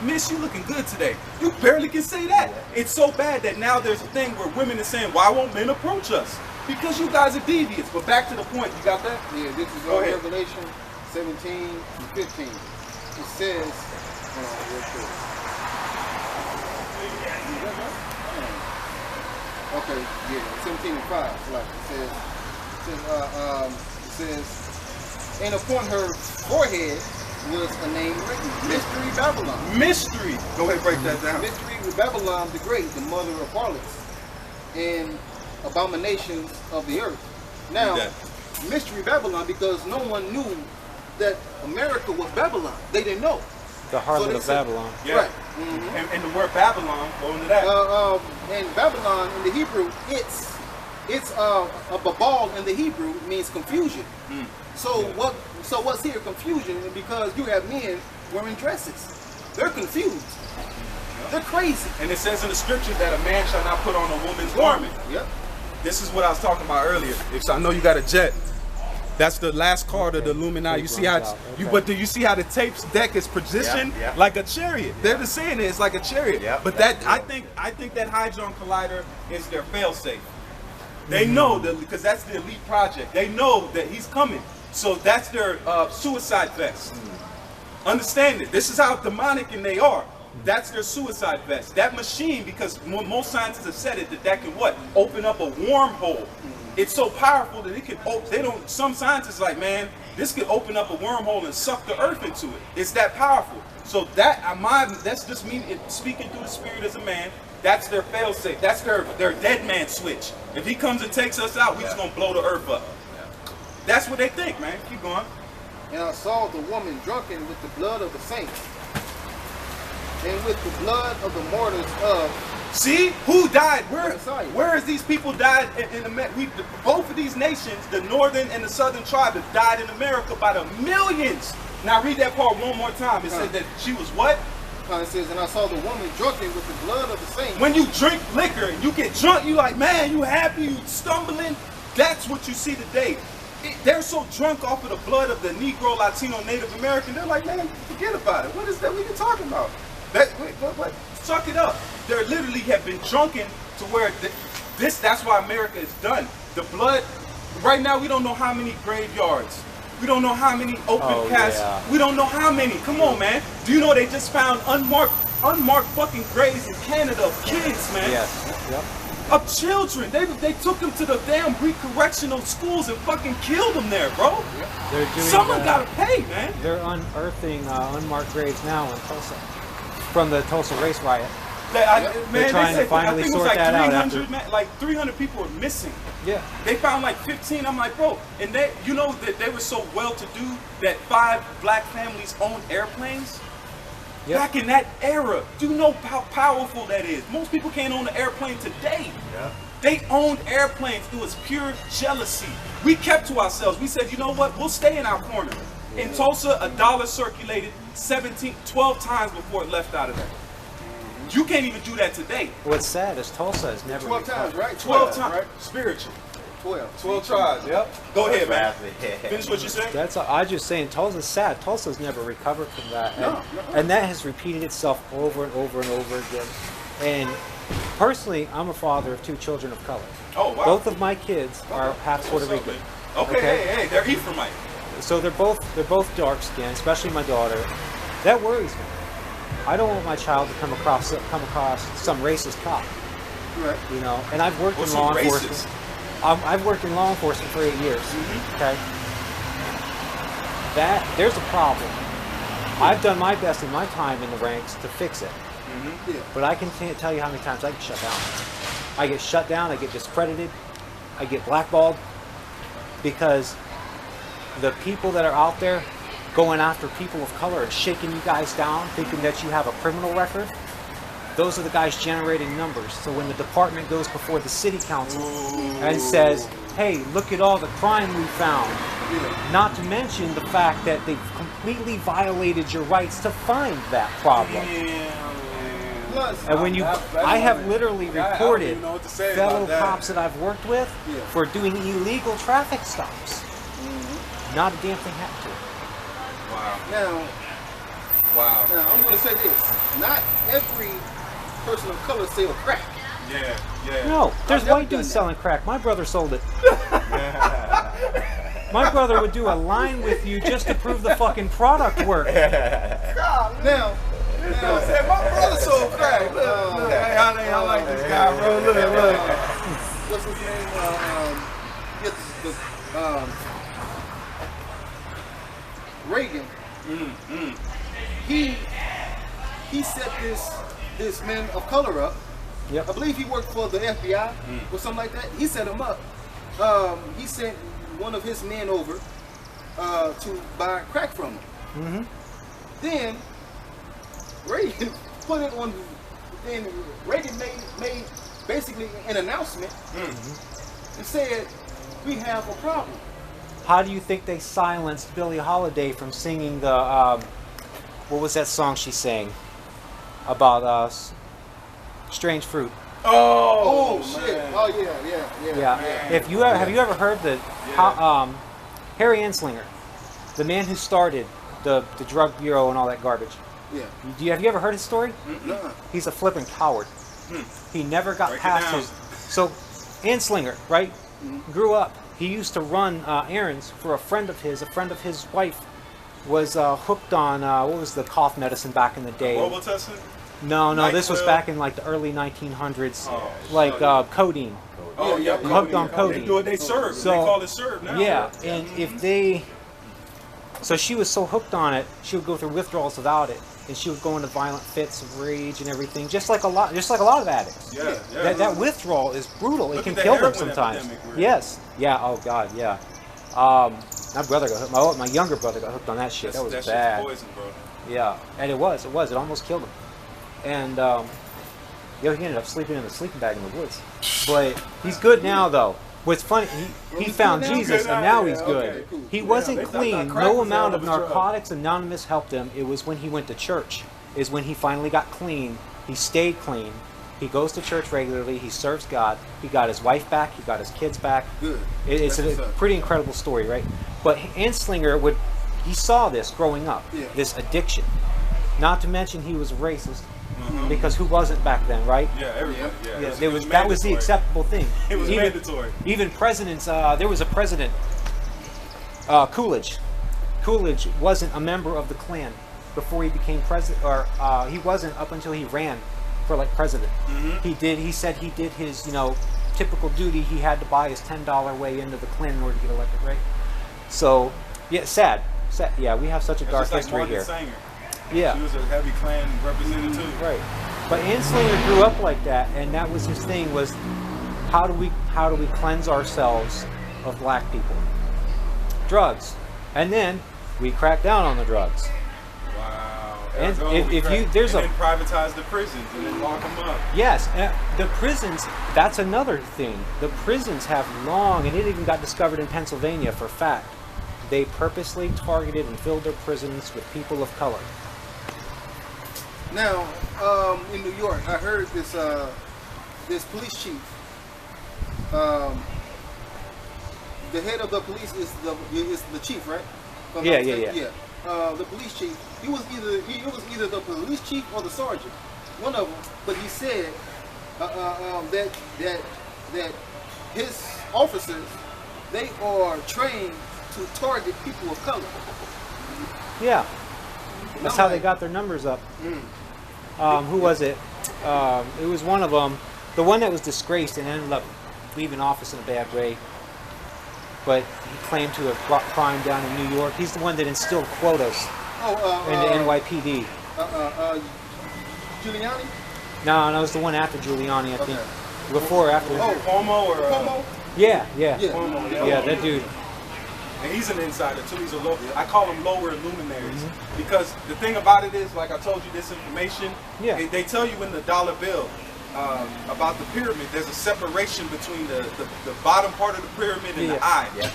miss, you looking good today. You barely can say that. It's so bad that now there's a thing where women are saying, why won't men approach us? Because you guys are deviants. But back to the point, you got that? Yeah, this is Go ahead. Revelation 17 and 15. It says, hold on, real quick. Okay, yeah, 17 and 5. Like it says, and upon her forehead was a name written, Mystery Babylon. Mystery. Go ahead, break that down. Mystery with Babylon the Great, the mother of harlots and abominations of the earth. Now, Mystery Babylon, because no one knew that America was Babylon. They didn't know. The harlot they of said- Babylon. Yeah. Right. And the word Babylon, go into that. And Babylon in the Hebrew, it's a babal in the Hebrew means confusion. So what's here? Confusion, because you have men wearing dresses. They're confused. They're crazy. And it says in the scripture that a man shall not put on a woman's garment. Yep. This is what I was talking about earlier. I know you got a jet. That's the last card of the Illuminati. You see how but do you see how the tape's deck is positioned like a chariot? They're just saying it's like a chariot. But I think that Hadron Collider is their failsafe. They know that because that's the elite project. They know that he's coming. So that's their suicide vest. Understand it. This is how demonic and they are. That's their suicide vest. That machine, because most scientists have said it, that can what? Open up a wormhole. It's so powerful that it can some scientists are like, man, this could open up a wormhole and suck the earth into it. It's that powerful. So that's just me speaking through the spirit as a man. That's their failsafe. That's their dead man switch. If he comes and takes us out, we're just gonna blow the earth up. That's what they think, man. Keep going. And I saw the woman drunken with the blood of the saints, and with the blood of the martyrs of. See who died? Messiah. Where is these people died both of these nations, the northern and the southern tribe, have died in America by the millions. Now read that part one more time. It said that she was what? It says, and I saw the woman drunken with the blood of the saints. When you drink liquor and you get drunk, you like, man, you happy, you stumbling. That's what you see today. They're so drunk off of the blood of the Negro, Latino, Native American. They're like, man, forget about it. What is that? What are you talking about? What? Suck it up. They literally have been drunken to where that's why America is done. The blood, right now we don't know how many graveyards. We don't know how many open casts. Yeah. We don't know how many. Come on, man. Do you know they just found unmarked fucking graves in Canada of kids, man? Yes. Yep. Of children. They took them to the damn Greek correctional schools and fucking killed them there, bro. They're doing Someone gotta pay, man. They're unearthing unmarked graves now in Tulsa from the Tulsa race riot. They're trying to finally sort that out after. Like 300 people are missing. Yeah. They found like 15. I'm like, bro, and you know that they were so well-to-do that 5 black families owned airplanes. Yep. Back in that era, do you know how powerful that is? Most people can't own an airplane today. Yeah. They owned airplanes. It was pure jealousy. We kept to ourselves. We said, you know what? We'll stay in our corner. In Tulsa, $1 circulated 12 times before it left out of there. You can't even do that today. What's sad is Tulsa has never 12 times, right? 12 times, right? Spiritual. 12 tribes, yep. Go ahead, man. Finish what you're saying. I just saying Tulsa's sad. Tulsa's never recovered from that. No. And that has repeated itself over and over and over again. And personally, I'm a father of 2 children of color. Oh, wow. Both of my kids are half Puerto What's up, Rican. man? Okay, hey, they're Ephraimite. So they're both dark skinned, especially my daughter. That worries me. I don't want my child to come across some racist cop. Right. You know, and I've worked in law enforcement. I've worked in law enforcement for 8 years. Okay. There's a problem. I've done my best in my time in the ranks to fix it. Yeah. But I can't tell you how many times I get shut down. I get shut down, I get discredited, I get blackballed because the people that are out there going after people of color and shaking you guys down, thinking that you have a criminal record, those are the guys generating numbers. So when the department goes before the city council and says, hey, look at all the crime we found, not to mention the fact that they've completely violated your rights to find that problem. And when I have literally reported fellow cops that I've worked with for doing illegal traffic stops. Not a damn thing happened to it. Now I'm going to say this: not every person of color sell crack. Yeah. No, there's I've never white done dudes that. selling crack. My brother sold it. My brother would do a line with you just to prove the fucking product worked. Now, my brother sold crack. Look, I like this guy, bro. Look. what's his name? Reagan. He set this man of color up. Yep. I believe he worked for the FBI or something like that. He set him up. He sent one of his men over to buy crack from him. Then Reagan put it on. Then Reagan made basically an announcement and said, "We have a problem." How do you think they silenced Billie Holiday from singing the what was that song she sang about Strange Fruit? Oh shit! Oh yeah. Yeah. If you have you ever heard the Harry Anslinger, the man who started the drug bureau and all that garbage? Yeah. Have you ever heard his story? No. He's a flippin' coward. He never got past his. So Anslinger, right? Grew up. He used to run errands for a friend of his. A friend of his wife was hooked on what was the cough medicine back in the day? Robitussin? No, this was NyQuil? back in like the early 1900s, Oh, codeine. Oh, yeah. Hooked on codeine. They do it, they serve. So- they call it serve now. Yeah, and if they, so she was so hooked on it, she would go through withdrawals without it, and she would go into violent fits of rage and everything, just like a lot of addicts. Yeah. That withdrawal is brutal. It Look can at the kill them heroin sometimes. epidemic we're in. Yes. Yeah. Oh God. Yeah. My brother got hooked. My younger brother got hooked on that shit. That was That bad. shit's poison, bro. Yeah, and it was. It almost killed him. And he ended up sleeping in a sleeping bag in the woods. But he's good now, though. What's funny, he found good now? Jesus, Good and now? now he's Yeah, good. okay, cool. He Yeah, wasn't they thought clean. crack No was amount hell of of a drug. Narcotics Anonymous helped him. It was when he went to church, is when he finally got clean. He stayed clean. He goes to church regularly. He serves God. He got his wife back. He got his kids back. Good. It's That's a what's up. pretty incredible story, right? But Anslinger he saw this growing up, Yeah. this addiction. Not to mention he was racist, because who wasn't back then, right? Yeah, everybody. Yeah, Yeah, It that was the mandatory. acceptable thing. It was even, mandatory. Even presidents, there was a president, Coolidge. Coolidge wasn't a member of the Klan before he became president, or he wasn't up until he ran for like president. He said he did his, typical duty. He had to buy his $10 way into the Klan in order to get elected, right? So, yeah, sad. Yeah, we have such a dark That's just like history Margaret here. Sanger. Yeah. She was a heavy Klan representative too. Right. But Anslinger grew up like that, and that was his thing, was how do we cleanse ourselves of black people? Drugs. And then we crack down on the drugs. Wow. And Ergo, if we you- crack- there's and a- then privatize the prisons and then lock them up. Yes, the prisons, that's another thing. The prisons have long, and it even got discovered in Pennsylvania for fact, they purposely targeted and filled their prisons with people of color. Now, in New York, I heard this police chief. The head of the police is the chief, right? If I'm Yeah, not yeah, mistaken. The police chief. He was either the police chief or the sergeant, one of them. But he said that his officers, they are trained to target people of color. Yeah. That's how they got their numbers up. Who was it? It was one of them. The one that was disgraced and ended up leaving office in a bad way. But he claimed to have brought crime down in New York. He's the one that instilled quotas in the NYPD. Giuliani? No, it was the one after Giuliani, I think. Okay. Before or after? Oh, Cuomo or Cuomo? Yeah. Cuomo, Yeah, that dude. And he's an insider too. He's I call them lower luminaries because the thing about it is, like I told you, this information. Yeah. They tell you in the dollar bill about the pyramid. There's a separation between the bottom part of the pyramid and the eye. Yeah.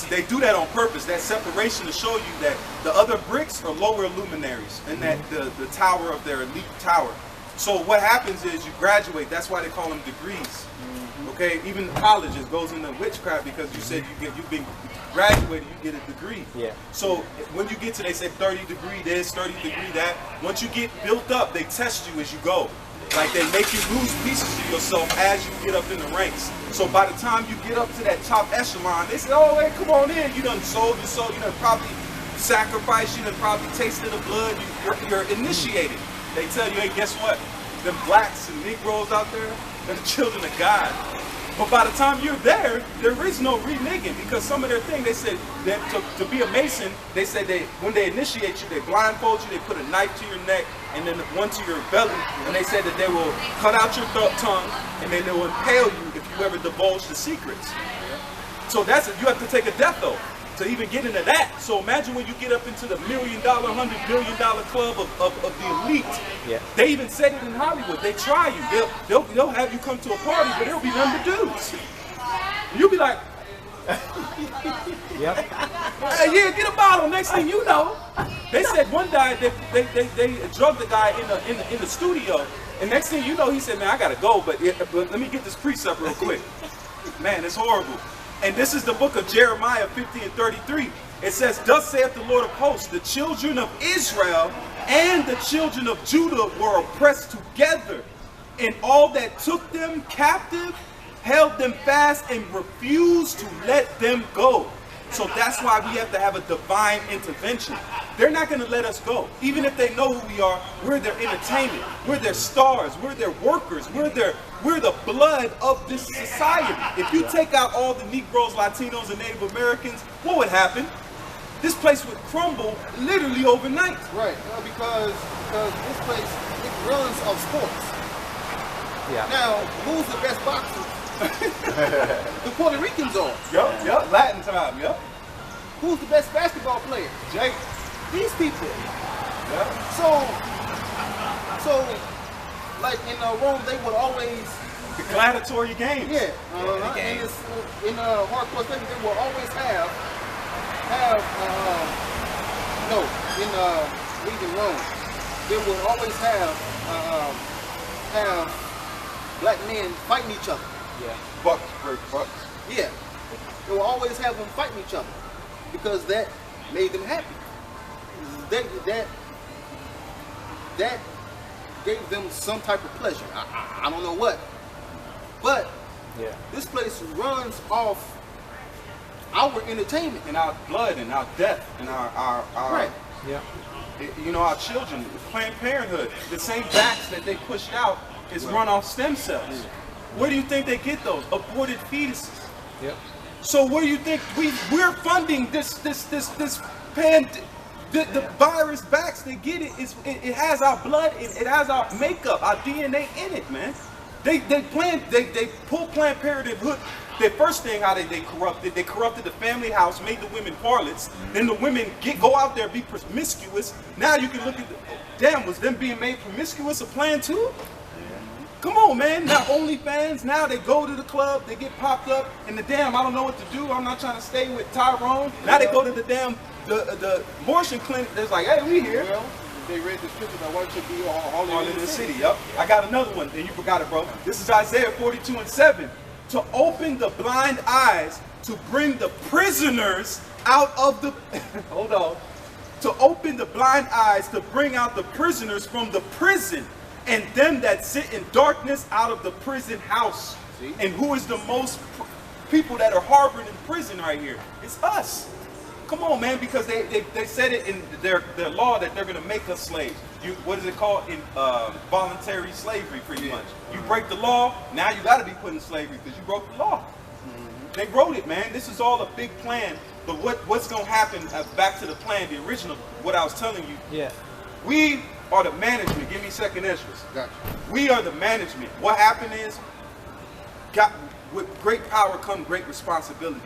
They do that on purpose. That separation to show you that the other bricks are lower luminaries and that the tower of their elite tower. So what happens is you graduate. That's why they call them degrees. Okay, even colleges goes into witchcraft because you said you've been graduated, you get a degree. Yeah. So when you get to, they say 30 degree this, 30 degree that. Once you get built up, they test you as you go. Like they make you lose pieces of yourself as you get up in the ranks. So by the time you get up to that top echelon, they say, oh, hey, come on in. You done sold your soul. You done probably sacrificed. You done probably tasted the blood. You're initiated. They tell you, hey, guess what? Them blacks and Negroes out there, they're the children of God. But by the time you're there, there is no reneging, because some of their thing, they said that to be a Mason, they said when they initiate you, they blindfold you, they put a knife to your neck and then one to your belly, and they said that they will cut out your tongue and then they will impale you if you ever divulge the secrets. So that's it. You have to take a death oath to even get into that. So imagine when you get up into the $1 million, $100 million club of the elite. Yeah. They even said it in Hollywood. They try you. They'll have you come to a party, but there'll be none but dudes. You'll be like, Yep. hey, yeah, get a bottle. Next thing you know, they said one guy they drugged the guy in the studio, and next thing you know, he said, man, I gotta go, but let me get this precept real quick. Man, it's horrible. And this is the book of Jeremiah 50 and 33. It says, thus saith the Lord of hosts, the children of Israel and the children of Judah were oppressed together, and all that took them captive held them fast and refused to let them go. So that's why we have to have a divine intervention. They're not going to let us go. Even if they know who we are, we're their entertainment. We're their stars. We're their workers. We're the blood of this society. If you take out all the Negroes, Latinos, and Native Americans, what would happen? This place would crumble literally overnight. Right, because this place, it runs off sports. Yeah. Now, who's the best boxer? The Puerto Ricans are. Yup, Latin time, yup. Who's the best basketball player? Jake. These people. Yup. So, like in Rome, they would always. The gladiatory games. Yeah. And it's, in hardcore slavery, they will always have leaving Rome, they will always have black men fighting each other. Yeah. Bucks. Yeah. They will always have them fighting each other because that made them happy. That gave them some type of pleasure. I don't know what. But Yeah. this place runs off our entertainment. And our blood and our death and our Right. Yeah. you know, our children, Planned Parenthood, the same backs that they pushed out is run off stem cells. Where do you think they get those? Aborted fetuses. Yep. So where do you think we're funding the virus backs? They get it. It has our blood. It has our makeup, our DNA in it, man. They pull Planned Parenthood. The first thing how they corrupted the family house, made the women harlots. Then the women go out there, be promiscuous. Now you can look at damn, was them being made promiscuous a plan too? Come on, man. Now OnlyFans, now they go to the club, they get popped up, and I don't know what to do. I'm not trying to stay with Tyrone. Now they go to the the abortion clinic. They're like, hey, we here. Well, they read the scripture that one should be all All in the city, yep. I got another one, and you forgot it, bro. This is Isaiah 42:7. To open the blind eyes, to bring the prisoners out of the hold on. To open the blind eyes, to bring out the prisoners from the prison, and them that sit in darkness out of the prison house. See? And who is the most people that are harbored in prison right here? It's us. Come on, man, because they said it in their law that they're going to make us slaves. What is it called? In voluntary slavery, pretty much. You break the law, now you got to be put in slavery because you broke the law. They wrote it, man. This is all a big plan. But what's going to happen, back to the plan, the original, what I was telling you. Yeah. We are the management. Give me second Esdras. Gotcha. We are the management. What happened is, with great power come great responsibility.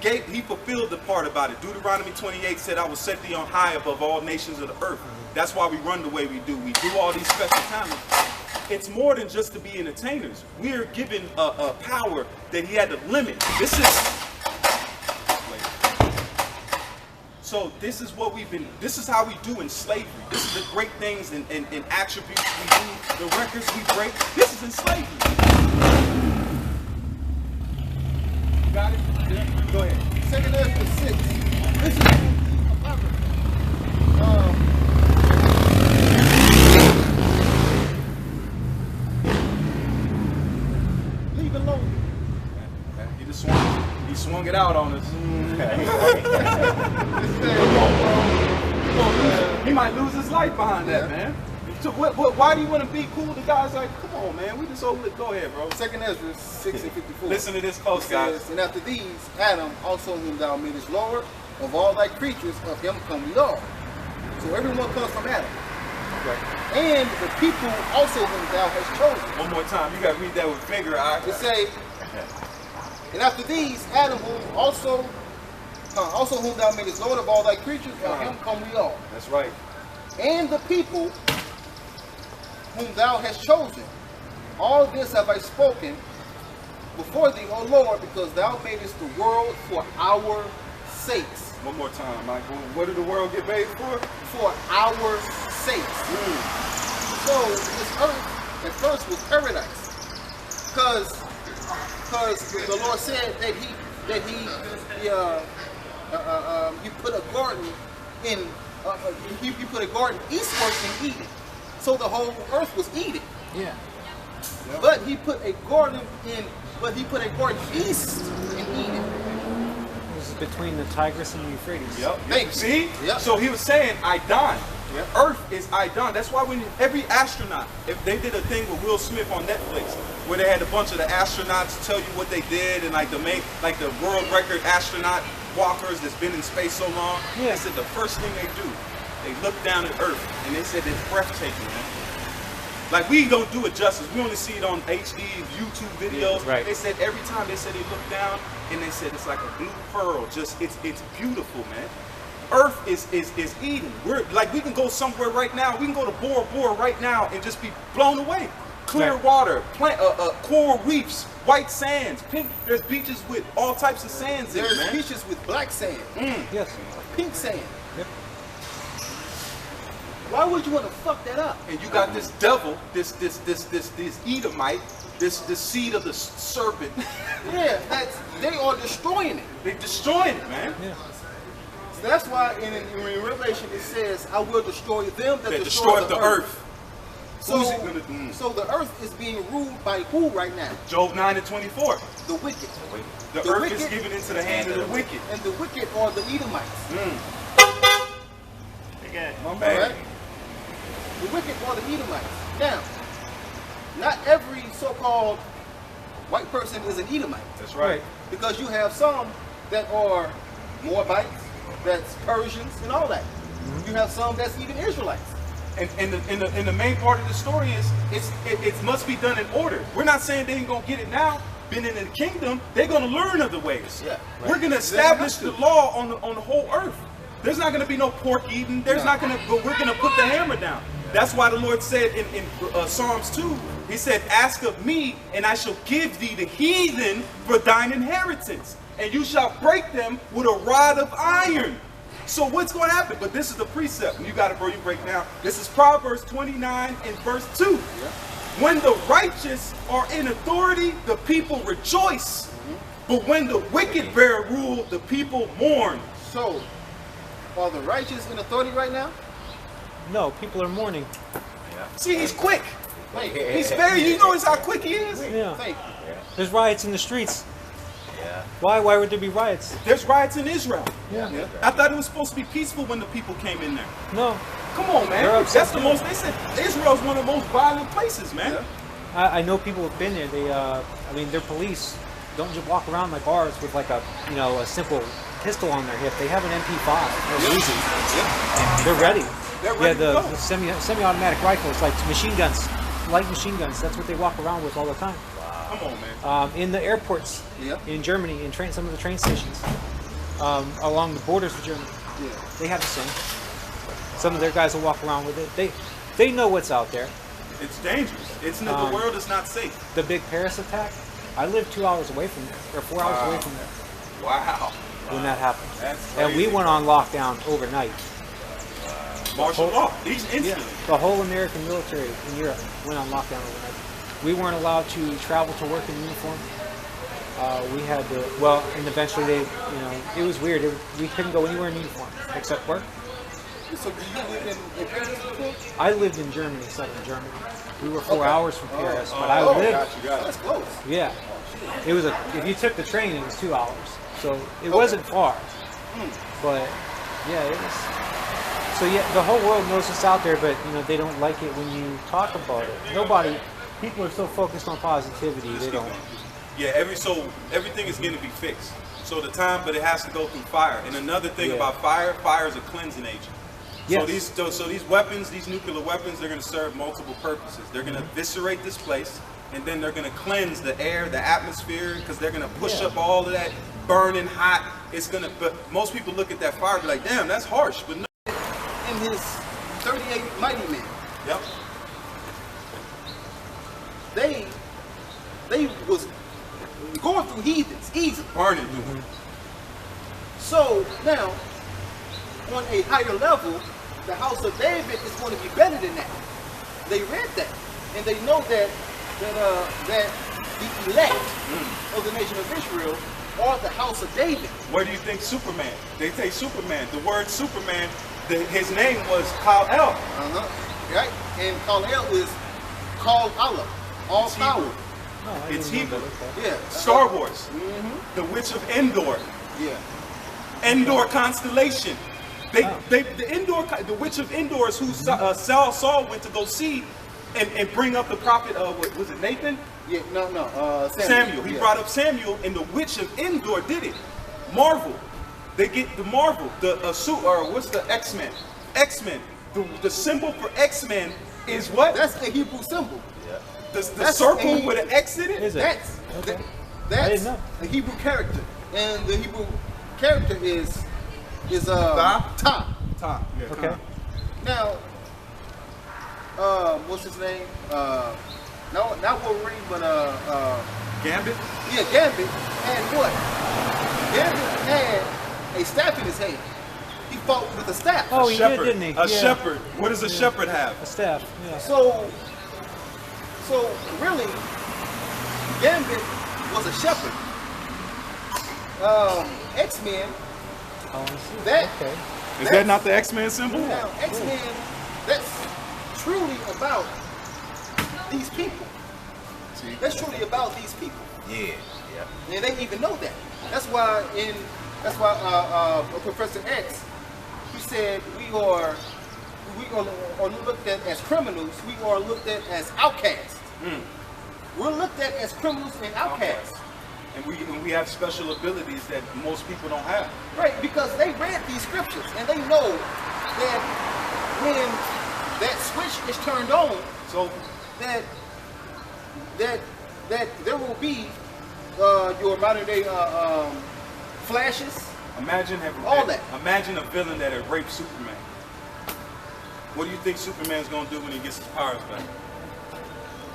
He fulfilled the part about it. Deuteronomy 28 said, I will set thee on high above all nations of the earth. That's why we run the way we do. We do all these special talents. It's more than just to be entertainers. We are given a power that he had to limit. This is what this is how we do in slavery. This is the great things and attributes we do, the records we break. This is in slavery. Got it? Yeah. Go ahead. 2nd Ezra 6. This is leave it alone. He swung it out on us. He might lose his life behind that, man. Why do you want to be cool? The guy's like, come on, man, we just over it. Go ahead, bro. 2nd Ezra 6 and 54. Listen to this close, It guys. says, and after these, Adam, also whom thou madest Lord, of all thy creatures, of him come we all. So everyone comes from Adam. Right. And the people also whom thou hast chosen. One more time. You got to read that with finger eye. It say, and after these, Adam, whom also whom thou madest Lord of all thy creatures, of him come we all. That's right. And the people whom thou hast chosen, all this have I spoken before thee, O Lord, because thou madest the world for our sakes. One more time, Michael. What did the world get made for? For our sakes. So this earth at first was paradise, because the Lord said that he put a garden in he put a garden eastward in Eden, so the whole earth was Eden. Yeah. But he put a garden east in Eden. This is between the Tigris and the Euphrates. Yep. Thank you. See? Yep. So he was saying Idon. Yep. Earth is Idon. That's why when every astronaut, if they did a thing with Will Smith on Netflix, where they had a bunch of the astronauts tell you what they did, and like the world record astronaut walkers that's been in space so long, Yeah. they said the first thing they do, they look down at Earth, and they said it's breathtaking, man. Like, we don't do it justice. We only see it on HD, YouTube videos. Right. They said every time they said they look down, and they said it's like a blue pearl. Just it's beautiful, man. Earth is Eden. We're like, we can go somewhere right now. We can go to Bora Bora right now and just be blown away. Clear Right. water, coral reefs, white sands, pink. There's beaches with all types of sands in it, There's man. beaches with black sand, Yes. pink sand. Yep. Why would you want to fuck that up? And you got this devil, this Edomite, this seed of the serpent. Yeah, they are destroying it. They're destroying it, man. Yeah. So that's why in Revelation it says, "I will destroy them that That destroy destroyed the earth. So, Who's it gonna do? so the earth is being ruled by who right now? Job 9 and 24. The wicked. The The earth is wicked- given into the hand of the wicked. And the wicked are the Edomites. Again. My All man. right? The wicked are the Edomites. Now, not every so-called white person is an Edomite, That's right. because you have some that are Moabites, that's Persians, and all that. You have some that's even Israelites. And the main part of the story is it must be done in order. We're not saying they ain't gonna get it now. Being in the kingdom, they're gonna learn other ways. Yeah. We're gonna establish the law on the whole earth. There's not gonna be no pork eating. There's not gonna, but we're gonna put the hammer down. That's why the Lord said in Psalms 2, He said, "Ask of me, and I shall give thee the heathen for thine inheritance, and you shall break them with a rod of iron." So what's going to happen? But this is the precept. And you got it, bro. You break down. This is Proverbs 29 and verse 2. When the righteous are in authority, the people rejoice. But when the wicked bear rule, the people mourn. So, are the righteous in authority right now? No, people are mourning. See, he's quick. Thank He's very, you notice how quick he is? Yeah. Thank you. There's riots in the streets. Why would there be riots? There's riots in Israel. Yeah. I thought it was supposed to be peaceful when the people came in there. No. Come on, man. They're upset That's the most, they said Israel's one of the most violent places, man. I know people have been there. They, I mean, their police don't just walk around like ours with like a, a simple pistol on their hip. They have an MP5. They're easy. They're ready. They're ready to the go. semi-automatic rifles, like machine guns, light machine guns. That's what they walk around with all the time. Come on, man. In the airports, in Germany, in some of the train stations, along the borders of Germany, they have the same. Some of their guys will walk around with it. They know what's out there. It's dangerous. It's the world is not safe. The big Paris attack, I lived 2 hours away from there, or 4 hours away from there Wow. when that happened. That's And we crazy. went on lockdown overnight. Martial law. These instantly. The whole American military in Europe went on lockdown overnight. We weren't allowed to travel to work in uniform. We had to, and eventually they, it was weird. We couldn't go anywhere in uniform except work. So do you live in Paris before? I lived in Germany, southern Germany. We were 4 hours from Paris, but I Oh, lived. got you. That's close. Yeah, it was if you took the train, it was 2 hours, so it wasn't far. But yeah, it was. So yeah, the whole world knows it's out there, but you know they don't like it when you talk about it. People are so focused on positivity, they don't. Yeah, everything is going to be fixed. So but it has to go through fire. And another thing about fire is a cleansing agent. Yes. So these weapons, these nuclear weapons, they're going to serve multiple purposes. They're going to eviscerate this place, and then they're going to cleanse the air, the atmosphere, because they're going to push up all of that burning hot. But most people look at that fire and be like, damn, that's harsh. But no. In his 38 mighty men, Yep. they was going through heathens, easy. Burning. So now, on a higher level, the house of David is going to be better than that. They read that, and they know that the elect of the nation of Israel are the house of David. Where do you think Superman? They say Superman. The word Superman, his name was Kal-El. Right? And Kal-El is called Allah, all It's power. Hebrew. No, I It's didn't know Hebrew. that. Okay. Yeah. Star Wars. The Witch of Endor. Yeah. Endor constellation. The Witch of Endor is who Saul went to go see and bring up the prophet, what was it, Nathan? Yeah, no, Samuel. He Yeah. brought up Samuel, and the Witch of Endor did it. Marvel. They get the Marvel, what's the X-Men? X-Men. The symbol for X-Men is what? That's a Hebrew symbol. The that's circle a- with an X in it? Is it? Okay. I That's didn't know. a Hebrew character, and the Hebrew character is Ta? Ta. Top. Yeah, Okay. Now, what's his name? Not Wolverine, but Gambit? yeah, Gambit had what? Gambit had a staff in his hand. He fought with a staff. Oh, he Shepherd. did, didn't he? A Yeah. shepherd. What does a shepherd have? A staff. Yeah. So really, Gambit was a shepherd. X-Men, Oh, I see. that Okay. Is that not the X-Men symbol? now X-Men, that's truly about these people. That's truly about these people. Yeah. And they even know that. That's why Professor X, he said we are looked at as criminals. We are looked at as outcasts. We're looked at as criminals and outcasts. And we have special abilities that most people don't have. Right, because they read these scriptures and they know that when that switch is turned on, So that there will be your modern day flashes. all that. Imagine a villain that had raped Superman. What do you think Superman's gonna do when he gets his powers back?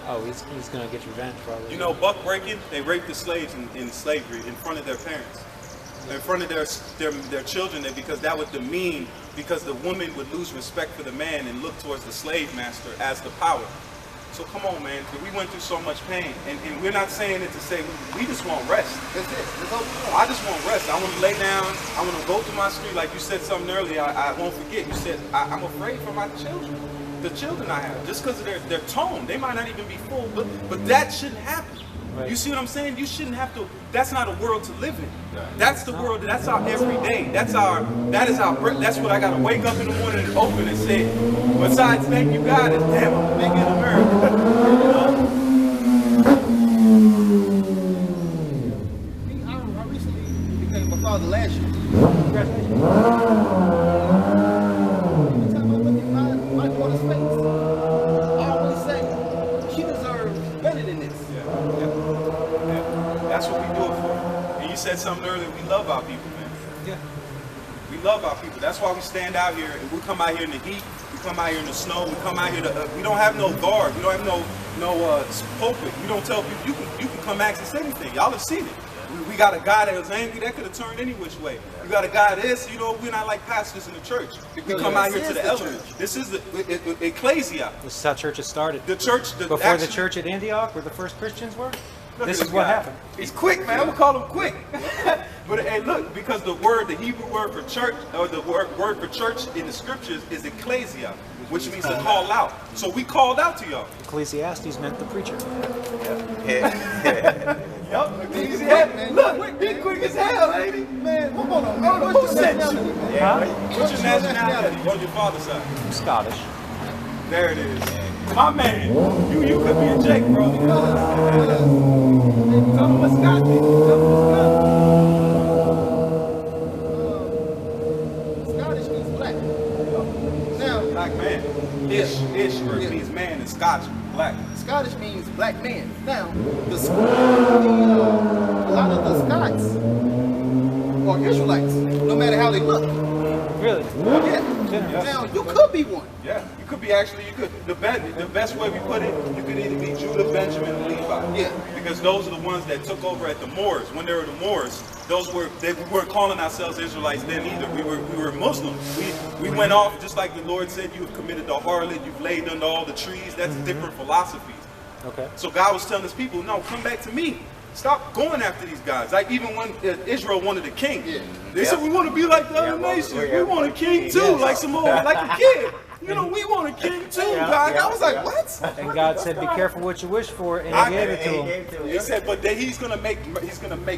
Oh, he's gonna get revenge probably. You know, buck breaking, they raped the slaves in slavery in front of their parents, in front of their children, because that would demean, because the woman would lose respect for the man and look towards the slave master as the power. So come on, man, we went through so much pain, and we're not saying it to say we just want rest. That's it. That's all we want. I just want rest. I want to lay down. I want to go through my street. Like you said something earlier, I won't forget. You said, I'm afraid for my children. The children I have, just because of their tone. They might not even be full, but that shouldn't happen. Right. You see what I'm saying? You shouldn't have to. That's not a world to live in. That's the world. That's our everyday. That's what I got to wake up in the morning and open and say, besides thank you God, and damn, I'm big in America. I recently became a father last year. Congratulations. Every time I look at my daughter's face, I always say, she deserves better than this. That's what we do it for. And you said something earlier. We love our people, man. Yeah. We love our people. That's why we stand out here, and we come out here in the heat. We come out here in the snow. We come out here to. We don't have no guard. We don't have no pulpit. We don't tell people you can come ask us anything. Y'all have seen it. We got a guy that was angry that could have turned any which way. You got a guy this. We're not like pastors in the church. We come out here to the elders. This is the ecclesia. This is how churches started. The church. Before the church at Antioch, where the first Christians were. Look This at is what guy. happened. He's quick, man. I'm gonna call him quick. But hey, look, because the Hebrew word for church, or the word for church in the scriptures is ecclesia, which means to call out. So we called out to y'all. Ecclesiastes meant the preacher. Yup, Easy quick, head. man. Look, Quick, he man. quick as hell, ain't he? Man, hold on, man. Who What's your sent nationality? you? Huh? What's your nationality on your father's side? I'm Scottish. There it is. My man, you could be a Jake, bro. Tell him what's got me. Scottish means black. Now, Black man. Ish Yeah. means man in Scotch. Black. Scottish means black man. Now, a lot of the Scots are Israelites, no matter how they look. Really? Yeah. Now, you could be one. Yeah, you could be the best way we put it, you could either be Judah, Benjamin, and Levi. Yeah. Because those are the ones that took over at the Moors. When they were the Moors, we weren't calling ourselves Israelites then either. We were Muslims. We went off, just like the Lord said, you have committed the harlot, you've laid under all the trees. That's different philosophies. Okay. So God was telling his people, no, come back to me. Stop going after these guys. Like even when Israel wanted a king, they said we want to be like the other nations. We want a king too, like some old, like a kid. You know, we want a king too, God. I was like, what? And God said, "Be careful what you wish for," and He gave it to him. He said, but then he's gonna make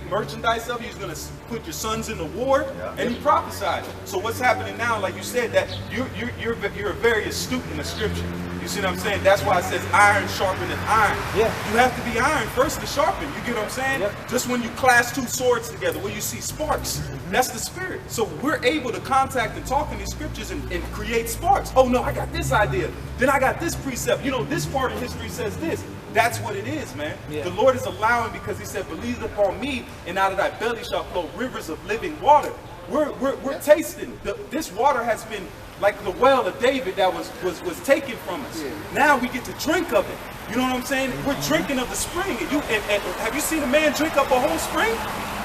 merchandise of it. He's gonna put your sons in the war, and he prophesied. So what's happening now? Like you said, that you're very astute in the scripture. You see what I'm saying? That's why it says iron sharpeneth iron. Yeah. You have to be iron first to sharpen. You get what I'm saying? Yep. Just when you clash two swords together, when you see sparks, that's the spirit. So we're able to contact and talk in these scriptures and create sparks. Oh no, I got this idea. Then I got this precept. You know, this part of history says this. That's what it is, man. Yeah. The Lord is allowing, because he said, believe upon me, and out of thy belly shall flow rivers of living water. We're tasting. This water has been like the well of David that was taken from us. Yeah. Now we get to drink of it. You know what I'm saying? We're drinking of the spring. And have you seen a man drink up a whole spring?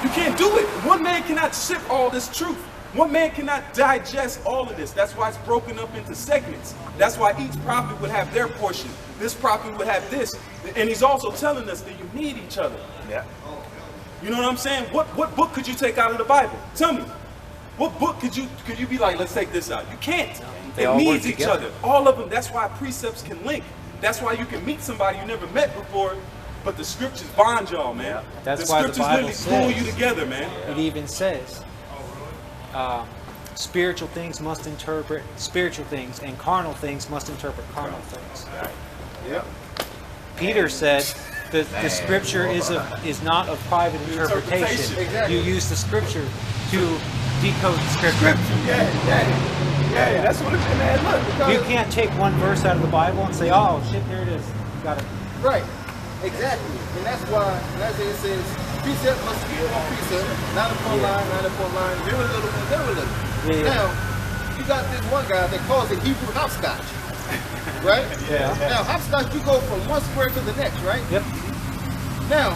You can't do it. One man cannot sip all this truth. One man cannot digest all of this. That's why it's broken up into segments. That's why each prophet would have their portion. This prophet would have this. And he's also telling us that you need each other. Yeah. You know what I'm saying? What book could you take out of the Bible? Tell me. What book could you be like, let's take this out? You can't. They It all work needs each together. other. All of them. That's why precepts can link. That's why you can meet somebody you never met before, but the scriptures bond y'all, man. That's the why the scriptures Bible literally pull says- you together, man. It even says, spiritual things must interpret spiritual things, and carnal things must interpret carnal things. Yeah. Peter said that the scripture is not of private interpretation. Exactly. You use the scripture to decode the scripture. Yeah, that's what it's man. Look, You can't take one verse out of the Bible and say, "Oh shit, there it is." You got it. Right. Exactly. And that's why, as it says, precept must be upon precept, not upon line, not upon line, very little and very little. Yeah. Now, you got this one guy that calls it Hebrew hopscotch. Right? Yeah. Now, hopscotch, you go from one square to the next, right? Yep. Now,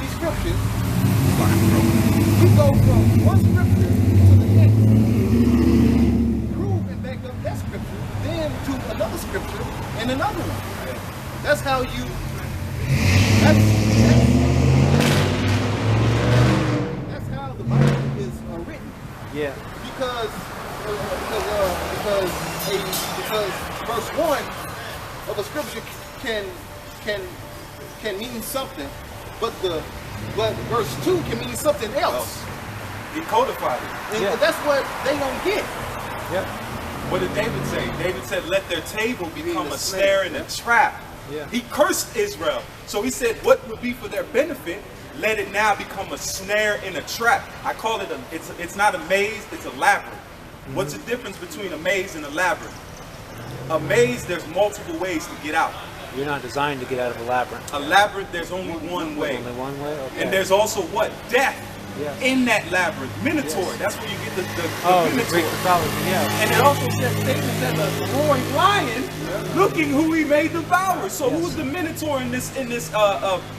these scriptures, you go from one scripture to the next. Prove and back up that scripture, then to another scripture and another one. That's how you. That's how the Bible is written. Yeah. Because verse 1 of a scripture can mean something, but verse 2 can mean something else. he codified it. And Yeah. that's what they don't get. Yep. What did David say? David said, let their table become a a snare and a trap. Yeah. He cursed Israel. So he said, what would be for their benefit, let it now become a snare and a trap. I call it, it's not a maze, it's a labyrinth. What's the difference between a maze and a labyrinth? A maze, there's multiple ways to get out. You're not designed to get out of a labyrinth. A labyrinth, there's only one way. Only one way? Okay. And there's also what? Death Yeah. in that labyrinth. Minotaur, Yes. that's where you get the Oh, the Minotaur. Greek mythology, yeah. And it also says statements that the roaring lion looking who he may devour. So Yes. who's the Minotaur in this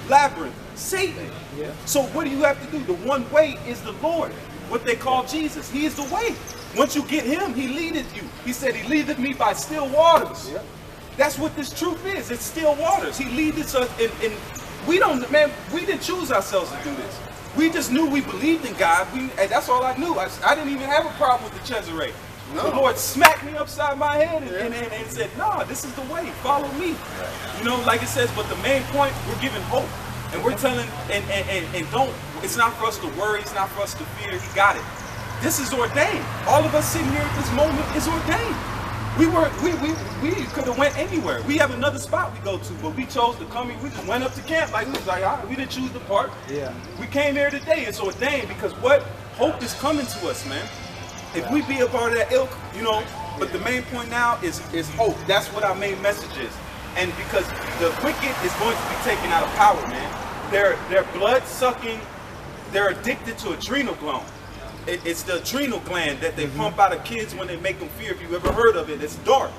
labyrinth? Satan. Yeah. So what do you have to do? The one way is the Lord, what they call Jesus. He is the way. Once you get him, he leadeth you. He said, he leadeth me by still waters. That's what this truth is. It's still waters. He leadeth us in we don't, man, we didn't choose ourselves to do this. We just knew we believed in God. And that's all I knew. I didn't even have a problem with the Cesare. No. The Lord smacked me upside my head and said, nah, this is the way. Follow me. You know, like it says, but the main point, we're giving hope. And we're telling, and don't, it's not for us to worry, it's not for us to fear, he got it. This is ordained. All of us sitting here at this moment is ordained. We could have went anywhere. We have another spot we go to, but we chose to come here. We just went up to camp like we was like, all right, we didn't choose the park. Yeah. We came here today. It's ordained because what? Hope is coming to us, man. If we be a part of that ilk, you know, but the main point now is hope. That's what our main message is. And because the wicked is going to be taken out of power, man. They're blood sucking, they're addicted to adrenal gland. It's the adrenal gland that they pump out of kids when they make them fear. If you ever heard of it, it's dark.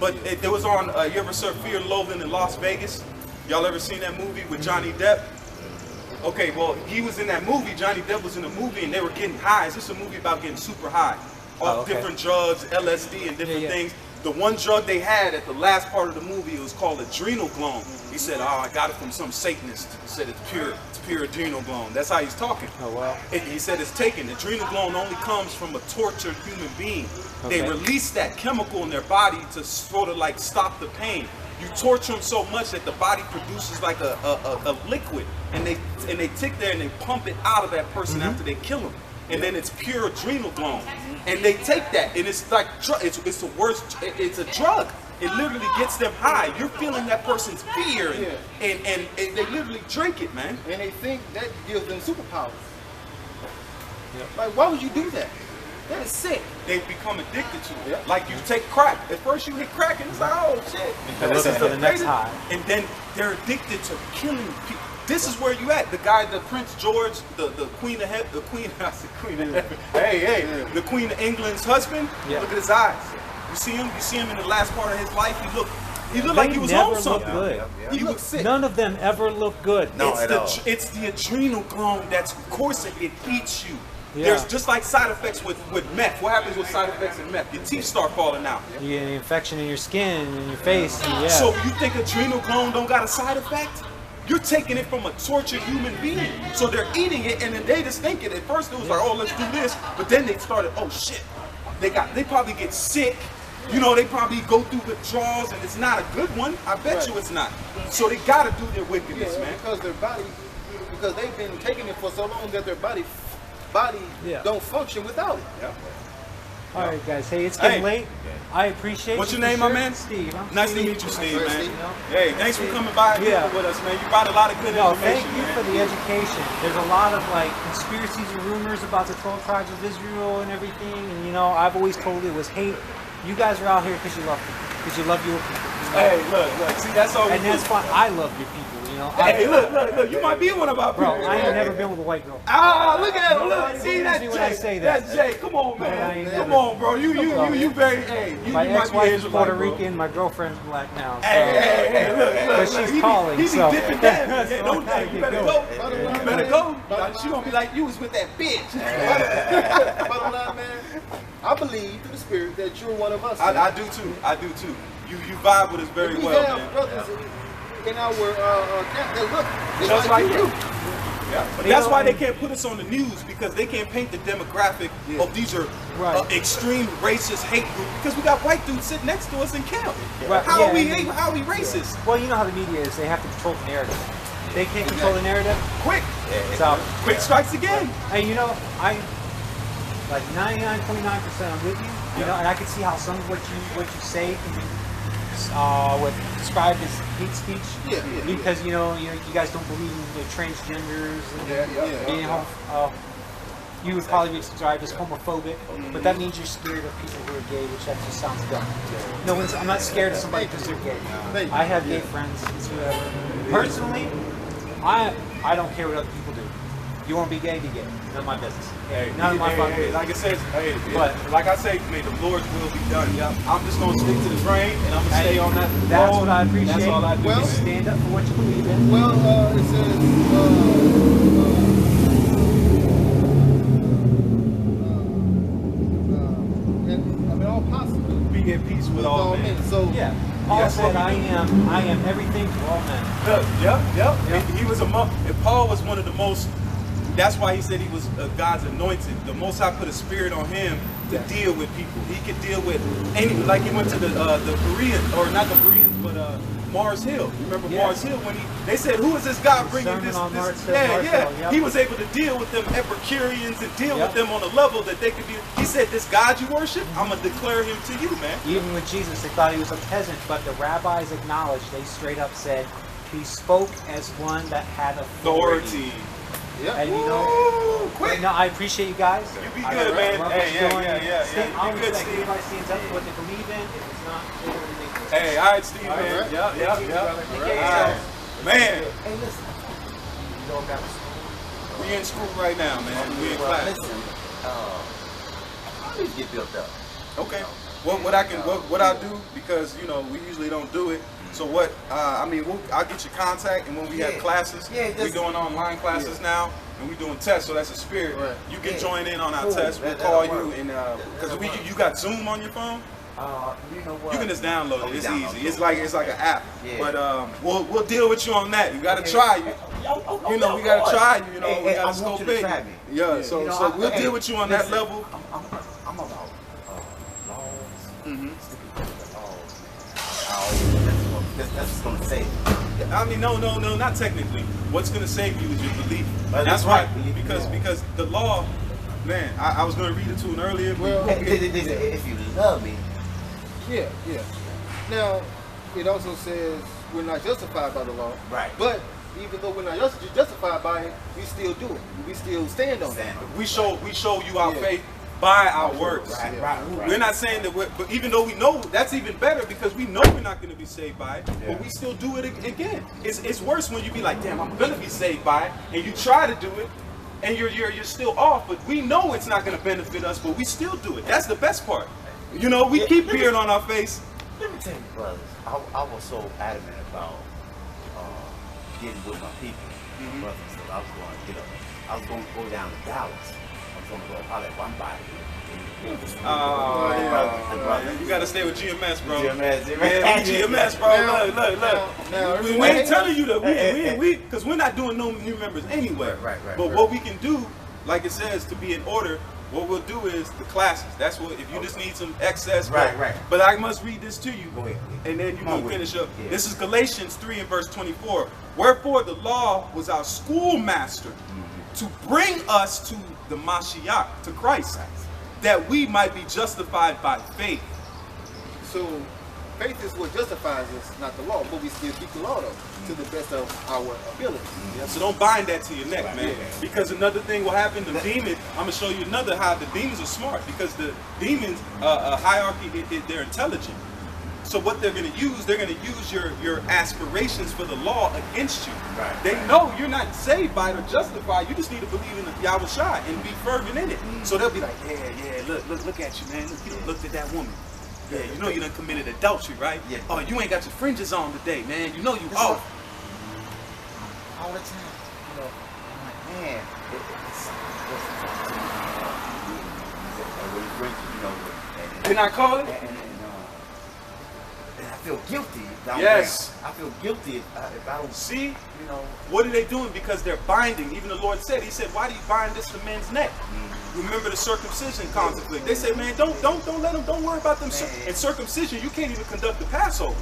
But it was on, you ever saw Fear and Loathing in Las Vegas? Y'all ever seen that movie with Johnny Depp? Okay, well, he was in that movie, Johnny Depp was in the movie, and they were getting high. It's just a movie about getting super high. Off different drugs, LSD and different things. The one drug they had at the last part of the movie, it was called adrenal gland. He said, oh, I got it from some Satanist. He said it's pure adrenal gland. That's how he's talking. Oh, wow. He said it's taken. Adrenal gland only comes from a tortured human being. They release that chemical in their body to sort of like stop the pain. You torture them so much that the body produces like a liquid, and they take there and they pump it out of that person after they kill them. And then it's pure adrenal gland, and they take that, and it's like it's the worst. It's a drug. It literally gets them high. You're feeling that person's fear, and they literally drink it, man. And they think that gives them superpowers. Like, why would you do that? That is sick. They become addicted to it. Like you take crack. At first you hit crack, and it's like, oh shit. They're looking for the next high. And then they're addicted to killing people. This is where you at. The guy, the Prince George, the Queen of Heaven, the Queen of England's husband. Yeah. Look at his eyes. You see him? You see him in the last part of his life. He looked like he was on something. Good. He looked sick. None of them ever look good. No, It's the adrenal gland that's, of course, it eats you. Yeah. There's just like side effects with meth. What happens with side effects in meth? Your teeth start falling out. You get an infection in your skin, in your face. And So you think adrenal gland don't got a side effect? You're taking it from a tortured human being. So they're eating it, and then they just think it. At first it was like, oh, let's do this. But then they started, oh shit. They probably get sick. You know, they probably go through withdrawals, and it's not a good one. I bet you it's not. So they gotta do their wickedness, man. Because their body, because they've been taking it for so long that their body don't function without it. All right, guys. Hey, it's getting late. I appreciate. What's you your name, for my sure. man? Steve. Nice to meet you, Steve, man. Steve. Hey, thanks for coming by and Yeah. with us, man. You brought a lot of good No, information. thank you man. for the education. There's a lot of like conspiracies and rumors about the 12 tribes of Israel and everything, and you know, I've always told it was hate. You guys are out here because you love them, because you love your people. You know? Hey, look, see, that's all we And do. that's fine. I love your people. You know. Hey, look, you might be one of our Bro, people. I ain't never been with a white girl. Ah, look at him, look. Nobody See, believes that's me when I Jay. say that. That's Jay. Come on, Man, I man. ain't Come never- on, bro. You very, hey, you My might be ex-wife is Israelite, Puerto bro. Rican. My girlfriend's black now. So. Hey, look. But she's He be- calling, He be so. dipping down. Yeah, So don't I you gotta better get go. going. You better go. She gonna be like, you was with that bitch. Bottom line, man, I believe through the spirit that you're one of us. I do too. I do too. You vibe with us very we well, have man. brothers in our camp that look Just like you. Yeah. But that's why they can't put us on the news, because they can't paint the demographic of these are extreme racist hate group, because we got white dudes sitting next to us in camp. Right, How yeah, are we and- how are we racist? Well, you know how the media is. They have to control the narrative. They can't control the narrative. Quick. So, Quick strikes again. and you know, I like 99.9% I'm with you. You know, and I can see how some of what you say can be described as hate speech. Because you guys don't believe in transgenders and being you would probably be described as homophobic, but that means you're scared of people who are gay, which that just sounds dumb. No one's. I'm not scared of somebody because they're gay. I have gay friends. It's whatever. Personally, I don't care what other people do. You want to be gay, be gay. None of my business. None of my fucking business. Like I said, But- like I say, may the Lord's will be done. I'm just gonna stick to the grain, and I'm gonna stay on that. That's what I appreciate. That's all I do. Well- Stand up for what you believe in. Well, it says, and I mean, all possible. Be at peace with all men. So Yeah. Paul That's said, what we I am everything to all men. Yep. He was and Paul was one of the most. That's why he said he was God's anointed. The Most High put a spirit on him to deal with people. He could deal with any. Like he went to the Bereans, or not the Bereans, but Mars Hill. Remember Yeah. Mars Hill when they said, "Who is this guy bringing Sermon this?" on Mars Hill, Yeah, Mars yeah. Hill, yep. He was able to deal with them Epicureans and deal Yep. with them on a level that they could be. He said, "This God you worship, I'm gonna declare him to you, man." Even with Jesus, they thought he was a peasant, but the rabbis acknowledged, they straight up said, he spoke as one that had authority. Authority. Yeah. And you know, Woo, quick. no, I appreciate you guys. You be I good, man. love Hey, what yeah, you're doing. yeah. Stay, You I always good, like Steve. everybody stands up for what they believe in. If it's not, they don't make it. Hey, all right, Steve, man. right. Yeah. Thank you, brother. All right. Man, Hey, listen. You don't got to we in school right now, man. We in class. listen. How do you get built up? Okay. What I do, because you know we usually don't do it. So what? I mean, I'll get your contact, and when we have Yeah. classes, Yeah, we're just- doing online classes now, and we're doing tests. So that's a spirit. Right. You can Yeah. join in on our Cool. test. We'll That'll call work. you, and because That'll work. you got Zoom on your phone. You know what? You can just download Oh, it. It's download easy. it. It's like an app. Yeah. But we'll deal with you on that. You got to Okay. try you. Oh, You know, we gotta try you. You know, Hey, we hey, I gotta want scope you to big. try me. Yeah. So You know, we'll hey, deal with you on that listen, level. I'm about laws. Mhm. That's what's gonna save you. I mean, no, not technically. What's gonna save you is your belief. But That's that's right. right. Because the law, man. I was gonna read it to an earlier. Well, If you love me, Yeah, yeah. Now, it also says we're not justified by the law. Right. But even though we're not justified by it, we still do it. We still stand on stand it. on we show you our Yeah. faith by our works. Right, Yeah. right. We're not saying that, but even though we know that's even better because we know we're not going to be saved by it, Yeah. but we still do it again. It's worse when you be like, damn, I'm going to be saved by it, and you try to do it, and you're still off. But we know it's not going to benefit us, but we still do it. That's the best part. You know, we keep beard on our face. Let me tell you, brothers, I was so adamant about getting with my people, brothers, that I was going to get up. I was going to go down to Dallas. I was going to go holler at one body. You got to stay with GMS, bro. GMS. Yeah, GMS, bro. Now- Look. now, We ain't telling you that because we're not doing no new members anyway. Right. But what we can do, like it says, to be in order, what we'll do is the classes. That's what, if you just need some excess. Right, right. But I must read this to you. Go ahead. And then you Come on can with finish it. up. Yeah. This is Galatians 3 and verse 24. Wherefore the law was our schoolmaster to bring us to the Mashiach, to Christ, that we might be justified by faith. So faith is what justifies us, not the law. But we still keep the law though, to the best of our ability. Yeah, so don't bind that to your neck, man. Yeah. Because another thing will happen, the demon, I'm going to show you another how the demons are smart. Because the demons, hierarchy, they're intelligent. So what they're going to use your aspirations for the law against you. Right, They right. know you're not saved by it or justified. You just need to believe in Yahweh Shai and be fervent in it. So they'll be like, yeah, look at you, man. Look, you done looked at that woman. Yeah, you know you done committed adultery, right? Yeah. Oh, you ain't got your fringes on today, man. You know you That's off. all the time. You know, I'm like, man, Didn't I call it? and I feel guilty. Down Yes. there. I feel guilty if I don't See? you know. What are they doing? Because they're binding. Even the Lord said, He said, why do you bind this to men's neck? Remember the circumcision conflict. They say, man, don't let them, don't worry about them. And circumcision, you can't even conduct the Passover.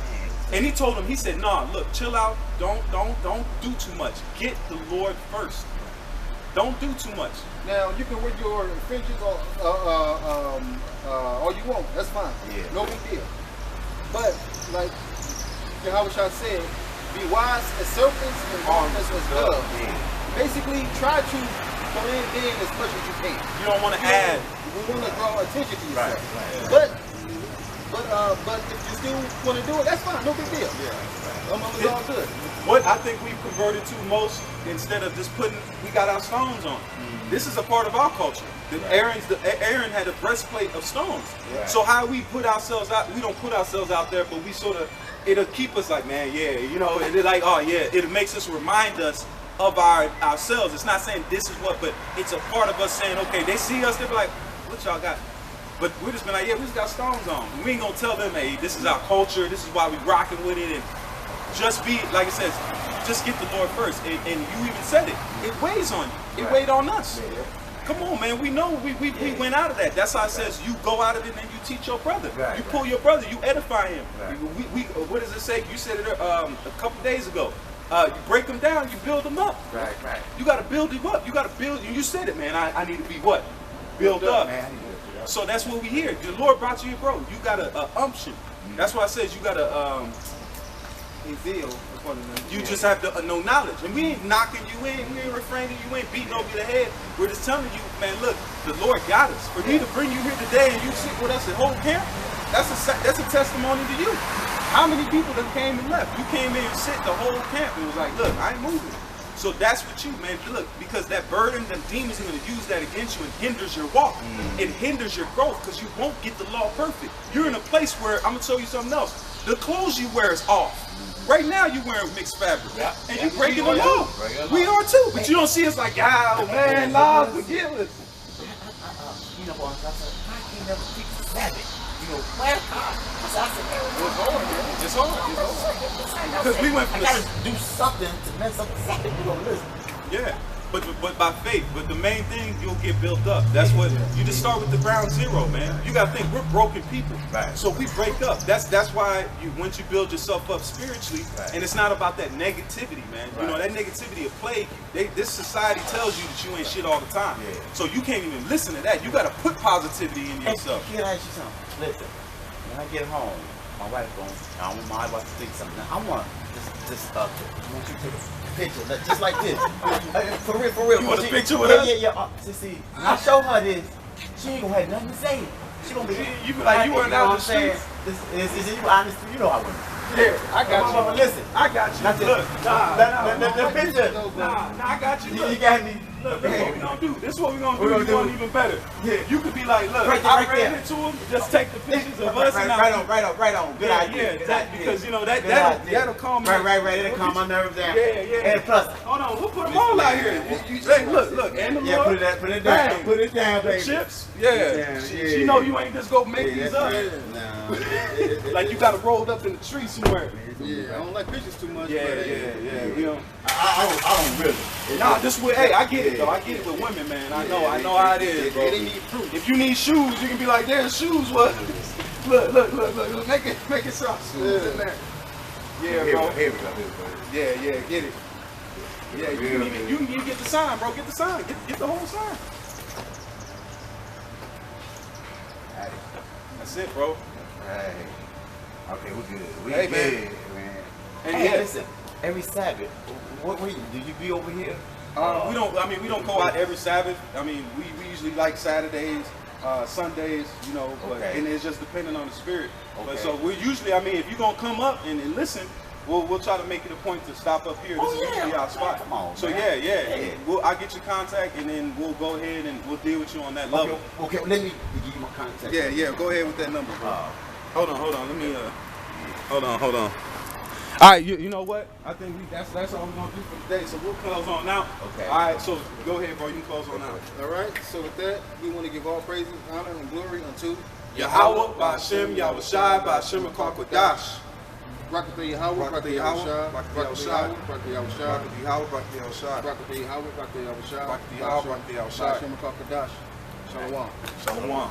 And He told them, He said, nah, look, chill out. Don't do too much. Get the Lord first. Don't do too much. Now you can wear your fringes all you want. That's fine. Yeah. No big deal. But like Yahweh Shai said, be wise as serpents and harmless as doves. Yeah. Basically, try to blend in as much as you can. You don't want to add. We want to draw attention to Right, yourself. right. But if you still want to do it, that's fine. No big deal. It's all good. What I think we've converted to most, instead of just we got our stones on. This is a part of our culture. Aaron had a breastplate of stones. Right. So how we put ourselves out, we don't put ourselves out there, but we sort of, it'll keep us like, man, yeah, you know, it'll like, oh yeah, it makes us remind us of ourselves. It's not saying this is what, but it's a part of us saying, okay, they see us, they'll be like, what y'all got? But we're just been like, yeah, we just got stones on. We ain't gonna tell them, hey, this is our culture, this is why we rocking with it, and just be, like it says, just get the Lord first. And you even said it. It weighs on you. It weighed on us. Come on, man. We know we went out of that. That's how it says you go out of it and you teach your brother. Right, You pull your brother. You edify him. Right. We what does it say? You said it a couple days ago. You break them down. You build them up. Right. You got to build him up. You got to build. You said it, man. I need to be what? Build up. Man, I need to build up. So that's what we hear. The Lord brought you here, bro. You got a unction. That's why I says you got a Zeal. you just have to know knowledge. And we ain't knocking you in, we ain't refraining you, ain't beating over your head. We're just telling you, man, look, the Lord got us. For me to bring you here today and you sit with us at whole camp, that's a testimony to you. How many people that came and left? You came in and sit the whole camp and was like, look, I ain't moving. So that's what you, man, look, because that burden, the demons are going to use that against you and hinders your walk. It hinders your growth because you won't get the law perfect. You're in a place where, I'm going to tell you something else. The clothes you wear is off. Right now you wearing mixed fabric, and you breaking the law. We are too, but you don't see us like, oh man, Lord, forgive us. You know what? I said, I can't never fix the Sabbath. You know, where? I said, It's hard. Because we went from I gotta do something to mess up the Sabbath. You know, listen. Yeah, but by faith. But the main thing, you'll get built up. That's what you just start with the ground zero, man. You gotta think we're broken people, Right. So we break up. That's why once you build yourself up spiritually, Right. and it's not about that negativity, man. You know that negativity will plague you. This society tells you that you ain't shit all the time, so you can't even listen to that. You gotta put positivity in yourself. Hey, can I ask you something? Listen, when I get home, my wife going, I want my wife to think something. I want I want you to take a picture, just like this. For real. You want a picture with us? us? Yeah. See, when I show her this, she ain't gonna have nothing to say. She gonna be, You be like, you weren't out in the streets. Is you honest? You know I wouldn't. Yeah, I got you. But listen, I got you. Not this. Look, the picture. Nah, I got you. You got me. Look, this is what we gonna do. This is what we gonna do. We're We're gonna gonna even better. Yeah. You could be like, look, Right there, I right ran there. into him. Just take the pictures of us and Right on. Good idea. Good idea. because you know Good that'll idea. calm me. Right. That'll calm my nerves down. Yeah. And plus, Hold on, we'll put them all out here. Hey, look, and the yeah, Lord. put it down. Bang. Put it down, baby. Chips. Yeah, Yeah. yeah. She know you ain't just go make these up. Nah. Like you got it rolled up in the tree somewhere. Yeah, I don't like pictures too much. Yeah. but, You know. I don't really. Nah, this with I get it though. I get it with women, man. I know how it is, bro. They need proof. If you need shoes, you can be like, there's shoes. What? Look. Make it some shoes in there. Yeah, bro. Here we go. Yeah, get it. Yeah, you can get the sign, bro. Get the sign. Get the whole sign. That's it, bro. Right. Okay, we're good. We Hey, good, man. man. And Hey, yeah, listen. Every Sabbath, what do you be over here? we don't go out every Sabbath. I mean, we usually like Saturdays, Sundays, you know, but Okay. and it's just depending on the spirit. But Okay. so we're usually, I mean, if you're gonna come up and listen, we'll try to make it a point to stop up here. This is usually our spot. Come on, So man. yeah. I'll get your contact and then we'll go ahead and we'll deal with you on that level. Okay, let me give you my contact. Yeah. Go ahead with that number, bro. Hold on. Let me hold on. All right, you know what? I think that's all we're gonna do for today. So we'll close on out. Okay. All right. So go ahead, bro. You can close on out. All right. So with that, we want to give all praises, honor, and glory unto Yahweh, Ba'Shem, Yahushai, Ba'Shem, Kwadash. Rakatha Yahweh, Rakatha Yahushai, Rakatha Yahushai, Rakatha Yahushai, Yahweh, Yahushai, Rakatha Yahweh, Rakatha Yahushai, Rakatha Yahushai, Ba'Shem Kwadash. Shalom. Shalom.